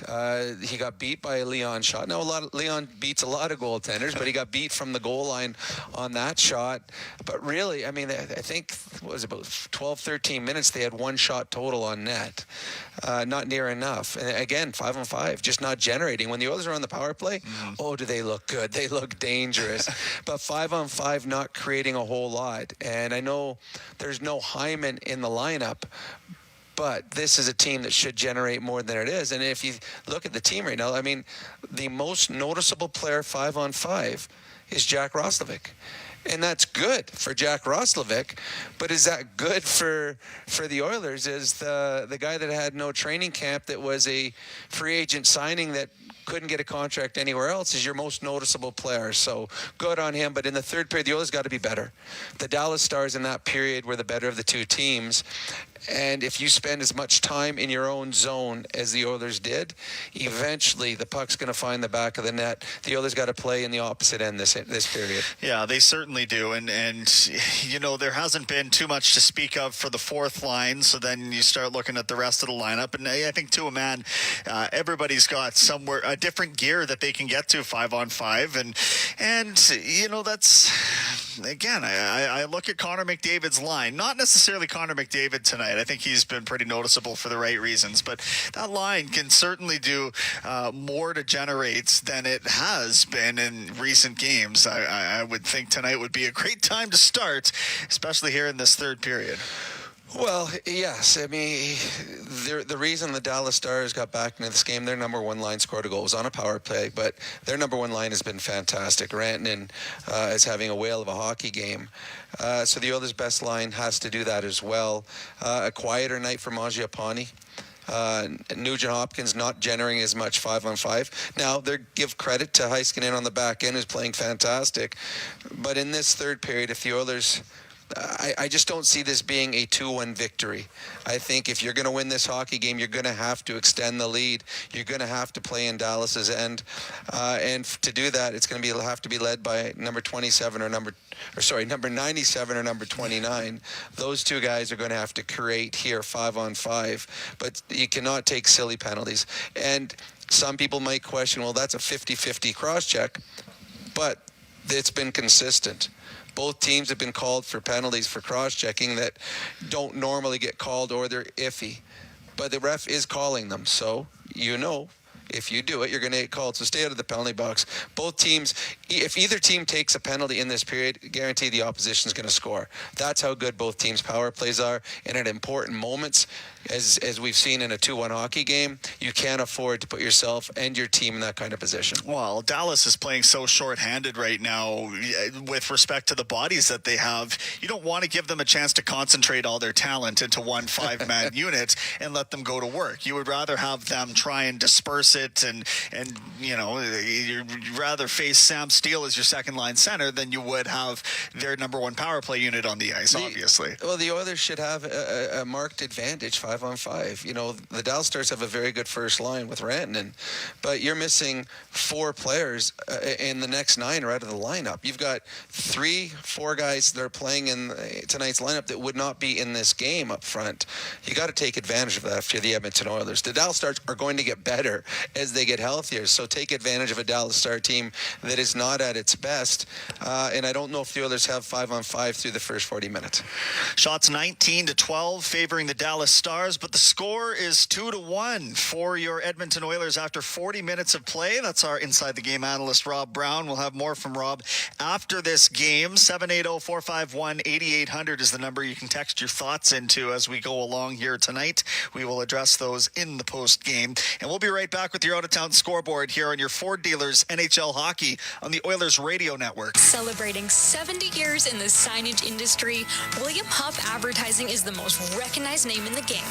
He got beat by a Leon shot. Now, Leon beats a lot of goaltenders, but he got beat from the goal line on that shot. But really, I mean, I think it was about 12, 13 minutes. They had 1 shot total on net. Not near enough. And again, 5-on-5, just not generating. When the Oilers are on the power play, oh, do they look good. They look dangerous. But 5-on-5, not creating a whole lot. And I know there's no Hyman in the lineup, but this is a team that should generate more than it is. And if you look at the team right now, I mean, the most noticeable player 5-on-5 is Jack Roslovic. And that's good for Jack Roslovic, but is that good for the Oilers? Is the guy that had no training camp, that was a free agent signing, that couldn't get a contract anywhere else, is your most noticeable player. So good on him. But in the third period, the Oilers got to be better. The Dallas Stars in that period were the better of the two teams. And if you spend as much time in your own zone as the Oilers did, eventually the puck's going to find the back of the net. The Oilers got to play in the opposite end this period. Yeah, they certainly do. And you know, there hasn't been too much to speak of for the fourth line. So then you start looking at the rest of the lineup. And I think, to a man, everybody's got somewhere a different gear that they can get to 5-on-5. And you know, that's, again, I look at Connor McDavid's line. Not necessarily Connor McDavid tonight. I think he's been pretty noticeable for the right reasons, but that line can certainly do more to generate than it has been in recent games. I would think tonight would be a great time to start, especially here in this third period. Well, yes. I mean, the reason the Dallas Stars got back into this game, their number one line scored a goal. It was on a power play, but their number one line has been fantastic. Rantanen is having a whale of a hockey game. So the Oilers' best line has to do that as well. A quieter night for Mangiapane. Nugent Hopkins not generating as much 5-on-5. Now, give credit to Heiskanen on the back end, who's playing fantastic. But in this third period, if the Oilers... I just don't see this being a 2-1 victory. I think if you're going to win this hockey game, you're going to have to extend the lead. You're going to have to play in Dallas's end. And to do that, it's going to have to be led by number 97 or number 97 or number 29. Those two guys are going to have to create here 5-on-5. But you cannot take silly penalties. And some people might question, well, that's a 50-50 cross-check. But it's been consistent. Both teams have been called for penalties for cross-checking that don't normally get called, or they're iffy. But the ref is calling them, so you know if you do it, you're going to get called. So stay out of the penalty box. Both teams, if either team takes a penalty in this period, guarantee the opposition's going to score. That's how good both teams' power plays are. And at important moments, as we've seen in a 2-1 hockey game, you can't afford to put yourself and your team in that kind of position. Well, Dallas is playing so short-handed right now with respect to the bodies that they have. You don't want to give them a chance to concentrate all their talent into one 5-man unit and let them go to work. You would rather have them try and disperse it, and you know, you'd rather face Sam Steele as your second-line center than you would have their number one power play unit on the ice, obviously. Well, the Oilers should have a marked advantage 5-on-5. You know, the Dallas Stars have a very good first line with Rantanen, but you're missing 4 players and the next 9 are out of the lineup. You've got 3-4 guys that are playing in tonight's lineup that would not be in this game up front. You got to take advantage of that for the Edmonton Oilers. The Dallas Stars are going to get better as they get healthier, so take advantage of a Dallas Star team that is not at its best, and I don't know if the Oilers have 5-on-5 through the first 40 minutes. Shots 19-12 favoring the Dallas Stars, but the score is 2-1 for your Edmonton Oilers after 40 minutes of play. That's our Inside the Game analyst, Rob Brown. We'll have more from Rob after this game. 780-451-8800 is the number you can text your thoughts into as we go along here tonight. We will address those in the post game, and we'll be right back with your out-of-town scoreboard here on your Ford Dealers NHL Hockey on the Oilers Radio Network. Celebrating 70 years in the signage industry, William Huff Advertising is the most recognized name in the game.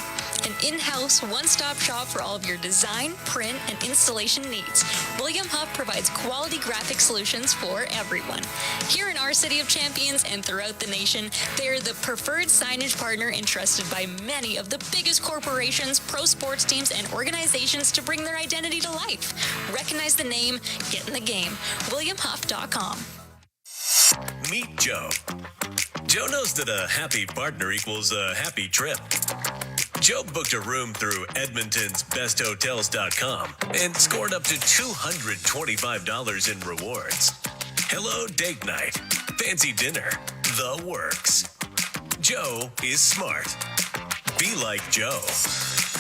An in-house, one-stop shop for all of your design, print, and installation needs. William Huff provides quality graphic solutions for everyone. Here in our City of Champions and throughout the nation, they're the preferred signage partner entrusted by many of the biggest corporations, pro sports teams, and organizations to bring their identity to life. Recognize the name, get in the game. WilliamHuff.com. Meet Joe. Joe knows that a happy partner equals a happy trip. Joe booked a room through Edmonton's besthotels.com and scored up to $225 in rewards. Hello date night, fancy dinner, the works. Joe is smart. Be like Joe.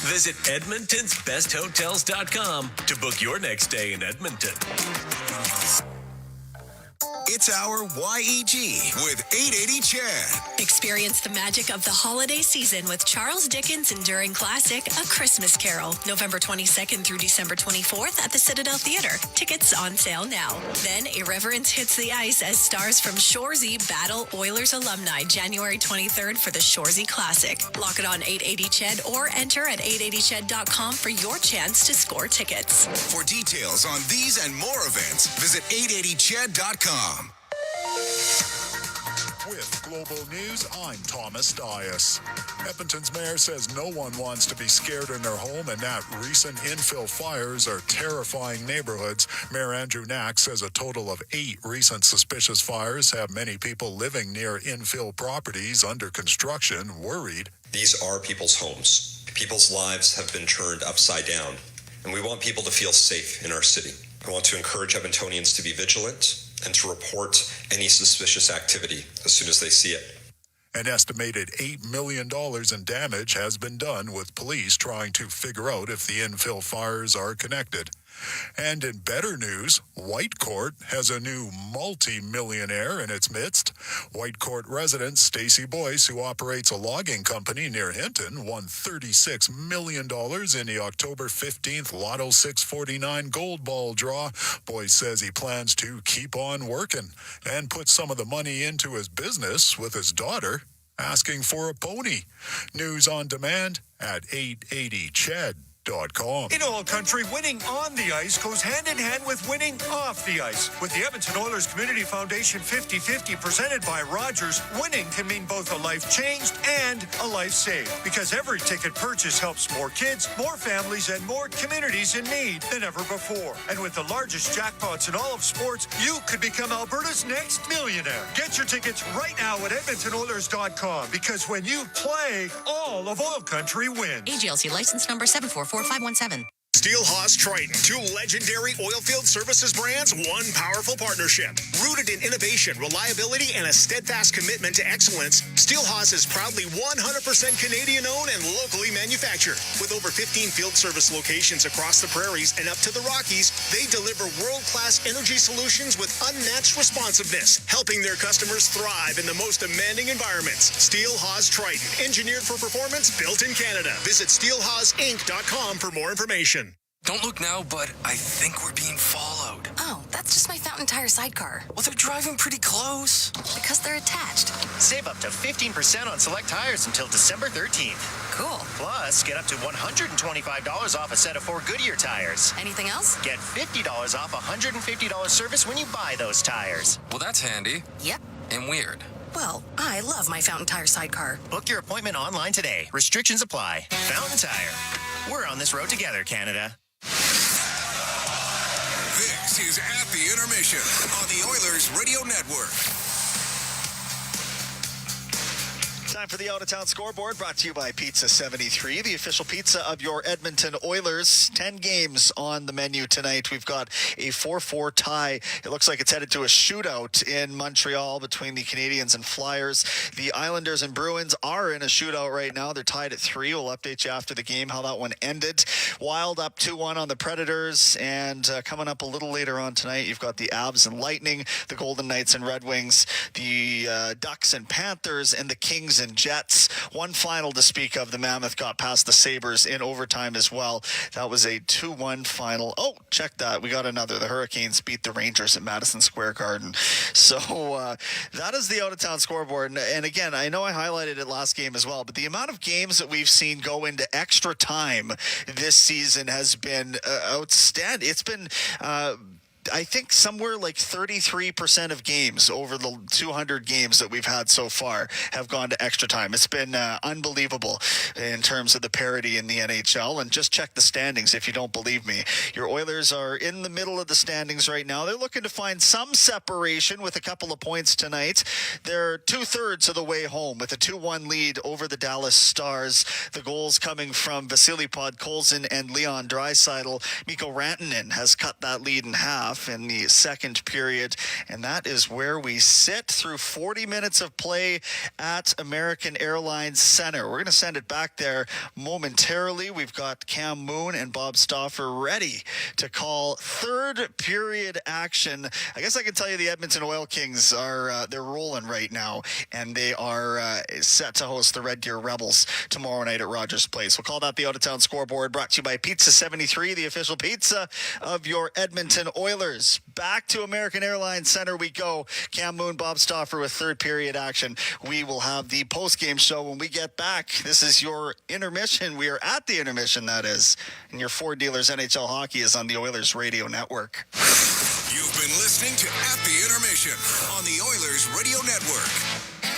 Visit edmontonsbesthotels.com to book your next stay in Edmonton. It's our YEG with 880 Chad. Experience the magic of the holiday season with Charles Dickens' enduring classic, A Christmas Carol, November 22nd through December 24th at the Citadel Theatre. Tickets on sale now. Then Irreverence hits the ice as stars from Shoresy battle Oilers alumni January 23rd for the Shoresy Classic. Lock it on 880 Ched or enter at 880ched.com for your chance to score tickets. For details on these and more events, visit 880ched.com. With Global News, I'm Thomas Dias. Edmonton's mayor says no one wants to be scared in their home and that recent infill fires are terrifying neighborhoods. Mayor Andrew Knack says a total of 8 recent suspicious fires have many people living near infill properties under construction worried. These are people's homes. People's lives have been turned upside down, and we want people to feel safe in our city. I want to encourage Edmontonians to be vigilant and to report any suspicious activity as soon as they see it. An estimated $8 million in damage has been done, with police trying to figure out if the infill fires are connected. And in better news, Whitecourt has a new multi-millionaire in its midst. Whitecourt resident Stacy Boyce, who operates a logging company near Hinton, won $36 million in the October 15th Lotto 649 Gold Ball draw. Boyce says he plans to keep on working and put some of the money into his business, with his daughter asking for a pony. News on demand at 880ched.com. In OilCountry, winning on the ice goes hand in hand with winning off the ice. With the Edmonton Oilers Community Foundation 50-50 presented by Rogers, winning can mean both a life changed and a life saved. Because every ticket purchase helps more kids, more families, and more communities in need than ever before. And with the largest jackpots in all of sports, you could become Alberta's next millionaire. Get your tickets right now at EdmontonOilers.com, because when you play, all of OilCountry wins. AGLC license number 744-517. Steelhaus Triton, 2 legendary oilfield services brands, one powerful partnership. Rooted in innovation, reliability, and a steadfast commitment to excellence, Steelhaus is proudly 100% Canadian-owned and locally manufactured. With over 15 field service locations across the prairies and up to the Rockies, they deliver world-class energy solutions with unmatched responsiveness, helping their customers thrive in the most demanding environments. Steelhaus Triton, engineered for performance, built in Canada. Visit steelhausinc.com for more information. Don't look now, but I think we're being followed. Oh, that's just my Fountain Tire sidecar. Well, they're driving pretty close. Because they're attached. Save up to 15% on select tires until December 13th. Cool. Plus, get up to $125 off a set of 4 Goodyear tires. Anything else? Get $50 off $150 service when you buy those tires. Well, that's handy. Yep. And weird. Well, I love my Fountain Tire sidecar. Book your appointment online today. Restrictions apply. Fountain Tire. We're on this road together, Canada. This is At the Intermission on the Oilers Radio Network. Time for the Out-of-Town Scoreboard, brought to you by Pizza 73, the official pizza of your Edmonton Oilers. 10 games on the menu tonight. We've got a 4-4 tie. It looks like it's headed to a shootout in Montreal between the Canadiens and Flyers. The Islanders and Bruins are in a shootout right now. They're tied at 3. We'll update you after the game how that one ended. Wild up 2-1 on the Predators. And coming up a little later on tonight, you've got the Avs and Lightning, the Golden Knights and Red Wings, the Ducks and Panthers, and the Kings and Jets. One final to speak of. The Mammoth got past the Sabres in overtime as well. That was a 2-1 final. Oh, check that. We got another. The Hurricanes beat the Rangers at Madison Square Garden. So that is the out-of-town scoreboard. And again, I know I highlighted it last game as well, but the amount of games that we've seen go into extra time this season has been outstanding. It's been I think somewhere like 33% of games over the 200 games that we've had so far have gone to extra time. It's been unbelievable in terms of the parity in the NHL. And just check the standings if you don't believe me. Your Oilers are in the middle of the standings right now. They're looking to find some separation with a couple of points tonight. They're 2/3 of the way home with a 2-1 lead over the Dallas Stars. The goals coming from Vasily Podkolzin and Leon Draisaitl. Mikko Rantanen has cut that lead in half in the second period, and that is where we sit through 40 minutes of play at American Airlines Center. We're going to send it back there momentarily. We've got Cam Moon and Bob Stauffer ready to call third period action. I guess I can tell you the Edmonton Oil Kings are they're rolling right now, and they are set to host the Red Deer Rebels tomorrow night at Rogers Place. We'll call that the Out-of-Town Scoreboard, brought to you by Pizza 73, the official pizza of your Edmonton Oilers. Back to American Airlines Center we go. Cam Moon, Bob Stauffer with third period action. We will have the post-game show when we get back. This is your intermission. We are at the intermission, that is. And your Ford Dealers NHL Hockey is on the Oilers Radio Network. You've been listening to At the Intermission on the Oilers Radio Network.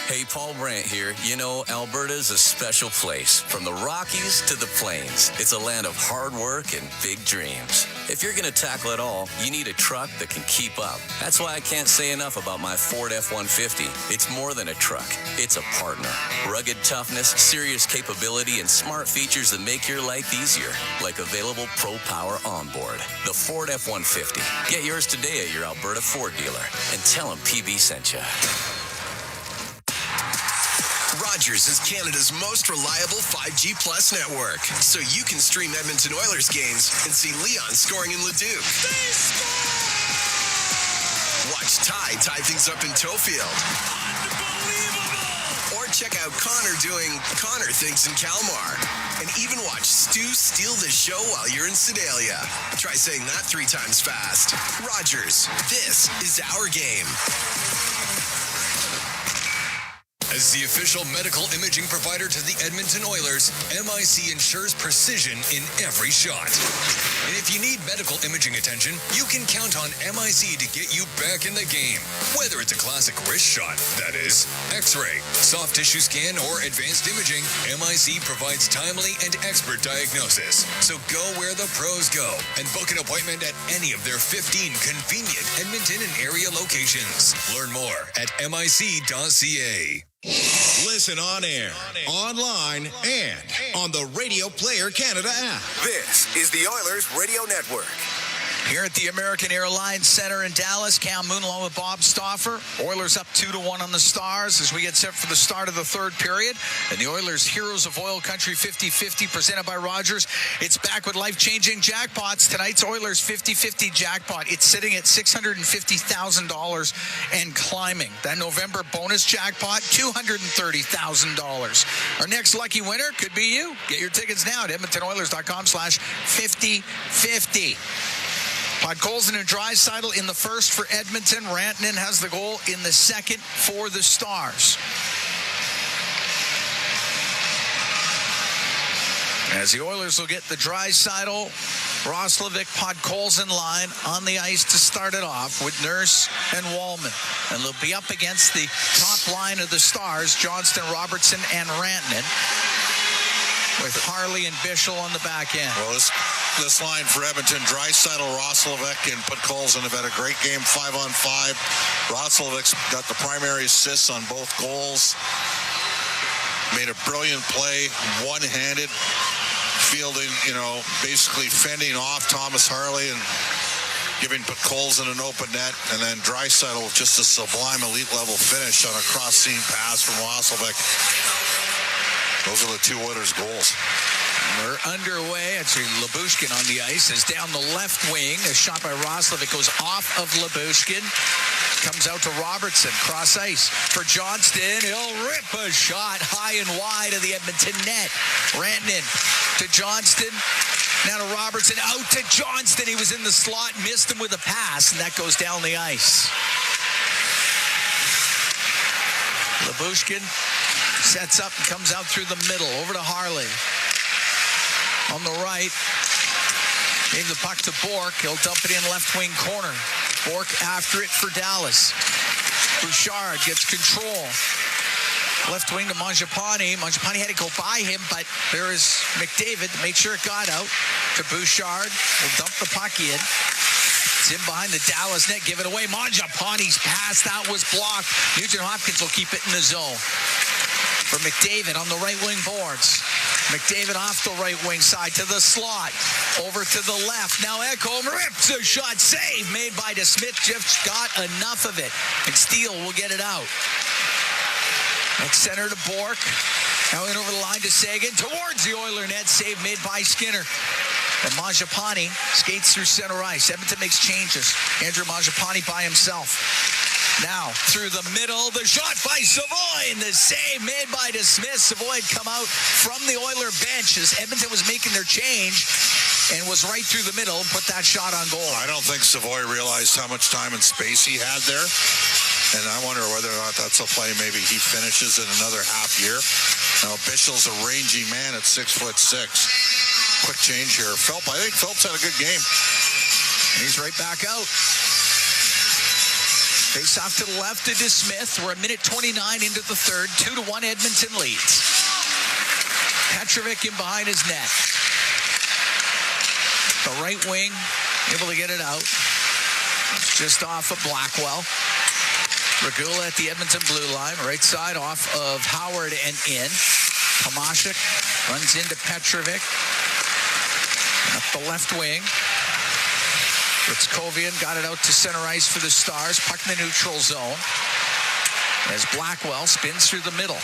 Hey, Paul Brandt here. You know, Alberta's a special place. From the Rockies to the Plains, it's a land of hard work and big dreams. If you're going to tackle it all, you need a truck that can keep up. That's why I can't say enough about my Ford F-150. It's more than a truck. It's a partner. Rugged toughness, serious capability, and smart features that make your life easier, like available Pro Power onboard. The Ford F-150. Get yours today at your Alberta Ford dealer and tell them PB sent you. Rogers is Canada's most reliable 5G Plus network, so you can stream Edmonton Oilers games and see Leon scoring in Leduc. Watch Ty tie things up in Tofield. Or check out Connor doing Connor things in Kalmar. And even watch Stu steal the show while you're in Sedalia. Try saying that 3 times fast. Rogers, this is our game. As the official medical imaging provider to the Edmonton Oilers, MIC ensures precision in every shot. And if you need medical imaging attention, you can count on MIC to get you back in the game. Whether it's a classic wrist shot, that is, X-ray, soft tissue scan, or advanced imaging, MIC provides timely and expert diagnosis. So go where the pros go and book an appointment at any of their 15 convenient Edmonton and area locations. Learn more at mic.ca. Listen on air, online, and on the Radio Player Canada app. This is the Oilers Radio Network. Here at the American Airlines Center in Dallas, Cam Moon along with Bob Stauffer. Oilers up 2-1 on the Stars as we get set for the start of the third period. And the Oilers Heroes of OilCountry 50-50 presented by Rogers. It's back with life-changing jackpots. Tonight's Oilers 50-50 jackpot. It's sitting at $650,000 and climbing. That November bonus jackpot, $230,000. Our next lucky winner could be you. Get your tickets now at edmontonoilers.com/5050. Podkolzin and Draisaitl in the first for Edmonton. Rantanen has the goal in the second for the Stars. As the Oilers will get the Draisaitl, Roslovic, Podkolzin line on the ice to start it off with Nurse and Wallman. And they'll be up against the top line of the Stars, Johnston, Robertson, and Rantanen, with Harley and Bischel on the back end. Well, this line for Edmonton, Draisaitl, Roslovic, and Podkolzin have had a great game, 5-on-5. Roslovic's got the primary assists on both goals. Made a brilliant play, one-handed, fielding, basically fending off Thomas Harley and giving Podkolzin an open net, and then Draisaitl just a sublime elite-level finish on a cross-seam pass from Roslovic. Those are the two Oilers' goals. We're underway. Actually, Lyubushkin on the ice is down the left wing. A shot by Roslovic goes off of Lyubushkin. Comes out to Robertson. Cross ice for Johnston. He'll rip a shot high and wide of the Edmonton net. Rantanen to Johnston. Now to Robertson. Out to Johnston. He was in the slot. Missed him with a pass. And that goes down the ice. Lyubushkin sets up and comes out through the middle. Over to Harley. On the right. Gave the puck to Bork. He'll dump it in left wing corner. Bork after it for Dallas. Bouchard gets control. Left wing to Mangiapane. Mangiapane had to go by him, but there is McDavid. Made sure it got out to Bouchard. Will dump the puck in. It's in behind the Dallas net. Give it away. Mangiapane's pass. That was blocked. Nugent Hopkins will keep it in the zone. For McDavid on the right wing boards. McDavid off the right wing side to the slot. Over to the left. Now Ekholm rips a shot. Save made by DeSmith. Just got enough of it. And Steele will get it out. Next center to Bork. Now in over the line to Sagan. Towards the Oiler net. Save made by Skinner. And Mangiapane skates through center ice. Edmonton makes changes. Andrew Mangiapane by himself. Now, through the middle, the shot by Savoy, and the save made by DeSmith. Savoy had come out from the Oiler bench as Edmonton was making their change and was right through the middle and put that shot on goal. I don't think Savoy realized how much time and space he had there, and I wonder whether or not that's a play maybe he finishes in another half year. Now, Bischel's a rangy man at 6'6". Quick change here. I think Phelps had a good game. And he's right back out. Face off to the left to DeSmith. We're a minute 29 into the third. 2-1 Edmonton leads. Petrovic in behind his net. The right wing able to get it out. It's just off of Blackwell. Regula at the Edmonton blue line. Right side off of Howard and in. Tomashik runs into Petrovic. Up the left wing. Ritzkovian got it out to center ice for the Stars. Puck in the neutral zone. As Blackwell spins through the middle.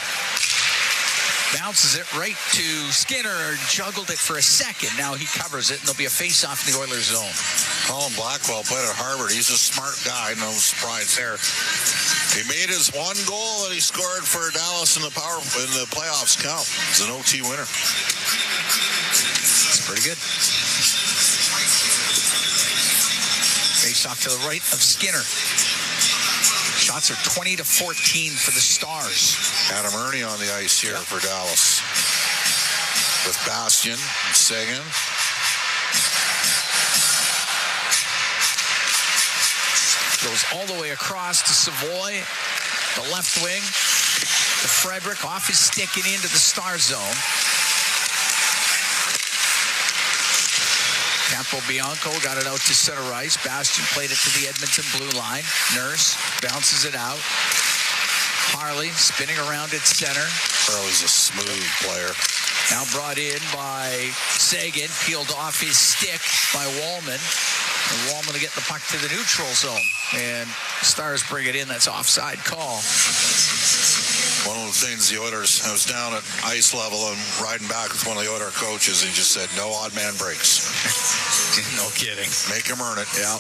Bounces it right to Skinner. Juggled it for a second. Now he covers it, and there'll be a face-off in the Oilers zone. Colin Blackwell played at Harvard. He's a smart guy. No surprise there. He made his one goal that he scored for Dallas in the playoffs count. It's an OT winner. It's pretty good. Face off to the right of Skinner. Shots are 20-14 for the Stars. Adam Ernie on the ice here for Dallas. With Bastian and Sagan. Goes all the way across to Savoy. The left wing to Frederick. Off his stick and into the Star zone. Campo Bianco got it out to center ice. Bastian played it to the Edmonton blue line. Nurse bounces it out. Harley spinning around at center. Harley's a smooth player. Now brought in by Sagan. Peeled off his stick by Wallman. And Wallman to get the puck to the neutral zone. And Stars bring it in. That's offside call. One of the things the Oilers, I was down at ice level and riding back with one of the Oiler coaches. He just said, no odd man breaks. No kidding. Make him earn it. Yeah.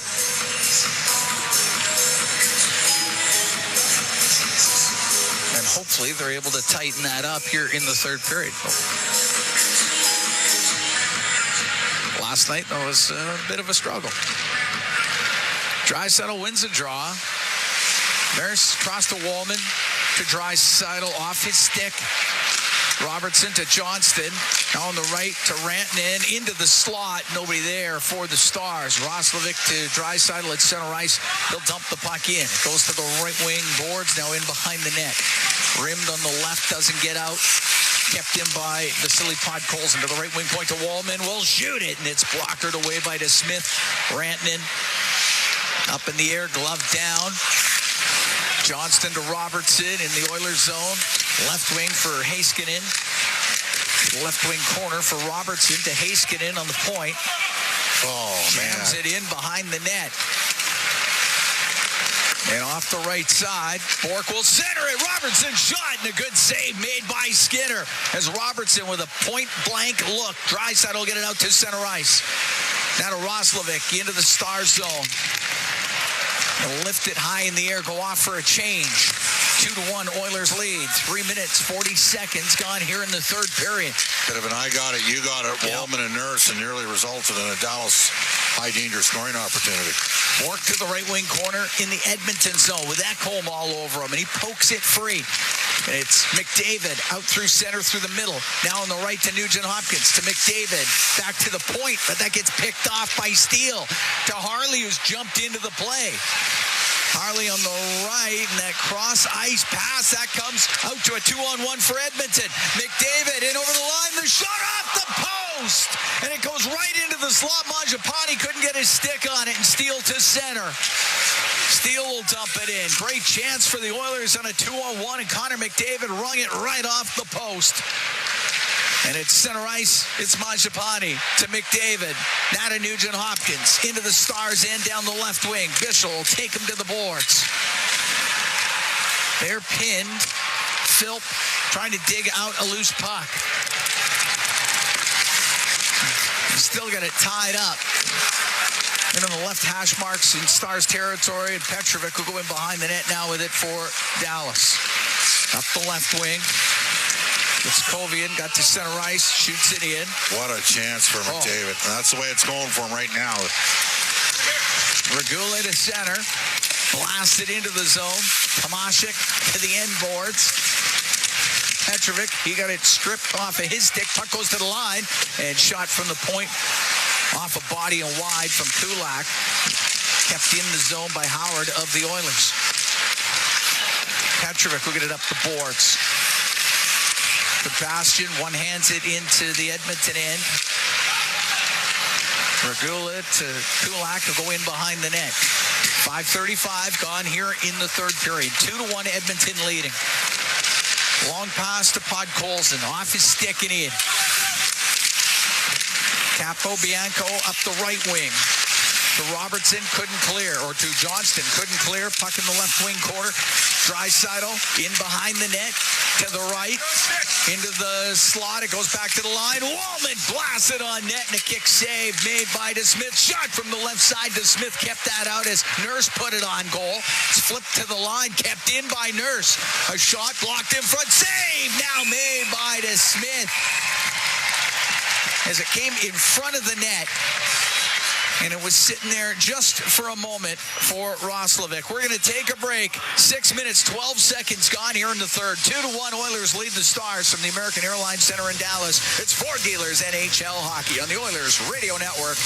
And hopefully they're able to tighten that up here in the third period. Last night, there was a bit of a struggle. Draisaitl wins a draw. Nurse across to Wallman. To Draisaitl off his stick. Robertson to Johnston. Now on the right to Rantanen into the slot. Nobody there for the Stars. Roslovic to Draisaitl at center ice. They'll dump the puck in. It goes to the right wing boards. Now in behind the net. Rimmed on the left. Doesn't get out. Kept in by Vasily Podkolzin to the right wing point to Wallman. Will shoot it. And it's blockered away by DeSmith. Rantanen up in the air. Glove down. Johnston to Robertson in the Oilers zone. Left wing for Heiskanen. Left wing corner for Robertson to Heiskanen on the point. Oh, Jams it in behind the net. And off the right side, Bork will center it. Robertson shot and a good save made by Skinner. As Robertson with a point-blank look. Draisaitl will get it out to center ice. Now to Roslovic into the Star zone. And lift it high in the air, go off for a change. 2-1 Oilers lead. 3 minutes, 40 seconds gone here in the third period. Bit of an I got it, you got it. Wallman and Nurse, and nearly resulted in a Dallas high-danger scoring opportunity. Bork to the right wing corner in the Edmonton zone with Ekholm all over him, and he pokes it free. And it's McDavid out through center, through the middle. Now on the right to Nugent-Hopkins, to McDavid. Back to the point, but that gets picked off by Steele. To Harley, who's jumped into the play. Harley on the right, and that cross-ice pass, that comes out to a 2-on-1 for Edmonton. McDavid in over the line, the shot off the post! And it goes right into the slot. Mangiapane couldn't get his stick on it, and Steele to center. Steele will dump it in. Great chance for the Oilers on a 2-on-1, and Connor McDavid rung it right off the post. And it's center ice. It's Mangiapane to McDavid. Now to Nugent-Hopkins. Into the Stars end down the left wing. Bischel will take him to the boards. They're pinned. Philp trying to dig out a loose puck. He's still got it tied up. And on the left hash marks in Stars territory, and Petrovic will go in behind the net now with it for Dallas. Up the left wing. It's Kovian, got to center ice, shoots it in. What a chance for McDavid. That's the way it's going for him right now. Regula to center. Blasted into the zone. Tomashik to the end boards. Petrovic, he got it stripped off of his stick. Puck goes to the line. And shot from the point off a body and wide from Kulak. Kept in the zone by Howard of the Oilers. Petrovic will get it up the boards. Sebastian one-hands it into the Edmonton end. Regula to Kulak will go in behind the net. 5:35 gone here in the third period. 2-1 Edmonton leading. Long pass to Podkolzin. Off his stick and in. Capo Bianco up the right wing. To Robertson, couldn't clear. Or to Johnston, couldn't clear. Puck in the left wing corner. Draisaitl in behind the net. To the right. Into the slot. It goes back to the line. Wallman blasted on net and a kick save made by DeSmith. Shot from the left side. DeSmith kept that out as Nurse put it on goal. It's flipped to the line. Kept in by Nurse. A shot blocked in front. Save now made by DeSmith. As it came in front of the net. And it was sitting there just for a moment for Roslovic. We're going to take a break. 6 minutes, 12 seconds gone here in the third. 2-1 Oilers lead the Stars from the American Airlines Center in Dallas. It's Ford Dealers NHL Hockey on the Oilers Radio Network.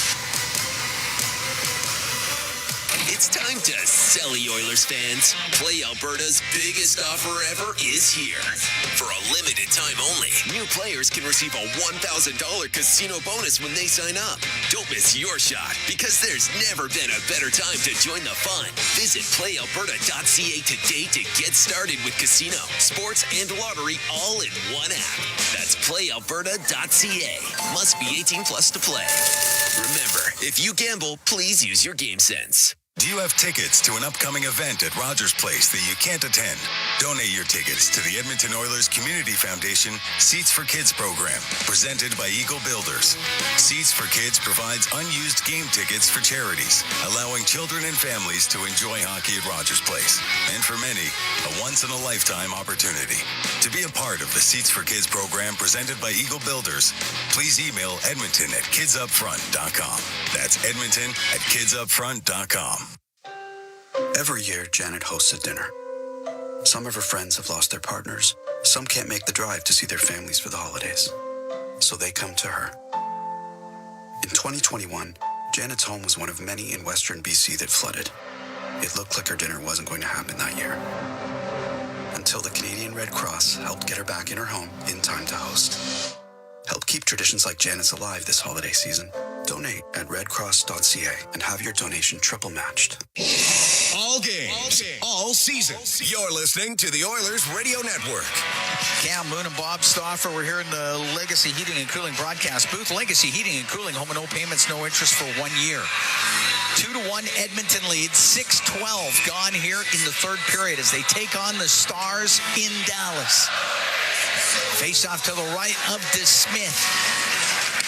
It's time to sell, Oilers fans. Play Alberta's biggest offer ever is here. For a limited time only, new players can receive a $1,000 casino bonus when they sign up. Don't miss your shot, because there's never been a better time to join the fun. Visit playalberta.ca today to get started with casino, sports, and lottery all in one app. That's playalberta.ca. Must be 18 plus to play. Remember, if you gamble, please use your game sense. Do you have tickets to an upcoming event at Rogers Place that you can't attend? Donate your tickets to the Edmonton Oilers Community Foundation Seats for Kids program, presented by Eagle Builders. Seats for Kids provides unused game tickets for charities, allowing children and families to enjoy hockey at Rogers Place. And for many, a once-in-a-lifetime opportunity. To be a part of the Seats for Kids program presented by Eagle Builders, please email edmonton@kidsupfront.com. That's edmonton@kidsupfront.com. Every year, Janet hosts a dinner. Some of her friends have lost their partners. Some can't make the drive to see their families for the holidays. So they come to her. In 2021, Janet's home was one of many in Western BC that flooded. It looked like her dinner wasn't going to happen that year. Until the Canadian Red Cross helped get her back in her home in time to host. Help keep traditions like Janet's alive this holiday season. Donate at redcross.ca and have your donation triple matched. All games, all season. You're listening to the Oilers Radio Network. Cam Moon and Bob Stauffer, we're here in the Legacy Heating and Cooling broadcast booth. Legacy Heating and Cooling, home and no payments, no interest for 1 year. 2-1 Edmonton lead, 6:12 gone here in the third period as they take on the Stars in Dallas. Face off to the right of DeSmith.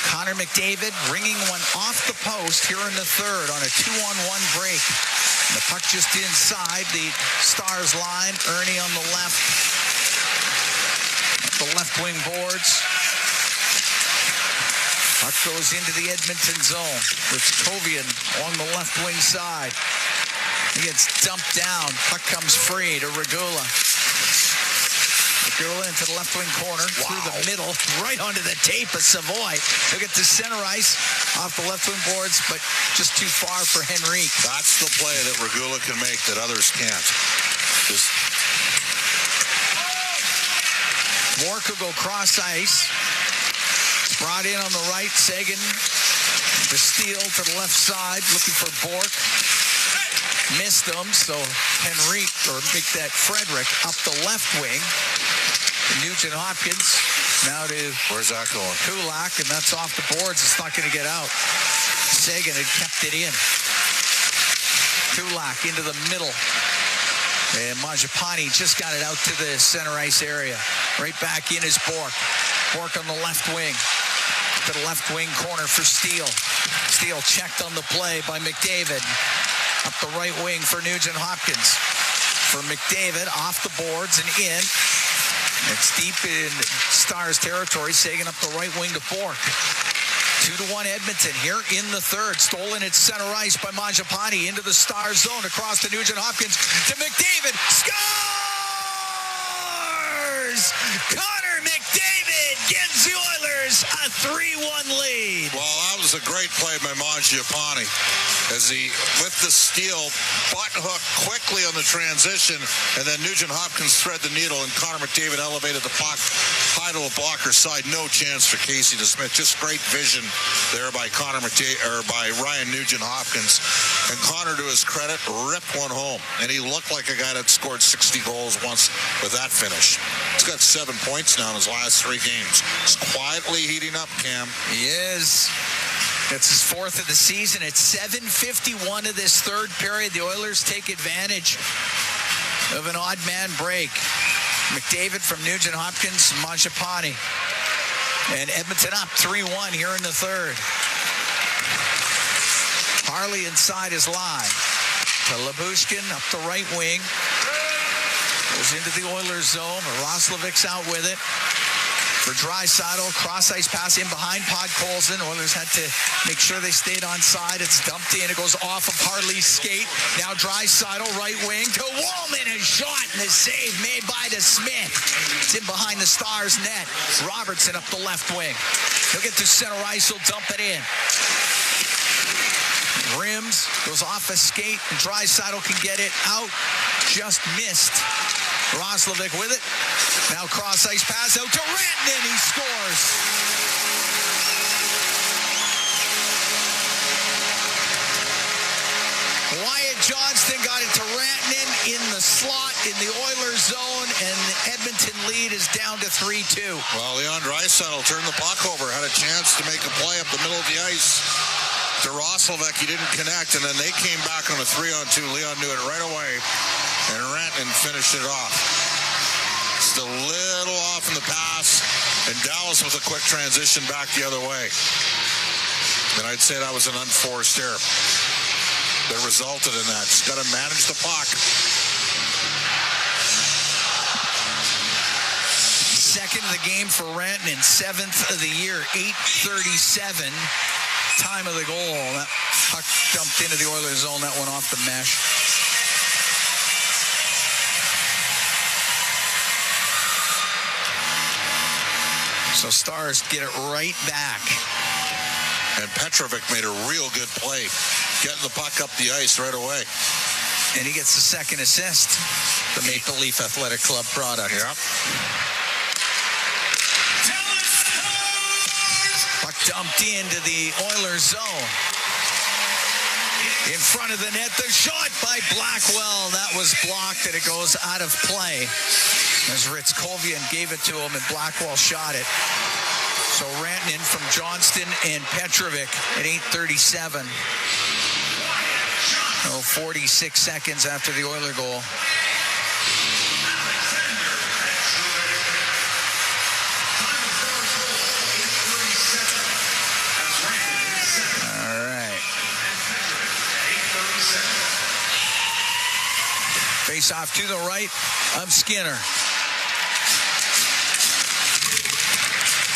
Connor McDavid ringing one off the post here in the third on a 2-on-1 break. And the puck just inside the Stars line. Ernie on the left. The left wing boards. Puck goes into the Edmonton zone. It's Kovian along the left wing side. He gets dumped down. Puck comes free to Regula. Regula into the left wing corner, through the middle, right onto the tape of Savoy. He'll get to center ice off the left wing boards, but just too far for Henrique. That's the play that Regula can make that others can't. Bork will go cross ice. Brought in on the right, Sagan. The steal to the left side, looking for Bork. Missed him, so Henrique, or make that Frederick, up the left wing. Nugent Hopkins now to... Where's that going? Kulak, and that's off the boards. It's not going to get out. Sagan had kept it in. Kulak into the middle. And Mangiapane just got it out to the center ice area. Right back in is Bork. Bork on the left wing. To the left wing corner for Steele. Steele checked on the play by McDavid. Up the right wing for Nugent Hopkins. For McDavid, off the boards and in. It's deep in Stars territory. Sagan up the right wing to Bork. 2-1 Edmonton here in the third. Stolen at center ice by Mangiapane into the Star zone across to Nugent Hopkins to McDavid. Scores! Connor McDavid gives the Oilers a 3-1 lead. Well, that was a great play by Mangiapane as he, with the steal, button hook quickly on the transition, and then Nugent Hopkins thread the needle, and Connor McDavid elevated the puck high to the blocker side. No chance for Casey DeSmith. Just great vision there by Connor McDavid, or by Ryan Nugent Hopkins. And Connor, to his credit, ripped one home, and he looked like a guy that scored 60 goals once with that finish. He's got 7 points now in his last 3 games. He's quietly heating up, Cam. He is. That's his 4th of the season. It's 7:51 of this third period. The Oilers take advantage of an odd man break. McDavid from Nugent Hopkins, Mangiapane. And Edmonton up 3-1 here in the third. Harley inside his line. To Lyubushkin up the right wing. Goes into the Oilers zone. Roslovic's out with it. For Draisaitl, cross-ice pass in behind Podkolzin. Oilers had to make sure they stayed on side. It's dumped in. It goes off of Harley's skate. Now Draisaitl, right wing to Wallman. A shot and a save made by DeSmith. It's in behind the Stars net. Robertson up the left wing. He'll get to center ice. He'll dump it in. Rims goes off a skate, and Draisaitl can get it out. Just missed. Roslovic with it. Now cross-ice pass out to Rantanen. He scores. Wyatt Johnston got it to Rantanen in the slot in the Oilers zone, and the Edmonton lead is down to 3-2. Well, Leon Draisaitl turned the puck over, had a chance to make a play up the middle of the ice. To Roslovic, he didn't connect, and then they came back on a 3-on-2. Leon knew it right away, and Rantanen finished it off. Just a little off in the pass, and Dallas with a quick transition back the other way. And I'd say that was an unforced error that resulted in that. Just got to manage the puck. Second of the game for Rantanen, 7th of the year, 8:37. Time of the goal. That puck dumped into the Oilers zone. That went off the mesh. So Stars get it right back. And Petrovic made a real good play, getting the puck up the ice right away. And he gets the second assist. The Maple Leaf Athletic Club product. Yeah. Puck dumped into the Oilers zone. In front of the net, the shot by Blackwell. That was blocked, and it goes out of play. As Ritz-Kovian gave it to him, and Blackwell shot it. So Rantanen from Johnston and Petrovic at 8:37. 46 seconds after the Oiler goal. All right. Face off to the right of Skinner.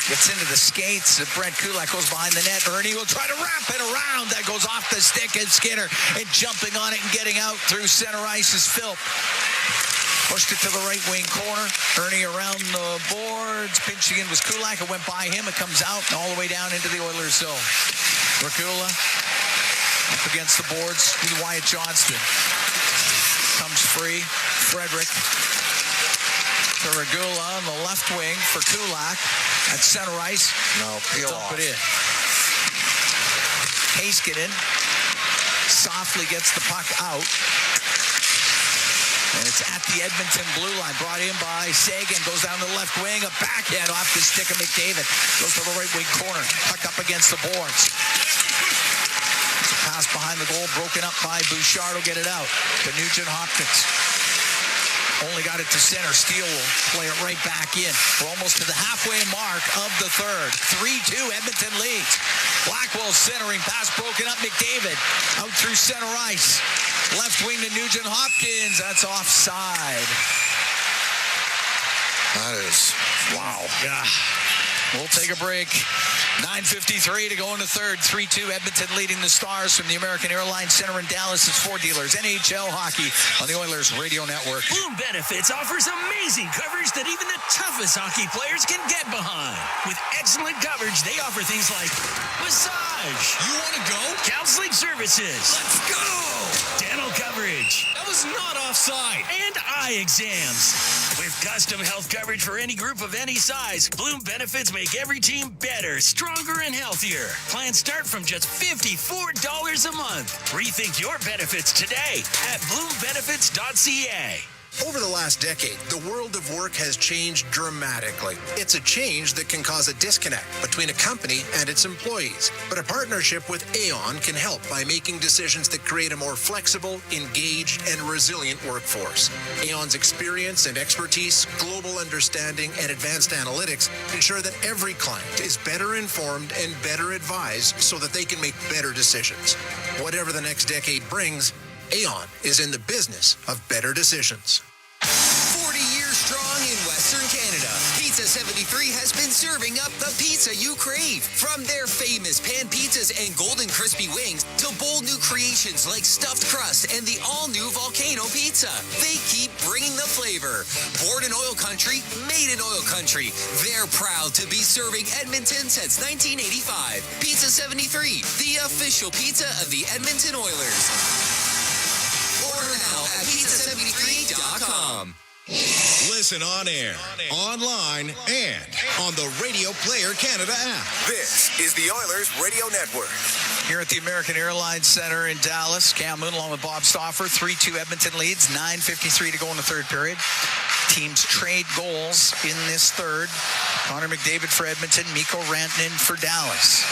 Gets into the skates. Brent Kulak goes behind the net. Ernie will try to wrap it around. That goes off the stick, and Skinner, and jumping on it and getting out through center ice is Philp. Pushed it to the right wing corner. Ernie around the boards. Pinching in was Kulak. It went by him. It comes out and all the way down into the Oilers zone. Regula up against the boards with Wyatt Johnston. Comes free. Frederick to Regula on the left wing for Kulak at center ice. No, peel Dump off. it in. Heiskanen softly gets the puck out. And it's at the Edmonton blue line. Brought in by Sagan. Goes down to the left wing. A backhand off the stick of McDavid. Goes to the right wing corner. Puck up against the boards. It's a pass behind the goal. Broken up by Bouchard. Will get it out to Nugent-Hopkins. Only got it to center. Steele will play it right back in. We're almost to the halfway mark of the third. 3-2 Edmonton leads. Blackwell centering. Pass broken up. McDavid out through center ice. Left wing to Nugent-Hopkins. That's offside. That is, wow. Yeah. We'll take a break. 9:53 to go in the third. 3-2 Edmonton leading the Stars from the American Airlines Center in Dallas. It's Ford Dealers. NHL hockey on the Oilers Radio Network. Bloom Benefits offers amazing coverage that even the toughest hockey players can get behind. With excellent coverage, they offer things like massage. You want to go? Counseling services. Let's go! Dental coverage. That was not offside. And eye exams. With custom health coverage for any group of any size, Bloom Benefits make every team better, stronger, and healthier. Plans start from just $54 a month. Rethink your benefits today at bloombenefits.ca. Over the last decade, the world of work has changed dramatically. It's a change that can cause a disconnect between a company and its employees. But a partnership with Aon can help by making decisions that create a more flexible, engaged, and resilient workforce. Aon's experience and expertise, global understanding, and advanced analytics ensure that every client is better informed and better advised so that they can make better decisions. Whatever the next decade brings, Aon is in the business of better decisions. 40 years strong in Western Canada, Pizza 73 has been serving up the pizza you crave. From their famous pan pizzas and golden crispy wings to bold new creations like stuffed crust and the all-new Volcano Pizza. They keep bringing the flavor. Born in OilCountry, made in OilCountry. They're proud to be serving Edmonton since 1985. Pizza 73, the official pizza of the Edmonton Oilers. Order now at pizza73.com. Listen on air, online, and on the Radio Player Canada app. This is the Oilers Radio Network. Here at the American Airlines Center in Dallas, Cam Moon along with Bob Stauffer. 3-2 Edmonton leads, 9:53 to go in the third period. Teams trade goals in this third. Connor McDavid for Edmonton, Mikko Rantanen for Dallas.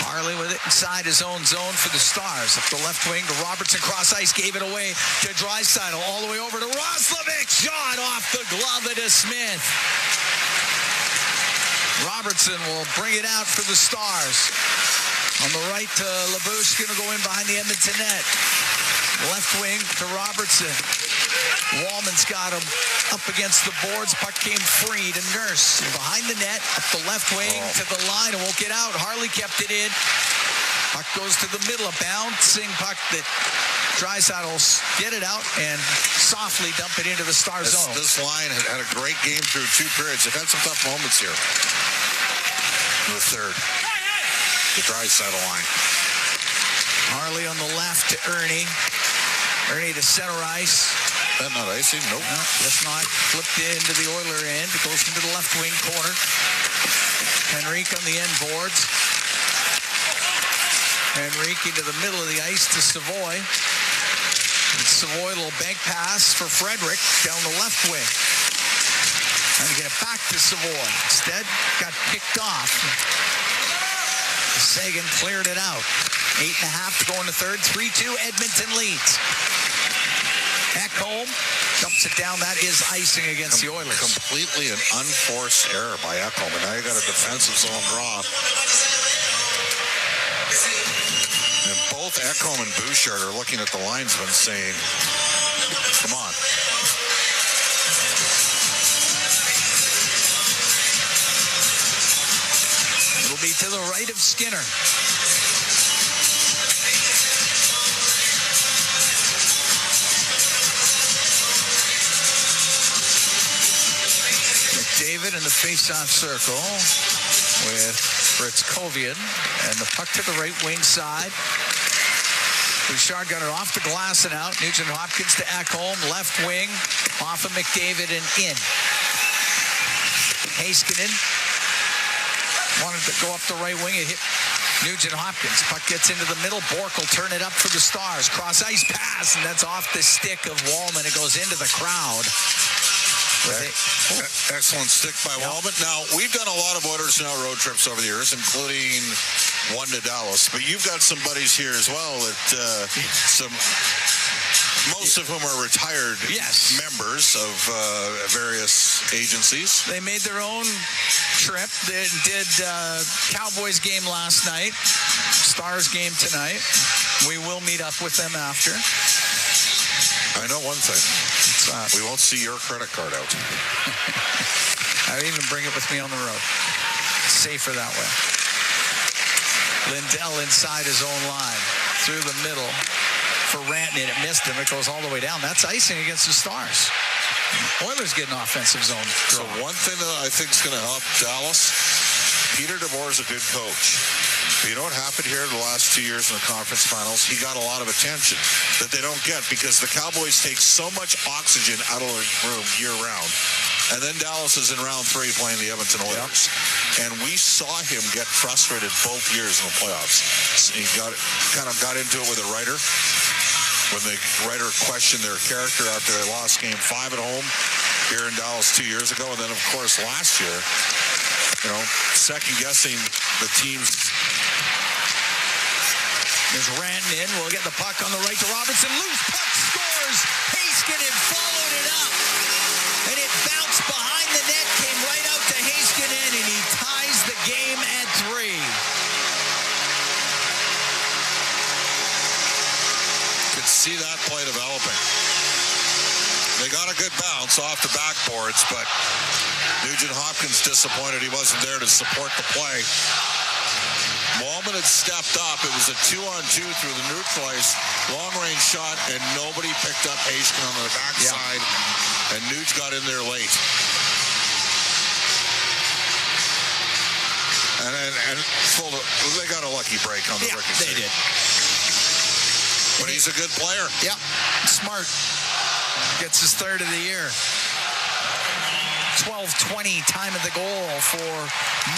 Harley with it inside his own zone for the Stars. Up the left wing to Robertson, cross ice, gave it away to Draisaitl, all the way over to Roslovic. Shot off the glove of Smith. Robertson will bring it out for the Stars. On the right, LaBouche going to go in behind the Edmonton net. Left wing to Robertson. Wallman's got him up against the boards. Puck came free to Nurse. Behind the net, up the left wing to the line. It won't get out. Harley kept it in. Puck goes to the middle. A bouncing puck that Draisaitl will get it out and softly dump it into the Star zone. This line had a great game through two periods. They've had some tough moments here. In the third. The Draisaitl line. Harley on the left to Ernie. Ernie to center ice. That not icing? Nope. No, that's not. Flipped into the Oiler end. It goes into the left wing corner. Henrique on the end boards. Henrique into the middle of the ice to Savoy. And Savoy, a little bank pass for Frederick down the left wing. Trying to get it back to Savoy. Instead, got picked off. Sagan cleared it out. 8.5 to go in the third. 3-2 Edmonton leads. Ekholm dumps it down. That is icing against the Oilers. Completely an unforced error by Ekholm. And now you got a defensive zone draw. And both Ekholm and Bouchard are looking at the linesman saying, come on. It'll be to the right of Skinner. McDavid in the face-off circle with Britzkovian, and the puck to the right wing side. Bouchard got it off the glass and out. Nugent Hopkins to Ekholm, left wing, off of McDavid and in. Heiskanen wanted to go up the right wing. It hit Nugent Hopkins. Puck gets into the middle. Bork will turn it up for the Stars. Cross-ice pass, and that's off the stick of Wallman. It goes into the crowd. Excellent stick by Wallman. Now, we've done a lot of Oilers Now road trips over the years, including one to Dallas. But you've got some buddies here as well that most of whom are retired members of various agencies. They made their own trip. They did Cowboys game last night, Stars game tonight. We will meet up with them after. I know one thing. We won't see your credit card out. I even bring it with me on the road. Safer that way. Lindell inside his own line. Through the middle for Rantanen. It missed him. It goes all the way down. That's icing against the Stars. Oilers get an offensive zone. So one thing that I think is going to help Dallas, Peter DeBoer is a good coach. But you know what happened here the last 2 years in the conference finals? He got a lot of attention that they don't get because the Cowboys take so much oxygen out of the room year-round. And then Dallas is in round 3 playing the Edmonton Oilers. Yep. And we saw him get frustrated both years in the playoffs. He got into it with a writer when the writer questioned their character after they lost Game 5 at home here in Dallas 2 years ago. And then, of course, last year, second-guessing the team's. There's Rantanen. We'll get the puck on the right to Robertson. Loose puck scores. Heiskanen followed it up. And it bounced behind the net, came right out to Heiskanen, and he ties the game at 3. Could see that play developing. They got a good bounce off the backboards, but Nugent Hopkins disappointed he wasn't there to support the play. Wallman had stepped up. It was a 2-on-2 through the neutral ice. Long-range shot, and nobody picked up Heiskanen on the backside. And Nuge got in there late. And they got a lucky break on the rookie. They did. But he's a good player. Yeah, smart. Gets his 3rd of the year. 12:20 time of the goal for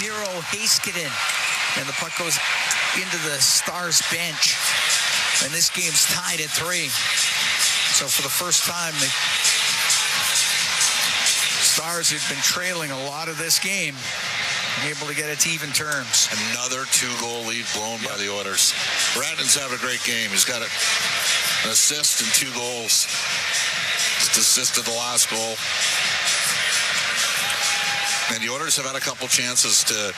Miro Heiskanen. And the puck goes into the Stars bench. And this game's tied at 3. So for the first time, the Stars who've been trailing a lot of this game able to get it to even terms. Another 2-goal lead blown by the Oilers. Rantanen's having a great game. He's got an assist and 2 goals. Just assisted the last goal. And the Oilers have had a couple chances to...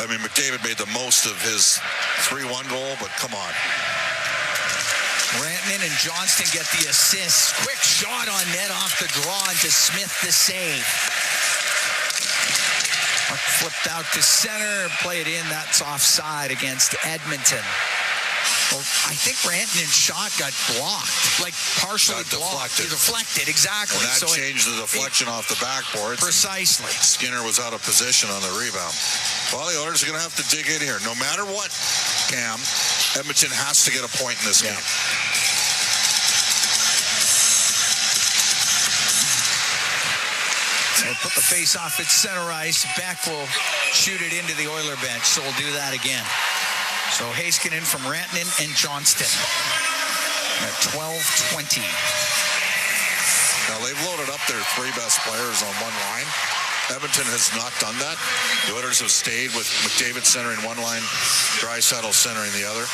McDavid made the most of his 3-1 goal, but come on. Rantanen and Johnston get the assist. Quick shot on net off the draw into Smith the save. Flipped out to center, play it in. That's offside against Edmonton. Well, I think Rantanen's shot got blocked, like partially blocked. Deflected, exactly. And that changed the deflection off the backboard. Precisely. Skinner was out of position on the rebound. Well, the Oilers are going to have to dig in here. No matter what, Cam, Edmonton has to get a point in this game. We'll put the face off at center ice. Beck will shoot it into the Oiler bench, so we'll do that again. So Heiskanen from Rantanen and Johnston at 12:20. Now they've loaded up their 3 best players on one line. Edmonton has not done that. The Oilers have stayed with McDavid centering one line, Draisaitl centering the other.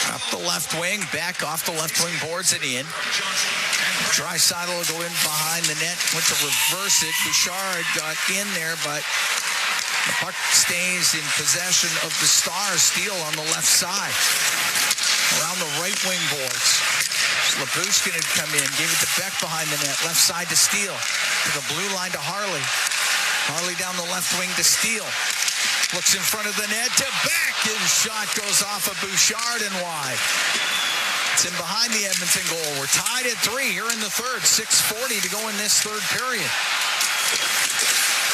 Up the left wing, back off the left wing boards it in. Draisaitl will go in behind the net, went to reverse it. Bouchard got in there, but the puck stays in possession of the Stars. Steele on the left side. Around the right wing boards. Labushkin had come in, gave it to Beck behind the net. Left side to Steele. To the blue line to Harley. Harley down the left wing to Steele. Looks in front of the net to back, and shot goes off of Bouchard and wide. It's in behind the Edmonton goal. We're tied at 3 here in the third. 6:40 to go in this third period.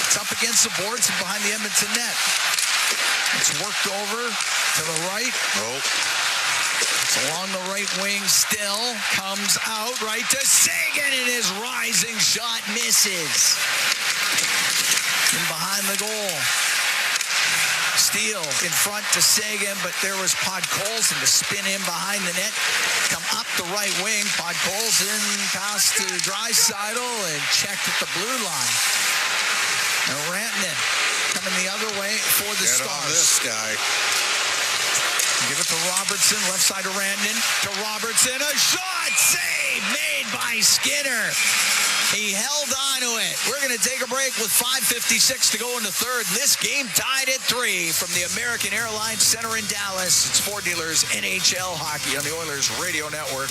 It's up against the boards and behind the Edmonton net. It's worked over to the right. It's along the right wing still. Comes out right to Sagan, and his rising shot misses. In behind the goal. Steele in front to Sagan, but there was Podkolzin to spin in behind the net. Come up the right wing. Podkolzin passed to Draisaitl and checked at the blue line. Now Rantanen coming the other way for the Stars. On this guy. Give it to Robertson, left side of Rantanen. To Robertson, a shot save made by Skinner. He held on to it. We're going to take a break with 5:56 to go in the third. This game tied at 3 from the American Airlines Center in Dallas. It's Ford Dealers NHL Hockey on the Oilers Radio Network.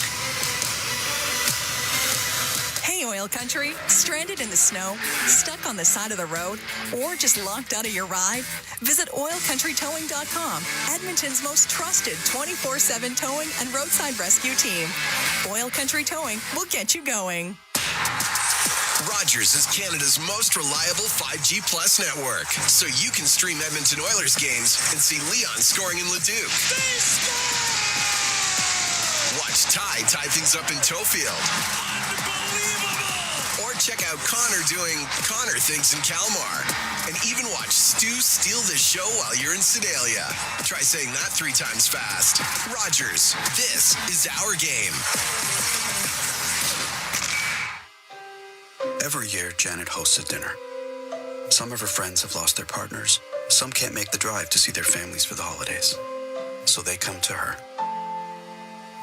Hey, Oil Country. Stranded in the snow? Stuck on the side of the road? Or just locked out of your ride? Visit OilCountryTowing.com, Edmonton's most trusted 24/7 towing and roadside rescue team. Oil Country Towing will get you going. Rogers is Canada's most reliable 5G Plus network, so you can stream Edmonton Oilers games and see Leon scoring in Leduc. Watch Ty tie things up in Tofield. Or check out Connor doing Connor things in Kalmar. And even watch Stu steal the show while you're in Sedalia. Try saying that 3 times fast. Rogers, this is our game. Every year, Janet hosts a dinner. Some of her friends have lost their partners. Some can't make the drive to see their families for the holidays. So they come to her.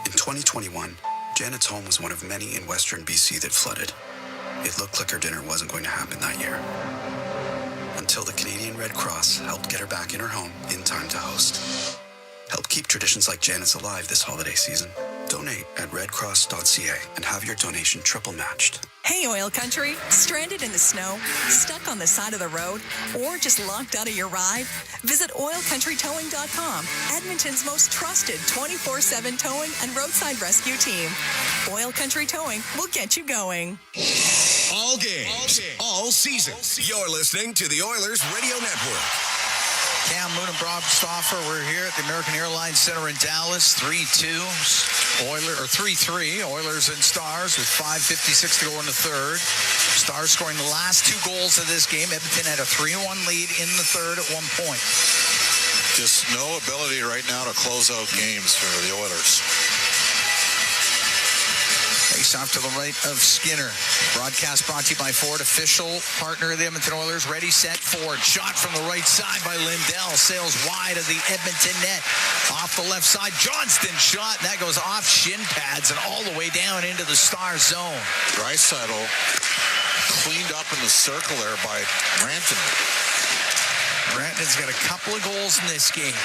In 2021, Janet's home was one of many in Western BC that flooded. It looked like her dinner wasn't going to happen that year. Until the Canadian Red Cross helped get her back in her home in time to host. Help keep traditions like Janet's alive this holiday season. Donate at redcross.ca and have your donation triple matched. Hey, Oil Country. Stranded in the snow? Stuck on the side of the road? Or just locked out of your ride? Visit OilCountryTowing.com, Edmonton's most trusted 24/7 towing and roadside rescue team. Oil Country Towing will get you going. All games, all season. You're listening to the Oilers Radio Network. Cam Moon and Bob Stauffer. We're here at the American Airlines Center in Dallas. 3-2, 3-3. Oilers and Stars with 5:56 to go in the third. Stars scoring the last 2 goals of this game. Edmonton had a 3-1 lead in the third at one point. Just no ability right now to close out games for the Oilers. Face off to the right of Skinner. Broadcast brought to you by Ford, official partner of the Edmonton Oilers. Ready, set, Ford. Shot from the right side by Lindell. Sails wide of the Edmonton net. Off the left side, Johnston shot. And that goes off shin pads and all the way down into the Star zone. Draisaitl cleaned up in the circle there by Rantanen. Rantanen's got a couple of goals in this game.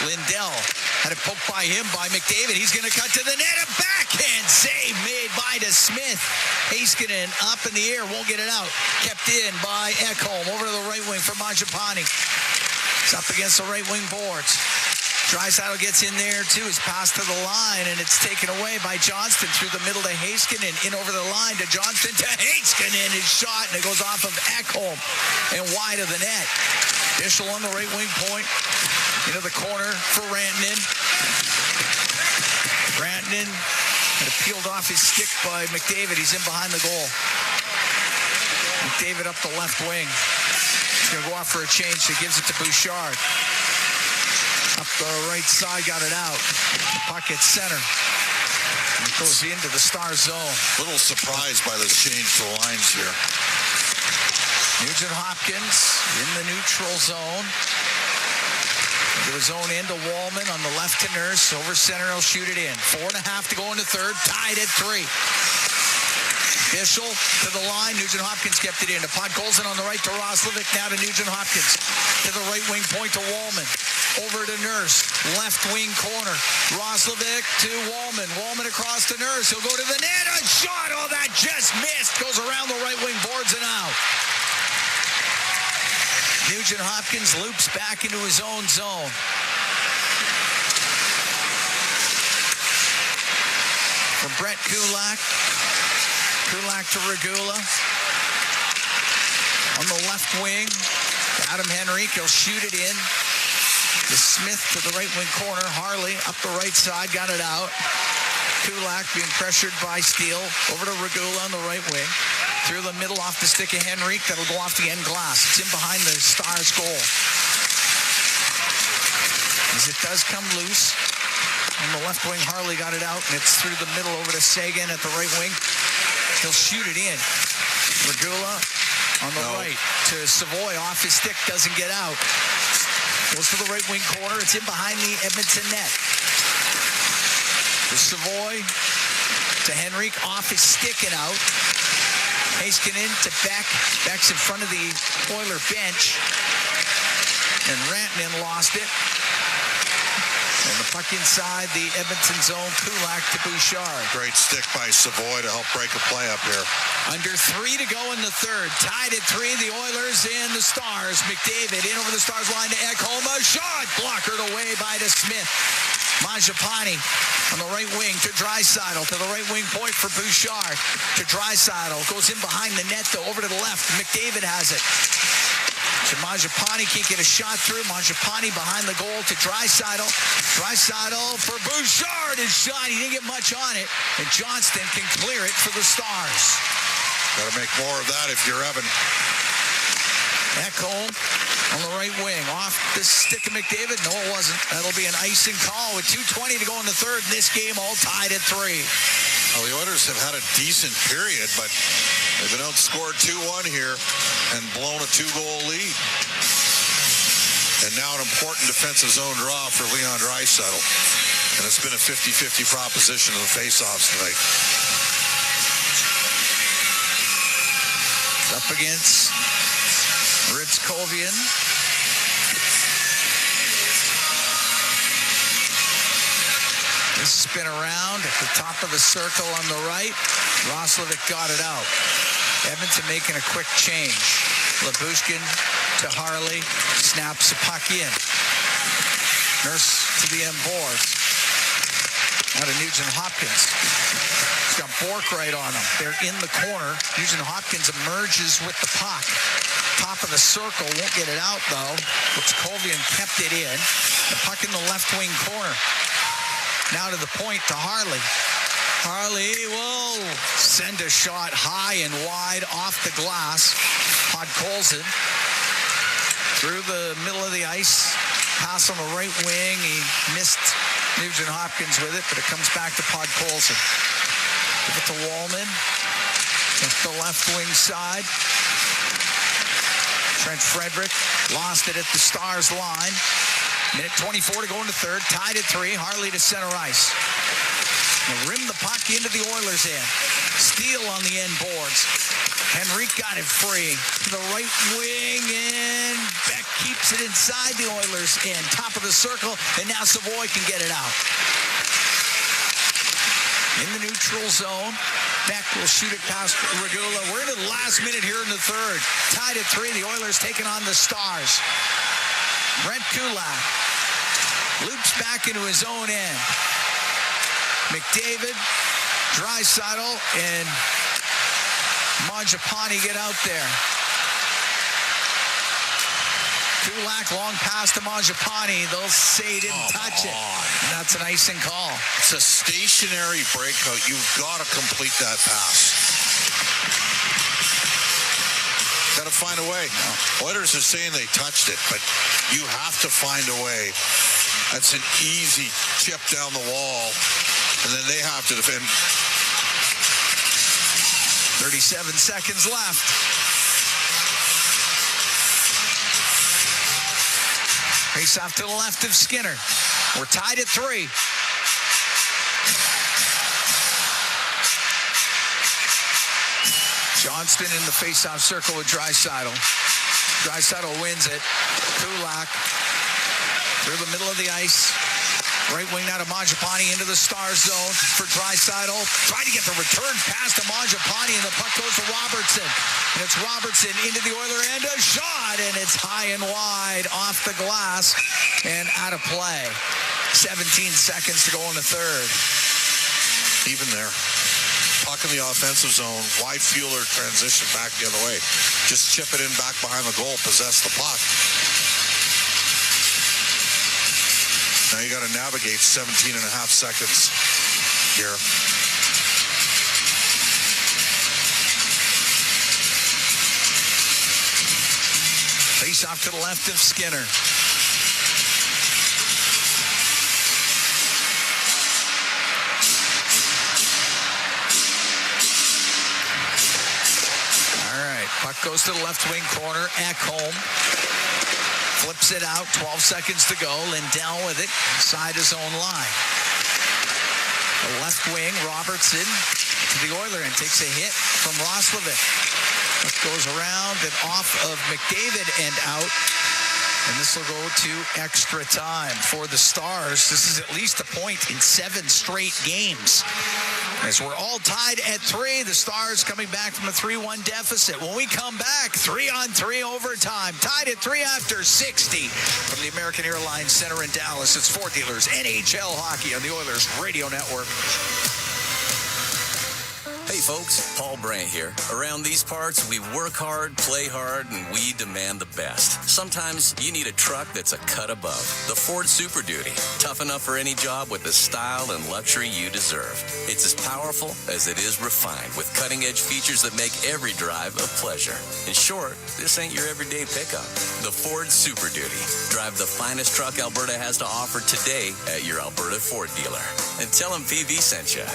Lindell had it poked by him, by McDavid. He's going to cut to the net. A backhand save made by DeSmith. Heiskanen up in the air, won't get it out. Kept in by Ekholm over to the right wing for Mangiapane. It's up against the right wing boards. Draisaitl gets in there too. His pass to the line, and it's taken away by Johnston through the middle to Heiskanen. In over the line to Johnston to Heiskanen. His shot, and it goes off of Ekholm and wide of the net. Bischel on the right wing point. Into the corner for Rantanen. Rantanen had it peeled off his stick by McDavid. He's in behind the goal. McDavid up the left wing. He's going to go off for a change. So he gives it to Bouchard. Up the right side, got it out. The puck at center. And it goes into the Star zone. Little surprised by this change to lines here. Nugent Hopkins in the neutral zone. Into the zone into Wallman on the left to Nurse. Over center, he'll shoot it in. 4.5 to go in the third. Tied at 3. Bischel to the line. Nugent Hopkins kept it in. To Podkolzin on the right to Roslovic. Now to Nugent Hopkins. To the right wing point to Wallman. Over to Nurse. Left wing corner. Roslovic to Wallman. Wallman across to Nurse. He'll go to the net. A shot. Oh, that just missed. Goes around the right wing boards and out. Nugent Hopkins loops back into his own zone. From Brett Kulak. Kulak to Regula. On the left wing, Adam Henrique. He'll shoot it in. To Smith to the right wing corner. Harley up the right side, got it out. Kulak being pressured by Steele. Over to Regula on the right wing. Through the middle off the stick of Henrique. That'll go off the end glass. It's in behind the Stars goal. As it does come loose. On the left wing, Harley got it out, and it's through the middle over to Sagan at the right wing. He'll shoot it in. Regula on the right to Savoy. Off his stick, doesn't get out. Goes to the right wing corner. It's in behind the Edmonton net. To Savoy. To Henrique. Off his stick and out. Heiskanen to Beck. Beck's in front of the Oiler bench. And Rantanen lost it. And the puck inside the Edmonton zone. Kulak to Bouchard. Great stick by Savoy to help break a play up here. Under 3 to go in the third. Tied at 3, the Oilers and the Stars. McDavid in over the Stars line to Ekholm. A shot blockered away by the Smith. Mangiapane on the right wing to Draisaitl. To the right wing point for Bouchard. To Draisaitl. Goes in behind the net, though. Over to the left. McDavid has it. So Mangiapane can't get a shot through. Mangiapane behind the goal to Draisaitl. Draisaitl for Bouchard. His shot. He didn't get much on it. And Johnston can clear it for the Stars. Got to make more of that if you're Evan. Ekholm on the right wing. Off the stick of McDavid. No, it wasn't. That'll be an icing call with 2:20 to go in the third. And this game all tied at 3. Well, the Oilers have had a decent period, but they've been outscored 2-1 here and blown a 2-goal lead. And now an important defensive zone draw for Leon Draisaitl. And it's been a 50-50 proposition of the faceoffs tonight. Up against Ritz-Kovian. This spin around at the top of the circle on the right. Roslovic got it out. Edmonton making a quick change. Labushkin to Harley. Snaps the puck in. Nurse to the end boards. Now to Nugent Hopkins. He's got Bork-Wright on him. They're in the corner. Nugent Hopkins emerges with the puck. Top of the circle. Won't get it out, though. Ritz-Kovian kept it in. The puck in the left wing corner. Now to the point to Harley. Harley will send a shot high and wide off the glass. Podkolzin through the middle of the ice. Pass on the right wing. He missed Nugent Hopkins with it, but it comes back to Podkolzin. Give it to Wallman. At the left wing side. Trent Frederick lost it at the Stars line. Minute 24 to go in the third. Tied at 3. Harley to center ice. Now rim the puck into the Oilers' end. Steele on the end boards. Henrique got it free. To the right wing, and Beck keeps it inside the Oilers' end. Top of the circle, and now Savoy can get it out. In the neutral zone. Beck will shoot it past Regula. We're in the last minute here in the third. Tied at 3. The Oilers taking on the Stars. Brent Kulak loops back into his own end. McDavid, Draisaitl, and Mangiapane get out there. Kulak long pass to Mangiapane. They'll say he didn't touch it. And that's an icing call. It's a stationary breakout. You've got to complete that pass. Got to find a way. Oilers are saying they touched it, but you have to find a way. That's an easy chip down the wall, and then they have to defend. 37 seconds left. Face off to the left of Skinner. We're tied at 3. Johnston in the face-off circle with Draisaitl. Draisaitl wins it. Kulak through the middle of the ice. Right wing now to Mangiapane into the star zone for Draisaitl. Trying to get the return pass to Mangiapane, and the puck goes to Robertson. And it's Robertson into the Oiler end. A shot, and it's high and wide off the glass and out of play. 17 seconds to go in the third. Even there. Puck in the offensive zone. Why Fueler transition back the other way? Just chip it in back behind the goal. Possess the puck. Now you got to navigate 17 and a half seconds here. Face off to the left of Skinner. Puck goes to the left wing corner. Ekholm flips it out. 12 seconds to go. Lindell with it inside his own line. The left wing, Robertson to the Oiler and takes a hit from Roslovic. Puck goes around and off of McDavid and out. And this will go to extra time for the Stars. This is at least a point in 7 straight games. As we're all tied at 3, the Stars coming back from a 3-1 deficit. When we come back, 3-on-3 overtime. Tied at 3 after 60. From the American Airlines Center in Dallas, it's Ford Dealers NHL Hockey on the Oilers Radio Network. Hey folks, Paul Brandt here. Around these parts, we work hard, play hard, and we demand the best. Sometimes you need a truck that's a cut above. The Ford Super Duty. Tough enough for any job with the style and luxury you deserve. It's as powerful as it is refined, with cutting-edge features that make every drive a pleasure. In short, this ain't your everyday pickup. The Ford Super Duty. Drive the finest truck Alberta has to offer today at your Alberta Ford dealer. And tell them PV sent you.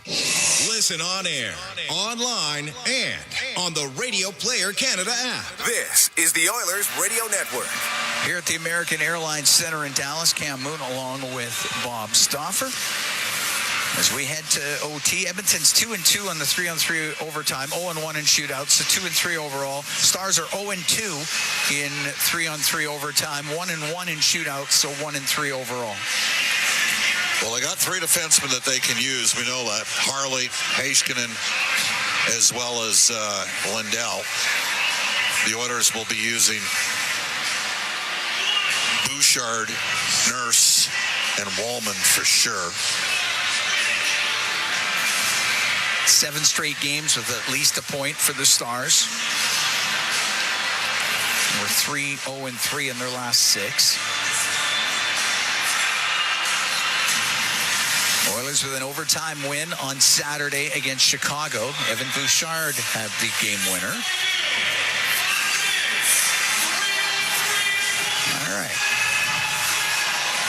Listen on air, online, and on the Radio Player Canada app. This is the Oilers Radio Network. Here at the American Airlines Center in Dallas, Cam Moon along with Bob Stauffer. As we head to OT, Edmonton's 2-2 on the 3-on-3 overtime, 0-1 in shootouts, so 2-3 overall. Stars are 0-2 in 3-on-3 overtime, 1-1 in shootouts, so 1-3 overall. Well, they got 3 defensemen that they can use. We know that. Harley, Heiskanen, as well as Lindell. The Oilers will be using Bouchard, Nurse, and Wallman for sure. 7 straight games with at least a point for the Stars. We're 3-0-3 in their last 6. Oilers with an overtime win on Saturday against Chicago. Evan Bouchard had the game winner. All right.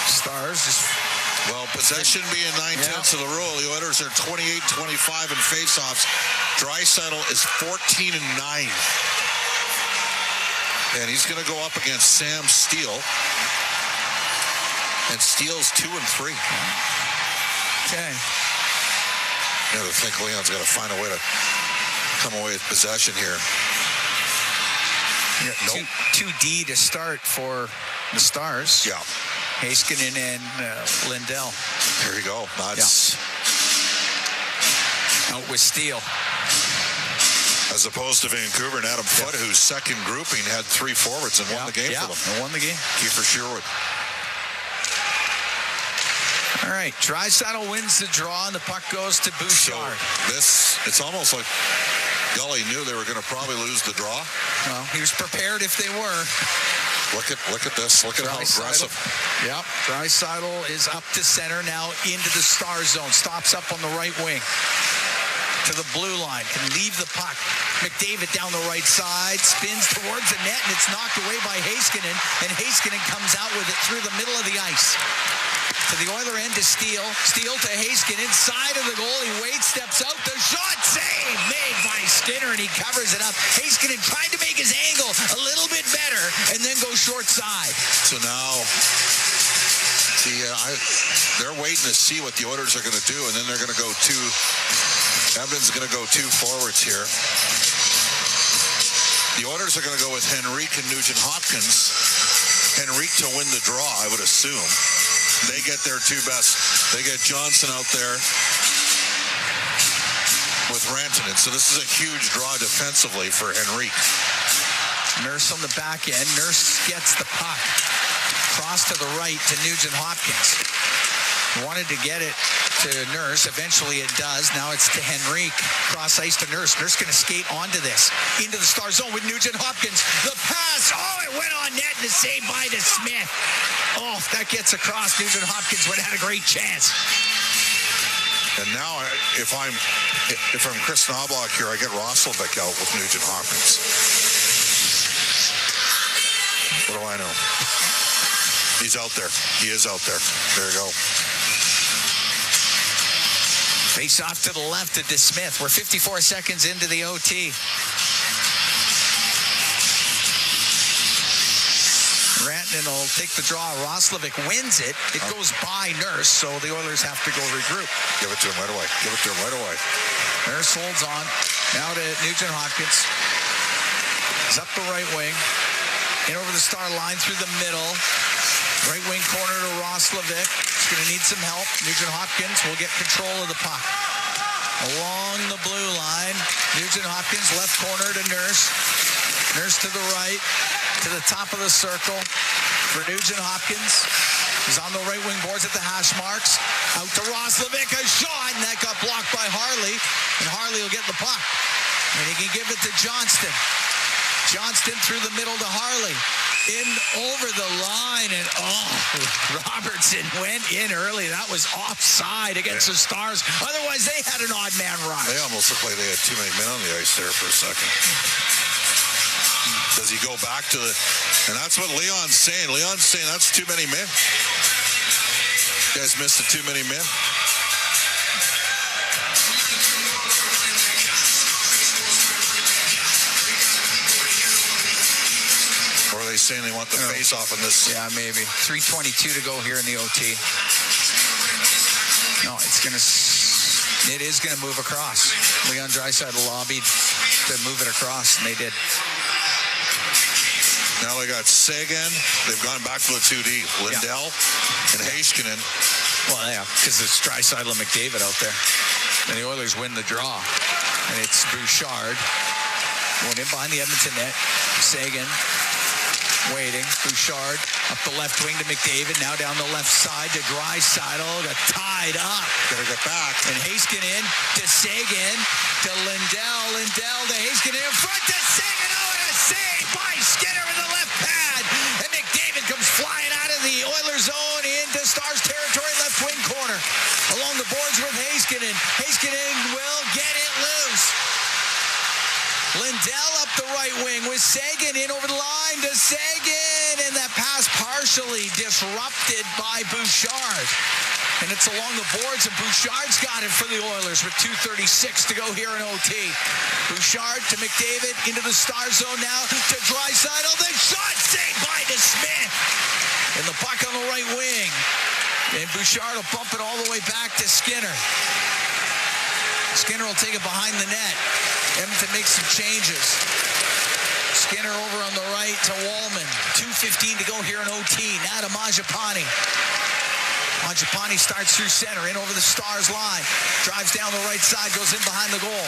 Stars just... Well, possession being 9/10 of the rule, the Oilers are 28-25 in faceoffs. Draisaitl is 14-9. And he's going to go up against Sam Steele. And Steele's 2-3. Okay. Yeah, I think Leon's got to find a way to come away with possession here. Nope. 2D to start for the Stars. Yeah. Heiskanen and Lindell. There you go. That's out with Steele. As opposed to Vancouver and Adam Foote, whose second grouping had 3 forwards and won the game for them. And won the game. Kiefer Sherwood. All right, Draisaitl wins the draw, and the puck goes to Bouchard. So it's almost like Gully knew they were going to probably lose the draw. Well, he was prepared if they were. Look at this. Look at how aggressive. Yep, Draisaitl is up to center now into the Star zone. Stops up on the right wing to the blue line. Can leave the puck. McDavid down the right side, spins towards the net, and it's knocked away by Heiskanen, and Heiskanen comes out with it through the middle of the ice. To the Oiler end to Steele. Steele to Heiskanen, side of the goal. He waits, steps out. The shot save made by Skinner, and he covers it up. Heiskanen tried to make his angle a little bit better and then goes short side. So now, they're waiting to see what the Oilers are going to do, and then they're going to go Evans is going to go 2 forwards here. The Oilers are going to go with Henrique and Nugent Hopkins. Henrique to win the draw, I would assume. they get their two best. They get Johnson out there with Rantanen. So this is a huge draw defensively for Henrique. Nurse on the back end. Nurse gets the puck. Cross to the right to Nugent Hopkins. Wanted to get it to Nurse. Eventually it does. Now it's to Henrique. Cross ice to Nurse. Nurse going to skate onto this. Into the star zone with Nugent Hopkins. The pass. Oh, it went on net and a save by DeSmith. Oh, that gets across. Nugent Hopkins would have had a great chance. And now, if I'm Chris Knobloch here, I get Roslovic out with Nugent Hopkins. What do I know? He's out there. He is out there. There you go. Face off to the left to DeSmith. We're 54 seconds into the OT. Rantanen will take the draw. Roslovic wins it. It goes by Nurse, so the Oilers have to go regroup. Give it to him right away. Give it to him right away. Nurse holds on. Now to Nugent Hopkins. He's up the right wing. In over the star line through the middle. Right wing corner to Roslovic. He's going to need some help. Nugent Hopkins will get control of the puck. Along the blue line. Nugent Hopkins left corner to Nurse. Nurse to the right. To the top of the circle for Nugent Hopkins. He's on the right wing boards at the hash marks. Out to Roslovic, a shot, and that got blocked by Harley. And Harley will get the puck. And he can give it to Johnston. Johnston through the middle to Harley. In over the line, and Robertson went in early. That was offside against the Stars. Otherwise, they had an odd man rush. They almost looked like they had too many men on the ice there for a second. Does he go back to the... And that's what Leon's saying. Leon's saying that's too many men. You guys missed the too many men. Or are they saying they want the face off in this? Yeah, maybe. 3:22 to go here in the OT. No, it is gonna move across. Leon Draisaitl lobbied to move it across, and they did. Now they got Sagan. They've gone back to the 2D. Lindell and Heiskanen. Well, yeah, because it's Draisaitl and McDavid out there. And the Oilers win the draw. And it's Bouchard going in behind the Edmonton net. Sagan waiting. Bouchard up the left wing to McDavid. Now down the left side to Draisaitl. Got tied up. Gotta get back. And Heiskanen to Sagan to Lindell. Lindell to Heiskanen in front to Sagan. Oh, and a save by Skinner in the left pad. And McDavid comes flying out of the Oilers zone into Stars territory, left wing corner. Along the boards with Heiskanen. Heiskanen will get it loose. Lindell up the right wing with Sagan in over the line to Sagan. And that pass partially disrupted by Bouchard. And it's along the boards, and Bouchard's got it for the Oilers with 2:36 to go here in OT. Bouchard to McDavid into the Star zone now to Draisaitl. The shot saved by DeSmith. And the puck on the right wing. And Bouchard will bump it all the way back to Skinner. Skinner will take it behind the net. Edmonton makes some changes. Skinner over on the right to Wallman. 2:15 to go here in OT. Now to Mangiapane. Mangiapane starts through center, in over the Stars line. Drives down the right side, goes in behind the goal.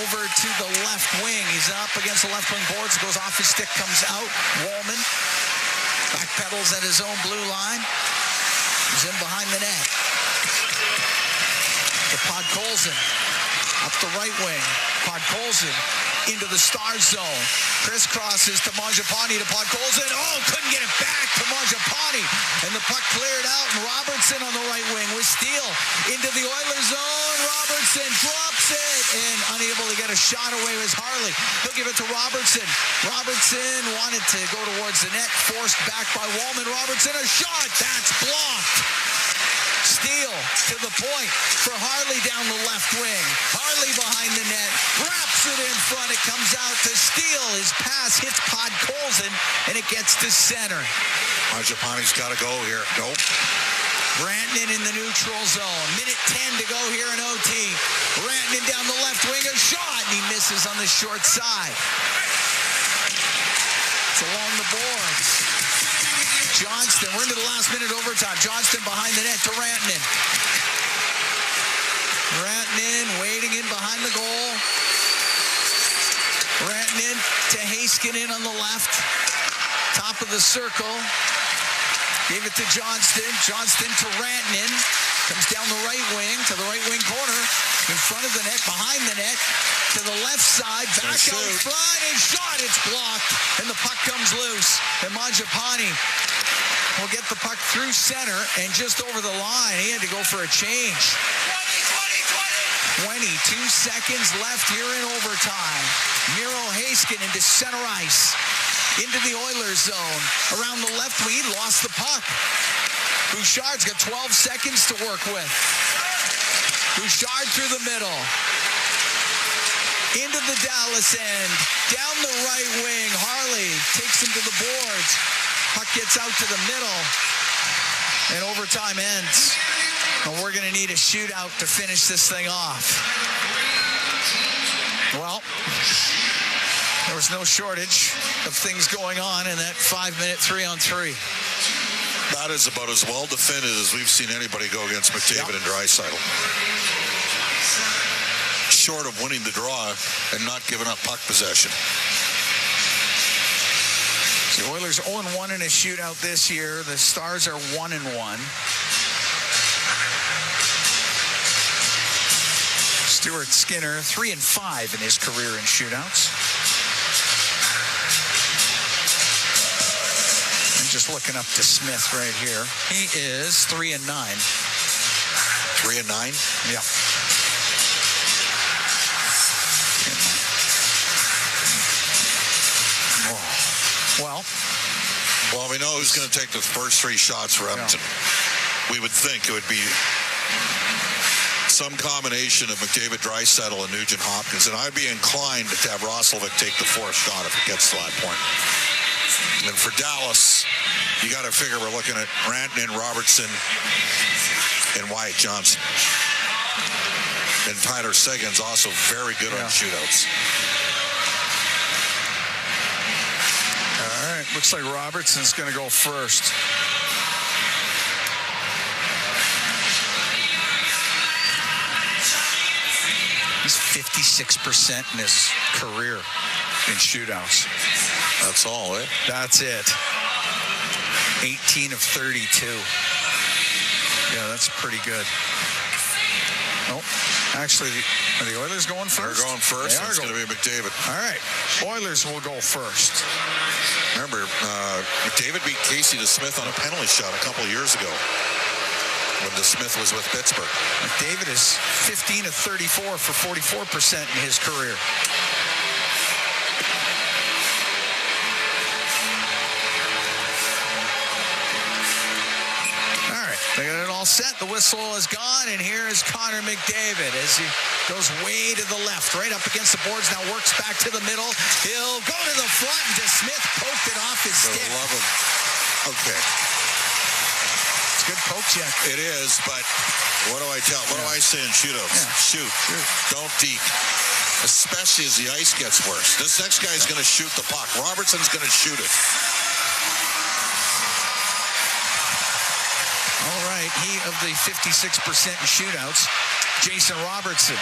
Over to the left wing. He's up against the left wing boards. Goes off his stick, comes out. Wallman backpedals at his own blue line. He's in behind the net. To Podkolzin. Up the right wing. Podkolzin into the Star zone. Crisscrosses to Mangiapane to Podkolzin. Oh, couldn't get it back to Mangiapane. And the puck cleared out, and Robertson on the right wing with Steele into the Oilers zone. Robertson drops it, and unable to get a shot away was Harley. He'll give it to Robertson. Robertson wanted to go towards the net, forced back by Wallman. Robertson, a shot. That's blocked. Steele to the point for Harley down the left wing. Harley behind the net, wraps it in front. It comes out to Steele. His pass hits Podkolzin, and it gets to center. Mangiapane's got to go here. Nope. Rantanen in the neutral zone. Minute 10 to go here in OT. Rantanen down the left wing, a shot, and he misses on the short side. It's along the boards. Johnston. We're into the last minute overtime. Johnston behind the net to Rantanen. Rantanen waiting in behind the goal. Rantanen to Heiskanen on the left. Top of the circle. Gave it to Johnston. Johnston to Rantanen. Comes down the right wing to the right wing corner. In front of the net, behind the net. To the left side, back out front, and shot. It's blocked, and the puck comes loose. And Mangiapane will get the puck through center and just over the line. He had to go for a change. 22 seconds left here in overtime. Miro Heiskanen into center ice. Into the Oilers zone. Around the left wing, he lost the puck. Bouchard's got 12 seconds to work with. Bouchard through the middle. Into the Dallas end. Down the right wing. Harley takes him to the boards. Puck gets out to the middle. And overtime ends. And we're going to need a shootout to finish this thing off. Well, there was no shortage of things going on in that 5-minute 3-on-3. That is about as well defended as we've seen anybody go against McDavid and Draisaitl. Short of winning the draw and not giving up puck possession. The Oilers 0-1 in a shootout this year. The Stars are 1-1. Stuart Skinner 3-5 in his career in shootouts. I'm just looking up to Smith right here. He is 3-9. 3-9? Yeah. Well, we know who's going to take the first 3 shots for Edmonton. Yeah. We would think it would be some combination of McDavid, Draisaitl, and Nugent Hopkins, and I'd be inclined to have Roslovic take the 4th shot if it gets to that point. And for Dallas, you got to figure we're looking at Rantanen, Robertson, and Wyatt Johnson. And Tyler Seguin's also very good on shootouts. All right, looks like Robertson's going to go first. He's 56% in his career in shootouts. That's all, eh? That's it. 18 of 32. Yeah, that's pretty good. Oh, actually, are the Oilers going first? They're going first. It's going to be McDavid. All right. Oilers will go first. Remember, McDavid beat Casey DeSmith on a penalty shot a couple of years ago when DeSmith was with Pittsburgh. McDavid is 15 of 34 for 44% in his career. They got it all set. The whistle is gone, and here is Connor McDavid as he goes way to the left, right up against the boards. Now works back to the middle. He'll go to the front, and DeSmith poked it off his stick. For the love of... Okay. It's good poke check. It is, but what do I tell? What do I say in shootouts? Shoot. Don't deke. Especially as the ice gets worse. This next guy's going to shoot the puck. Robertson's going to shoot it. All right, he of the 56% in shootouts. Jason Robertson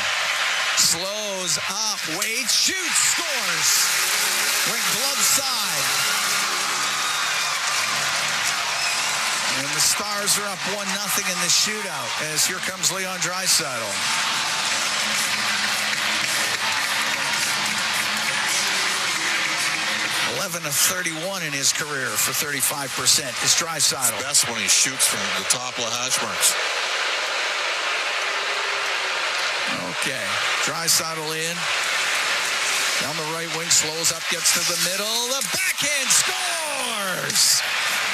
slows up, waits, shoots, scores. Went glove side. And the Stars are up 1-0 in the shootout as here comes Leon Draisaitl. 11 of 31 in his career for 35% is Draisaitl. It's best when he shoots from the top of the hash marks. Okay, Draisaitl in. Down the right wing, slows up, gets to the middle. The backhand scores!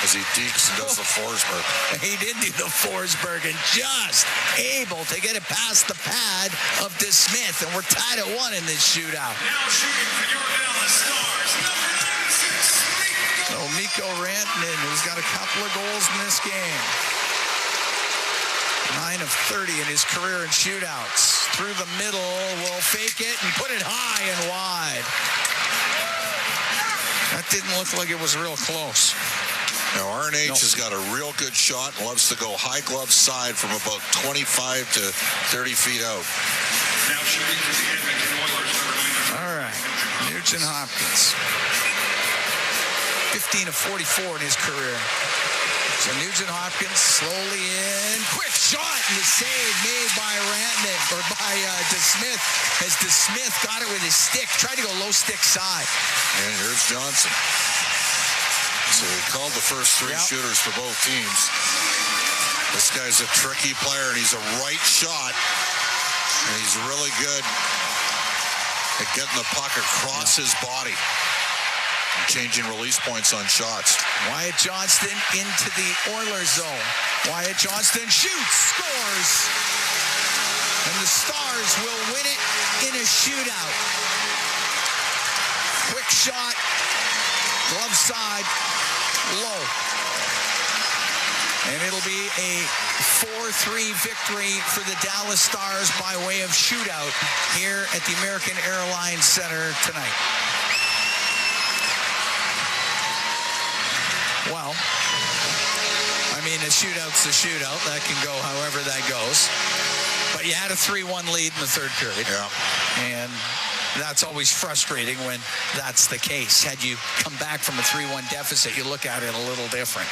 As he dekes and does the Forsberg. He did do the Forsberg and just able to get it past the pad of DeSmith. And we're tied at 1 in this shootout. Now shooting for your Dallas Stars, number 96, So Mikko Rantanen, who's got a couple of goals in this game. 9 of 30 in his career in shootouts. Through the middle, will fake it and put it high and wide. That didn't look like it was real close. Now, RNH has got a real good shot and loves to go high glove side from about 25 to 30 feet out. Now shooting for the Edmonton Oilers, number 9. All right. Nugent Hopkins. 15 of 44 in his career. So Nugent Hopkins slowly in. Quick shot and the save made by Ratnick, or by DeSmith, as DeSmith got it with his stick. Tried to go low stick side. And here's Johnson. So we called the first three shooters for both teams. This guy's a tricky player, and he's a right shot. And he's really good at getting the puck across his body and changing release points on shots. Wyatt Johnston into the Oilers zone. Wyatt Johnston shoots, scores. And the Stars will win it in a shootout. Quick shot, glove side, low. And it'll be a 4-3 victory for the Dallas Stars by way of shootout here at the American Airlines Center tonight. Well, I mean, a shootout's a shootout. That can go however that goes. But you had a 3-1 lead in the third period. Yeah. And that's always frustrating when that's the case. Had you come back from a 3-1 deficit, you look at it a little different.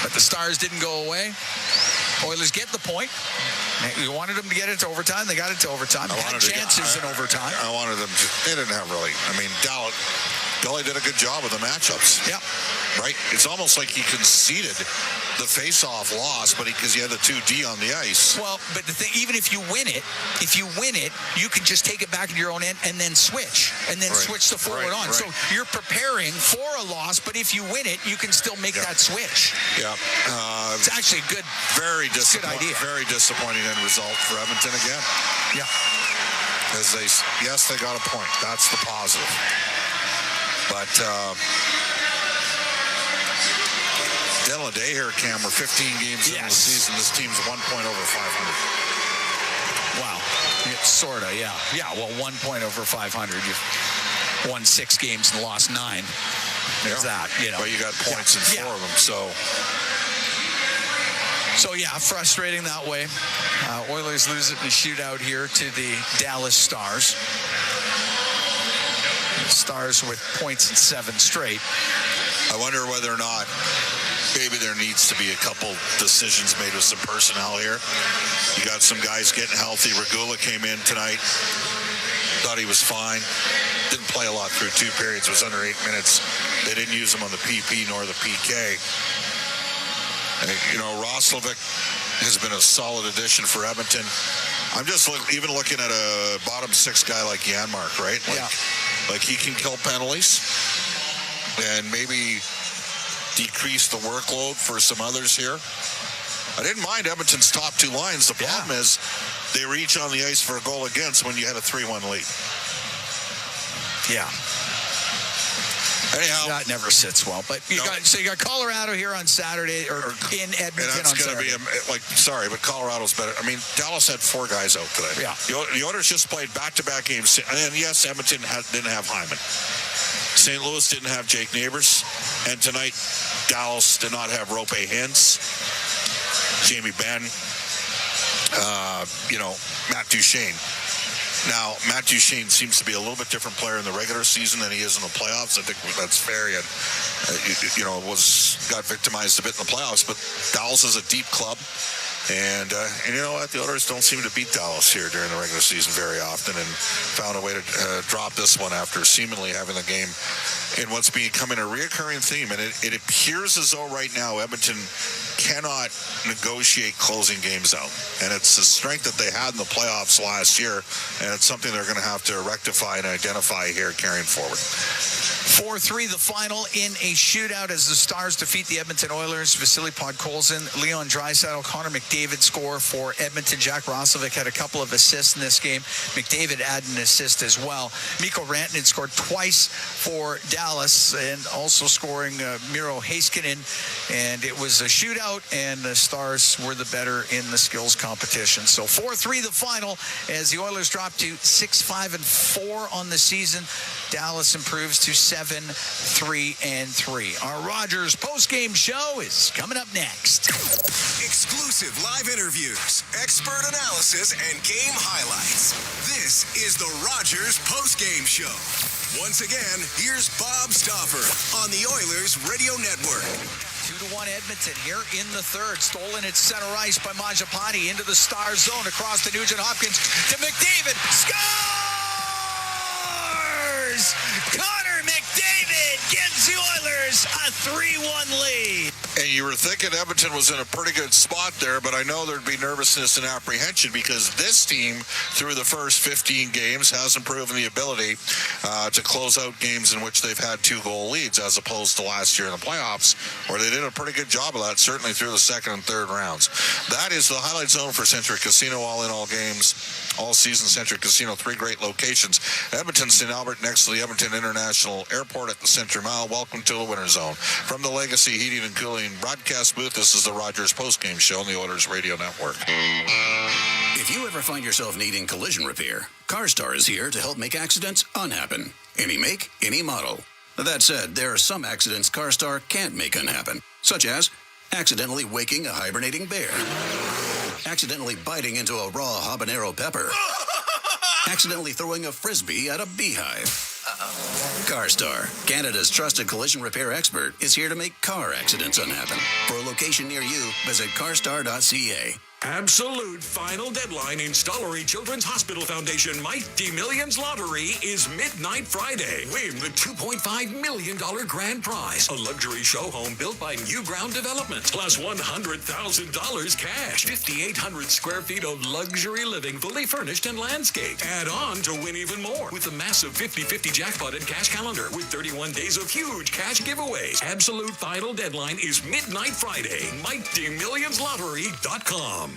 But the Stars didn't go away. Oilers get the point. You wanted them to get it to overtime. They got it to overtime. Had chances in overtime. I wanted them to. They didn't have really. I mean, Dolly did a good job with the matchups. Yeah. Right? It's almost like he conceded the face-off loss, but because he had the 2D on the ice. Well, but the thing, even if you win it, you can just take it back into your own end and then switch, switch the forward on. So you're preparing for a loss, but if you win it, you can still make that switch. Yeah. It's actually a good, very good idea. Very disappointing end result for Edmonton again. Yeah. As they got a point. That's the positive. But Dylan Day here, Cam, we're 15 games into the season. This team's 1 point over 500. Wow. It's sort of, yeah. Yeah, well, 1 point over 500. You've won 6 games and lost 9. There's that, you know. But you got points in 4 of them, so... So, yeah, frustrating that way. Oilers lose it in a shootout here to the Dallas Stars. The Stars with points in 7 straight. I wonder whether or not maybe there needs to be a couple decisions made with some personnel here. You got some guys getting healthy. Regula came in tonight. Thought he was fine. Didn't play a lot through 2 periods. Was under 8 minutes. They didn't use him on the PP nor the PK. You know, Roslovic has been a solid addition for Edmonton. I'm just even looking at a bottom 6 guy like Janmark, right? Like he can kill penalties and maybe decrease the workload for some others here. I didn't mind Edmonton's top 2 lines. The problem is they reach on the ice for a goal against when you had a 3-1 lead. Yeah. Anyhow, that never sits well. But you got Colorado here on Saturday, or in Edmonton on Saturday. And that's going to be but Colorado's better. I mean, Dallas had 4 guys out today. Yeah. The Oilers just played back-to-back games, and yes, Edmonton didn't have Hyman. St. Louis didn't have Jake Neighbors, and tonight Dallas did not have Rope Hintz, Jamie Benn, Matt Duchene. Now, Matt Duchene seems to be a little bit different player in the regular season than he is in the playoffs. I think that's fair. He had, got victimized a bit in the playoffs, but Dallas is a deep club. And you know what? The Oilers don't seem to beat Dallas here during the regular season very often, and found a way to drop this one after seemingly having the game in what's becoming a reoccurring theme. And it appears as though right now Edmonton cannot negotiate closing games out. And it's the strength that they had in the playoffs last year, and it's something they're going to have to rectify and identify here carrying forward. 4-3 the final in a shootout as the Stars defeat the Edmonton Oilers. Vasily Podkolzin, Leon Draisaitl, Connor McDavid McDavid score for Edmonton. Jack Roslovic had a couple of assists in this game. McDavid had an assist as well. Mikko Rantanen scored twice for Dallas, and also scoring Miro Heiskanen. And it was a shootout, and the Stars were the better in the skills competition. So 4-3 the final as the Oilers drop to 6-5-4 on the season. Dallas improves to 7-3-3. Our Rogers post-game show is coming up next. Exclusive live interviews, expert analysis, and game highlights. This is the Rogers post-game show. Once again, here's Bob Stauffer on the Oilers Radio Network. 2-1 Edmonton here in the third. Stolen at center ice by Mangiapane into the Star zone across to Nugent-Hopkins to McDavid. Scores! Connor McDavid gives the Oilers a 3-1 lead. And you were thinking Edmonton was in a pretty good spot there, but I know there'd be nervousness and apprehension because this team, through the first 15 games, hasn't proven the ability to close out games in which they've had 2-goal leads, as opposed to last year in the playoffs, where they did a pretty good job of that, certainly through the second and third rounds. That is the highlight zone for Century Casino, all in all games, all season. Century Casino, 3 great locations. Edmonton, St. Albert, next to the Edmonton International Airport at the Century Mile. Welcome to the Winter Zone. From the Legacy Heating and Cooling broadcast booth, this is the Rogers postgame show on the Oilers Radio Network. If you ever find yourself needing collision repair, CarStar is here to help make accidents unhappen. Any make, any model. That said, there are some accidents CarStar can't make unhappen, such as accidentally waking a hibernating bear, accidentally biting into a raw habanero pepper, accidentally throwing a frisbee at a beehive. CarStar, Canada's trusted collision repair expert, is here to make car accidents unhappen. For a location near you, visit carstar.ca. Absolute final deadline in Stollery Children's Hospital Foundation Mighty Millions Lottery is midnight Friday. Win the $2.5 million grand prize, a luxury show home built by New Ground Development, plus $100,000 cash, 5,800 square feet of luxury living, fully furnished and landscaped. Add on to win even more with the massive 50-50 jackpot and cash calendar with 31 days of huge cash giveaways. Absolute final deadline is midnight Friday. MightyMillionsLottery.com.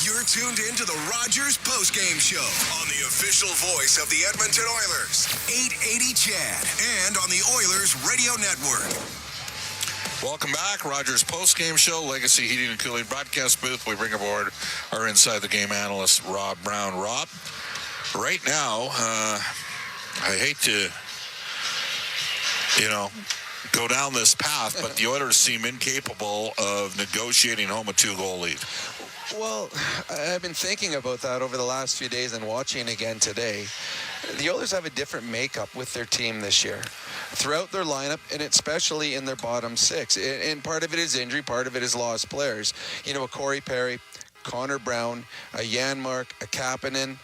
You're tuned in to the Rogers postgame show on the official voice of the Edmonton Oilers, 880 CHAD, and on the Oilers Radio Network. Welcome back. Rogers postgame show, Legacy Heating and Cooling broadcast booth. We bring aboard our inside the game analyst, Rob Brown. Rob, right now, I hate to, go down this path, but the Oilers seem incapable of negotiating home a 2-goal lead. Well, I've been thinking about that over the last few days and watching again today. The Oilers have a different makeup with their team this year throughout their lineup, and especially in their bottom 6. And part of it is injury, part of it is lost players. A Corey Perry, Connor Brown, a Janmark, a Kapanen,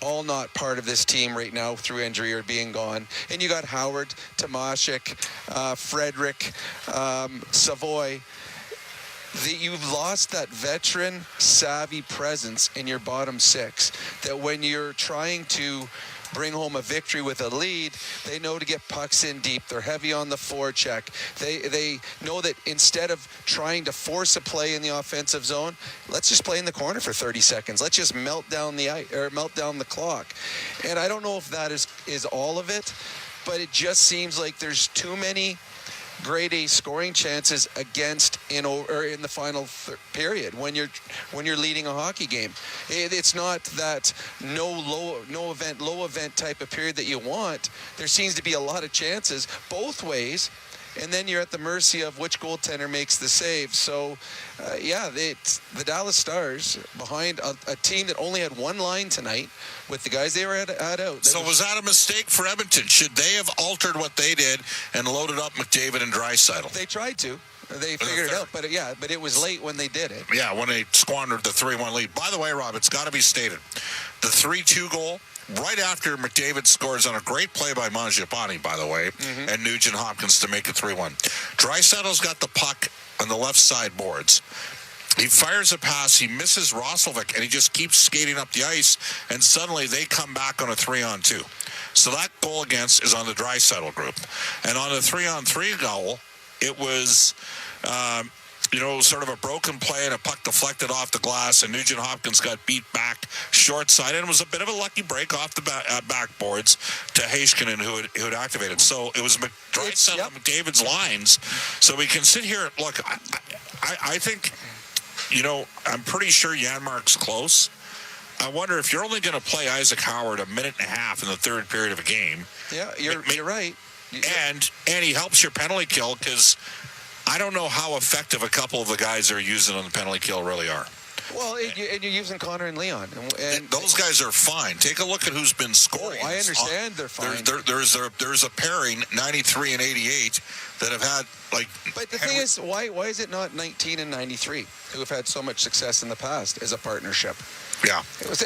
all not part of this team right now through injury or being gone. And you got Howard, Tomashik, Frederick, Savoy. You've lost that veteran, savvy presence in your bottom 6 that when you're trying to bring home a victory with a lead, they know to get pucks in deep. They're heavy on the forecheck. They know that instead of trying to force a play in the offensive zone, let's just play in the corner for 30 seconds. Let's just melt down the clock. And I don't know if that is all of it, but it just seems like there's too many grade A scoring chances against in the final period when you're leading a hockey game. It's not that low event type of period that you want. There seems to be a lot of chances both ways, and then you're at the mercy of which goaltender makes the save. So the Dallas Stars behind a team that only had one line tonight with the guys they were had out. So was that a mistake for Edmonton? Should they have altered what they did and loaded up McDavid and Draisaitl? They tried to. They figured it out, but it was late when they did it. Yeah, when they squandered the 3-1 lead. By the way, Rob, it's got to be stated. The 3-2 goal, right after McDavid scores on a great play by Mangiapane, by the way, and Nugent-Hopkins to make it 3-1. Draisaitl's got the puck on the left side boards. He fires a pass, he misses Roslovic, and he just keeps skating up the ice, and suddenly they come back on a 3-on-2. So that goal against is on the Draisaitl group. And on the 3-on-3 goal, it was sort of a broken play and a puck deflected off the glass, and Nugent Hopkins got beat back short side, and it was a bit of a lucky break off the backboards to Heiskanen, who had activated. So it was Draisaitl and McDavid's lines. So we can sit here. Look, I think, I'm pretty sure Janmark's close. I wonder if you're only going to play Isaac Howard a minute and a half in the third period of a game. Yeah, you're right. And he helps your penalty kill, because I don't know how effective a couple of the guys they're using on the penalty kill really are. Well, and you're using Connor and Leon. And those guys are fine. Take a look at who's been scoring. I understand they're fine. There's a pairing, 93 and 88, that have had, But the thing is, why is it not 19 and 93, who have had so much success in the past as a partnership? Yeah. It was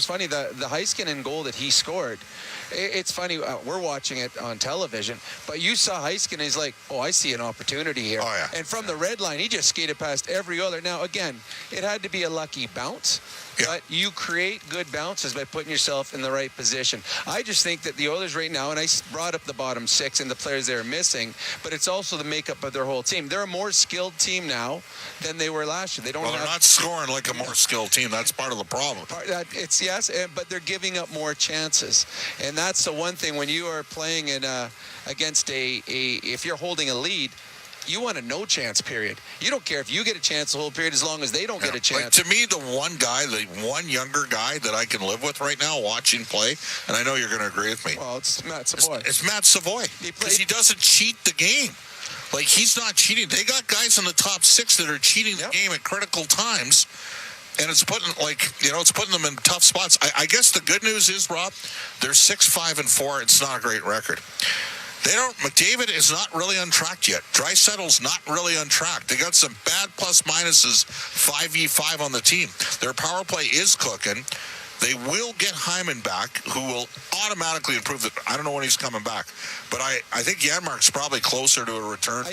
funny, the Heiskanen goal that he scored. It's funny, we're watching it on television, but you saw Heiskanen, he's like, I see an opportunity here. Oh, yeah. And from the red line, he just skated past every other. Now, again, it had to be a lucky bounce, but you create good bounces by putting yourself in the right position. I just think that the Oilers right now, and I brought up the bottom six and the players they're missing, but it's also the makeup of their whole team. They're a more skilled team now than they were last year. They're not scoring like a more skilled team. That's part of the problem. But they're giving up more chances. And that's the one thing when you are playing against if you're holding a lead, you want a no chance period. You don't care if you get a chance the whole period as long as they don't get a chance. To me, the one younger guy that I can live with right now watching play, and I know you're going to agree with me. Well, it's Matt Savoy. It's Matt Savoy. Because he doesn't cheat the game. He's not cheating. They got guys in the top six that are cheating the game at critical times. And it's putting them in tough spots. I guess the good news is, Rob, they're 6-5-4. It's not a great record. McDavid is not really untracked yet. Draisaitl's not really untracked. They got some bad plus minuses 5v5 on the team. Their power play is cooking. They will get Hyman back, who will automatically improve it. I don't know when he's coming back, but I think Janmark's probably closer to a return.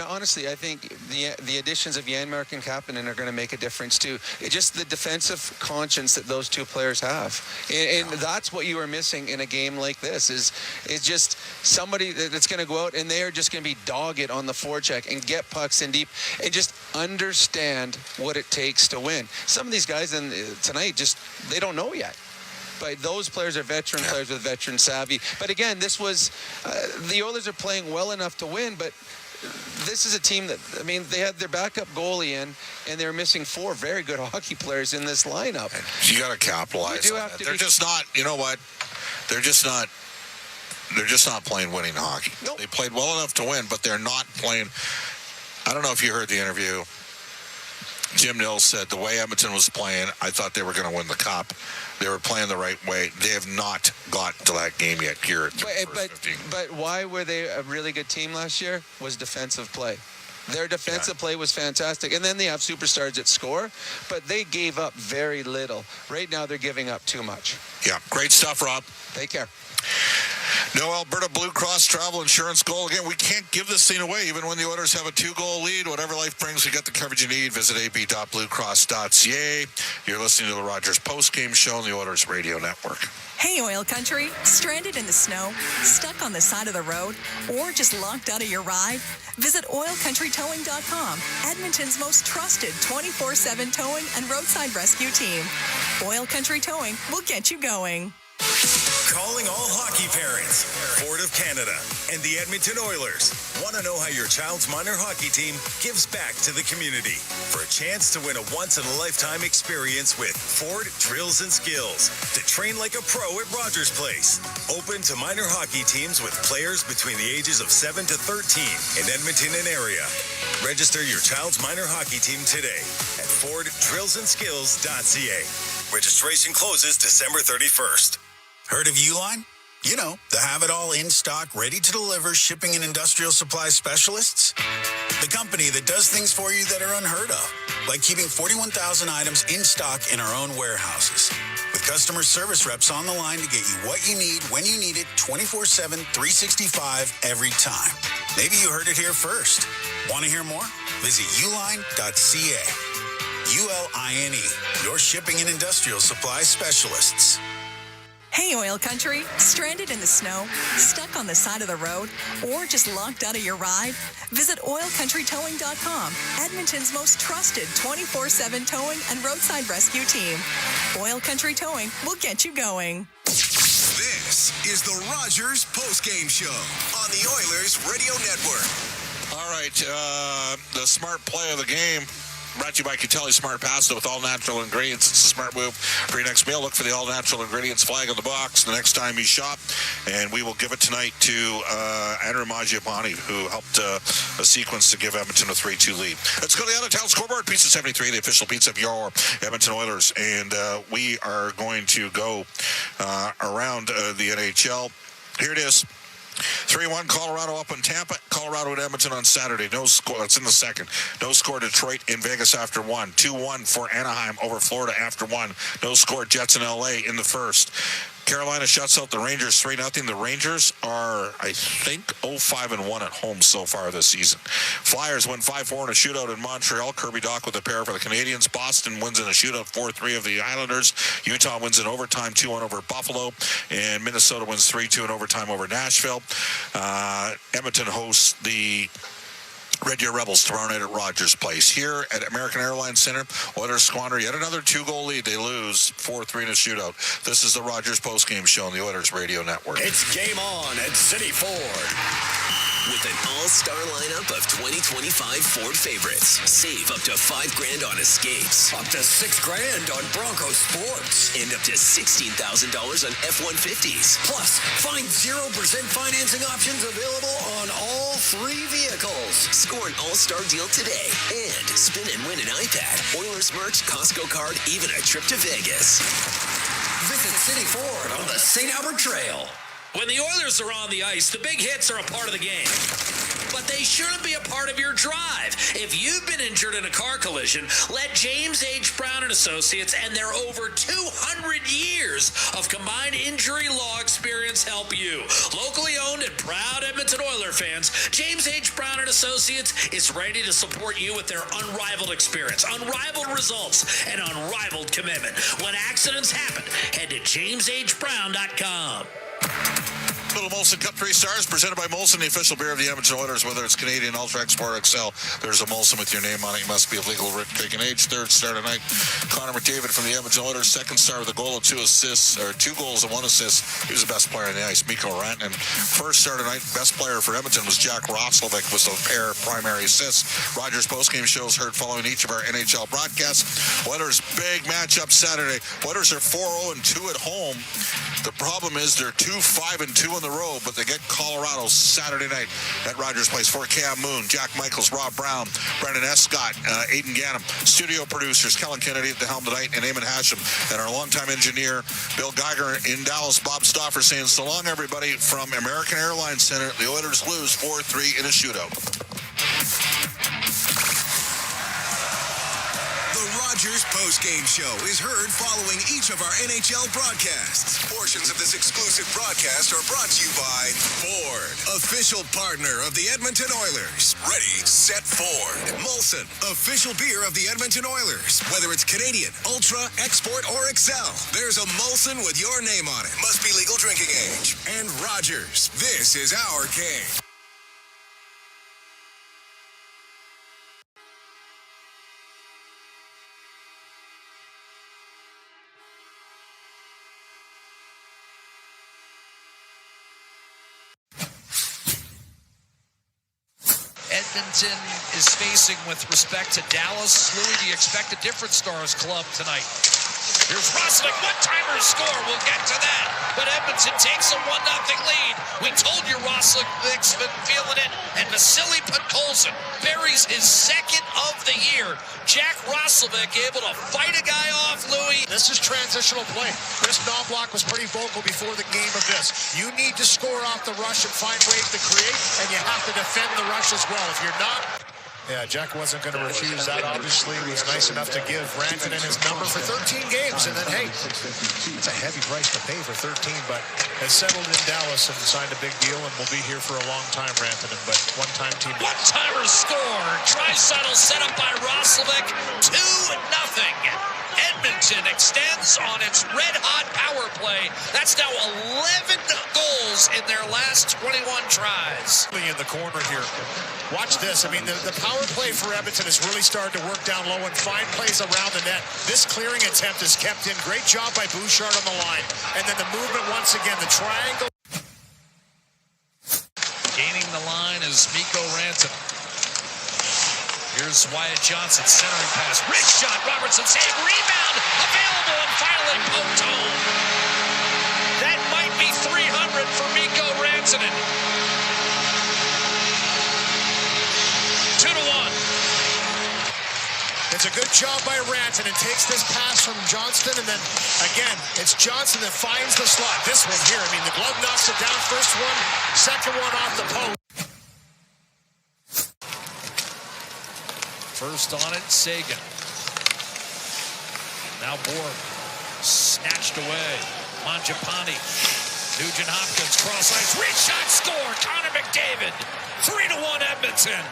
Honestly, I think the additions of Janmark and Kapanen are going to make a difference too. It's just the defensive conscience that those two players have, and that's what you are missing in a game like this. Is just somebody that's going to go out and they are just going to be dogged on the forecheck and get pucks in deep and just understand what it takes to win. Some of these guys tonight they don't know yet. But those players are veteran players with veteran savvy. But again, this was the Oilers are playing well enough to win, but this is a team that, they had their backup goalie in, and they're missing four very good hockey players in this lineup. You got to capitalize on that. They're just not, you know what? They're just not playing winning hockey. Nope. They played well enough to win, but they're not playing. I don't know if you heard the interview. Jim Nils said the way Edmonton was playing, I thought they were going to win the cup. They were playing the right way. They have not got to that game yet here. But why were they a really good team last year? Was defensive play. Their defensive play was fantastic. And then they have superstars that score, but they gave up very little. Right now they're giving up too much. Yeah, great stuff, Rob. Take care. No Alberta Blue Cross travel insurance goal. Again, we can't give this thing away even when the Oilers have a 2-goal lead. Whatever life brings, we got the coverage you need. Visit ab.bluecross.ca. You're listening to the Rogers postgame show on the Oilers Radio Network. Hey, OilCountry. Stranded in the snow? Stuck on the side of the road? Or just locked out of your ride? Visit OilCountryTowing.com, Edmonton's most trusted 24/7 towing and roadside rescue team. OilCountry Towing will get you going. Calling all hockey parents. Board of Canada and the Edmonton Oilers want to know how your child's minor hockey team gives back to the community. For a chance to win a once-in-a-lifetime experience with Ford Drills and Skills to train like a pro at Rogers Place. Open to minor hockey teams with players between the ages of 7 to 13 in Edmonton and area. Register your child's minor hockey team today at FordDrillsandSkills.ca. Registration closes December 31st. Heard of Uline? You know, the have-it-all in-stock, ready-to-deliver shipping and industrial supply specialists. The company that does things for you that are unheard of, like keeping 41,000 items in stock in our own warehouses. With customer service reps on the line to get you what you need, when you need it, 24/7, 365, every time. Maybe you heard it here first. Want to hear more? Visit uline.ca. ULINE, your shipping and industrial supply specialists. Hey, Oil Country, stranded in the snow, stuck on the side of the road, or just locked out of your ride? Visit OilCountryTowing.com, Edmonton's most trusted 24/7 towing and roadside rescue team. Oil Country Towing will get you going. This is the Rogers postgame show on the Oilers Radio Network. All right, the smart play of the game. Brought to you by Cutelli Smart Pasta with all natural ingredients. It's a smart move for your next meal. Look for the all natural ingredients flag on the box the next time you shop. And we will give it tonight to Andrew Mangiapane, who helped a sequence to give Edmonton a 3-2 lead. Let's go to the out-of-town scoreboard. Pizza 73, the official pizza of your Edmonton Oilers. And we are going to go around the NHL. Here it is. 3-1 Colorado up in Tampa. Colorado at Edmonton on Saturday. No score. That's in the second. No score Detroit in Vegas after 1. 2-1 for Anaheim over Florida after 1. No score Jets in LA in the first. Carolina shuts out the Rangers 3-0. The Rangers are, I think, 0-5-1 at home so far this season. Flyers win 5-4 in a shootout in Montreal. Kirby Dach with a pair for the Canadiens. Boston wins in a shootout 4-3 of the Islanders. Utah wins in overtime 2-1 over Buffalo. And Minnesota wins 3-2 in overtime over Nashville. Edmonton hosts the Red Deer Rebels tomorrow night at Rogers Place. Here at American Airlines Center, Oilers squander yet another 2-goal lead. They lose 4-3 in a shootout. This is the Rogers postgame show on the Oilers Radio Network. It's game on at City Ford. With an all-star lineup of 2025 Ford favorites. Save up to $5,000 on Escapes. Up to $6,000 on Bronco Sports. And up to $16,000 on F-150s. Plus, find 0% financing options available on all 3 vehicles. Score an all-star deal today. And spin and win an iPad, Oilers merch, Costco card, even a trip to Vegas. Visit City Ford on the St. Albert Trail. When the Oilers are on the ice, the big hits are a part of the game. But they shouldn't be a part of your drive. If you've been injured in a car collision, let James H. Brown & Associates and their over 200 years of combined injury law experience help you. Locally owned and proud Edmonton Oiler fans, James H. Brown & Associates is ready to support you with their unrivaled experience, unrivaled results, and unrivaled commitment. When accidents happen, head to jameshbrown.com. Little Molson Cup 3 Stars presented by Molson, the official beer of the Edmonton Oilers. Whether it's Canadian Ultra Export XL, there's a Molson with your name on it. You must be of legal drinking age. Third star tonight, Connor McDavid from the Edmonton Oilers. Second star with a goal and 2 assists, or 2 goals and 1 assist. He was the best player on the ice, Mikko Rantanen. First star tonight, best player for Edmonton was Jack Roslovic with a pair of primary assists. Rogers postgame shows heard following each of our NHL broadcasts. Oilers big matchup Saturday. Oilers are 4-0-2 at home. The problem is they're 2-5-2 on the road, but they get Colorado Saturday night at Rogers Place. For Cam Moon, Jack Michaels, Rob Brown, Brendan Escott, Aiden Gannam, studio producers Kellen Kennedy at the helm tonight, and Eamon Hashem, and our longtime engineer Bill Geiger in Dallas. Bob Stauffer saying so long, everybody, from American Airlines Center. The Oilers lose 4-3 in a shootout. Rogers postgame show is heard following each of our NHL broadcasts. Portions of this exclusive broadcast are brought to you by Ford, official partner of the Edmonton Oilers. Ready, set, Ford. Molson, official beer of the Edmonton Oilers. Whether it's Canadian, Ultra, Export, or Excel, there's a Molson with your name on it. Must be legal drinking age. And Rogers, this is our game. Edmonton is facing with respect to Dallas. Louis, do you expect a different Stars club tonight? Here's Roslovic, one-timer score. We'll get to that. But Edmonton takes a 1-0 lead. We told you Roslovic's been feeling it. And Vasily Podkolzin buries his second of the year. Jack Roslovic able to fight a guy off, Louis. This is transitional play. Chris Knobloch was pretty vocal before the game of this. You need to score off the rush and find ways to create, and you have to defend the rush as well. If you're not... Yeah, Jack wasn't going to refuse that. Obviously, he was nice enough to give Rantanen his number for 13 games. And then, hey, it's a heavy price to pay for 13, but has settled in Dallas and signed a big deal and will be here for a long time, Rantanen. But one-time team. One-timer score. Draisaitl set up by Roslovic. 2-0. Edmonton extends on its red-hot power play. That's now 11 goals in their last 21 tries. In the corner here. Watch this. I mean, the power play for Edmonton is really starting to work down low and find plays around the net. This clearing attempt is kept in. Great job by Bouchard on the line. And then the movement once again, the triangle. Gaining the line is Mikko Rantanen. Here's Wyatt Johnson, centering pass. Rich shot, Robertson save, rebound, available, and finally poked home. That might be 300 for Mikko Rantanen. 2-1. It's a good job by Rantanen. Takes this pass from Johnston, and then, again, it's Johnson that finds the slot. This one here, I mean, the glove knocks it down. First one, second one off the post. First on it, Sagan. Now Borg. Snatched away. Mangiapane. Nugent Hopkins, cross ice. Rich shot, score. Connor McDavid. 3-1 Edmonton.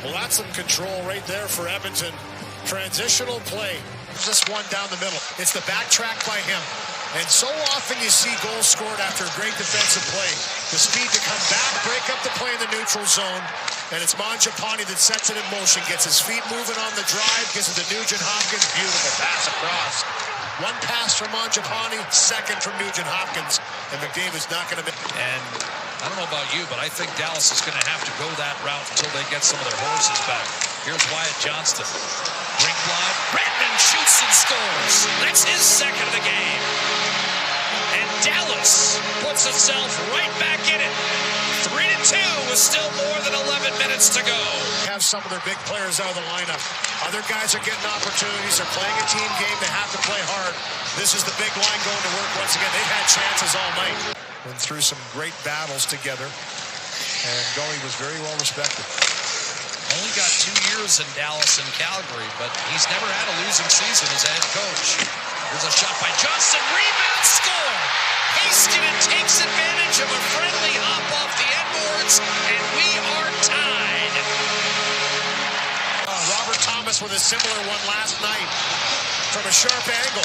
Well, that's some control right there for Edmonton. Transitional play. Just one down the middle. It's the backtrack by him. And so often you see goals scored after a great defensive play. The speed to come back, break up the play in the neutral zone. And it's Mangiapane that sets it in motion, gets his feet moving on the drive, gives it to Nugent Hopkins. Beautiful pass across. One pass from Mangiapane, second from Nugent Hopkins. And McDavid's not going to... And I don't know about you, but I think Dallas is going to have to go that route until they get some of their horses back. Here's Wyatt Johnston. Rink line. Redmond shoots and scores. That's his second of the game. And Dallas puts itself right back in it. 3-2 with still more than 11 minutes to go. Have some of their big players out of the lineup. Other guys are getting opportunities. They're playing a team game. They have to play hard. This is the big line going to work once again. They've had chances all night. Went through some great battles together. And Gully was very well respected. Only got 2 years in Dallas and Calgary, but he's never had a losing season as a head coach. Here's a shot by Johnson. Rebound, score! Heiskanen takes advantage of a friendly hop off the end boards, and we are tied. Robert Thomas with a similar one last night from a sharp angle.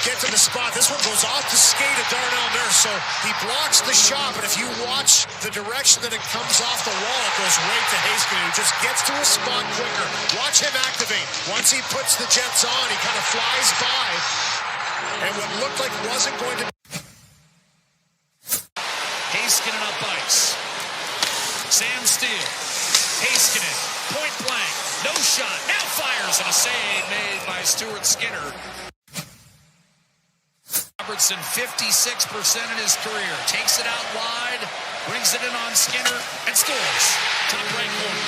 Get to the spot. This one goes off the skate of Darnell Nurse, so he blocks the shot, but if you watch the direction that it comes off the wall, it goes right to Heiskanen, who just gets to a spot quicker. Watch him activate. Once he puts the Jets on, he kind of flies by, and what looked like wasn't going to... Heiskanen up ice. Sam Steele. Heiskanen, point blank, no shot, now fires, and a save made by Stuart Skinner. Robertson, 56% in his career, takes it out wide, brings it in on Skinner, and scores. Top right corner.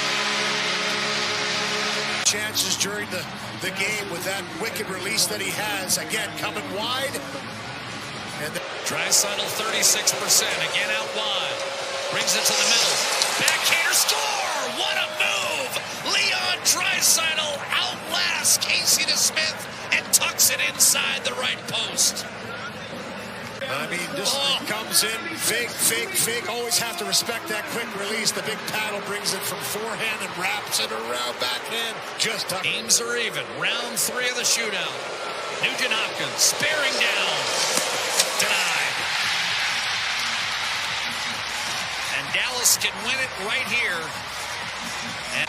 Chances during the game with that wicked release that he has. Again, coming wide. And Draisaitl, 36%, again out wide. Brings it to the middle. Backhander, score! What a move! Leon Draisaitl outlasts Casey DeSmith and tucks it inside the right post. I mean, just comes in, fake. Always have to respect that quick release. The big paddle brings it from forehand and wraps it around backhand. Just tough. Games are even. Round 3 of the shootout. Nugent Hopkins bearing down. Denied. And Dallas can win it right here. And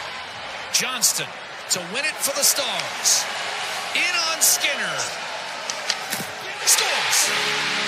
Johnston to win it for the Stars. In on Skinner. Scores.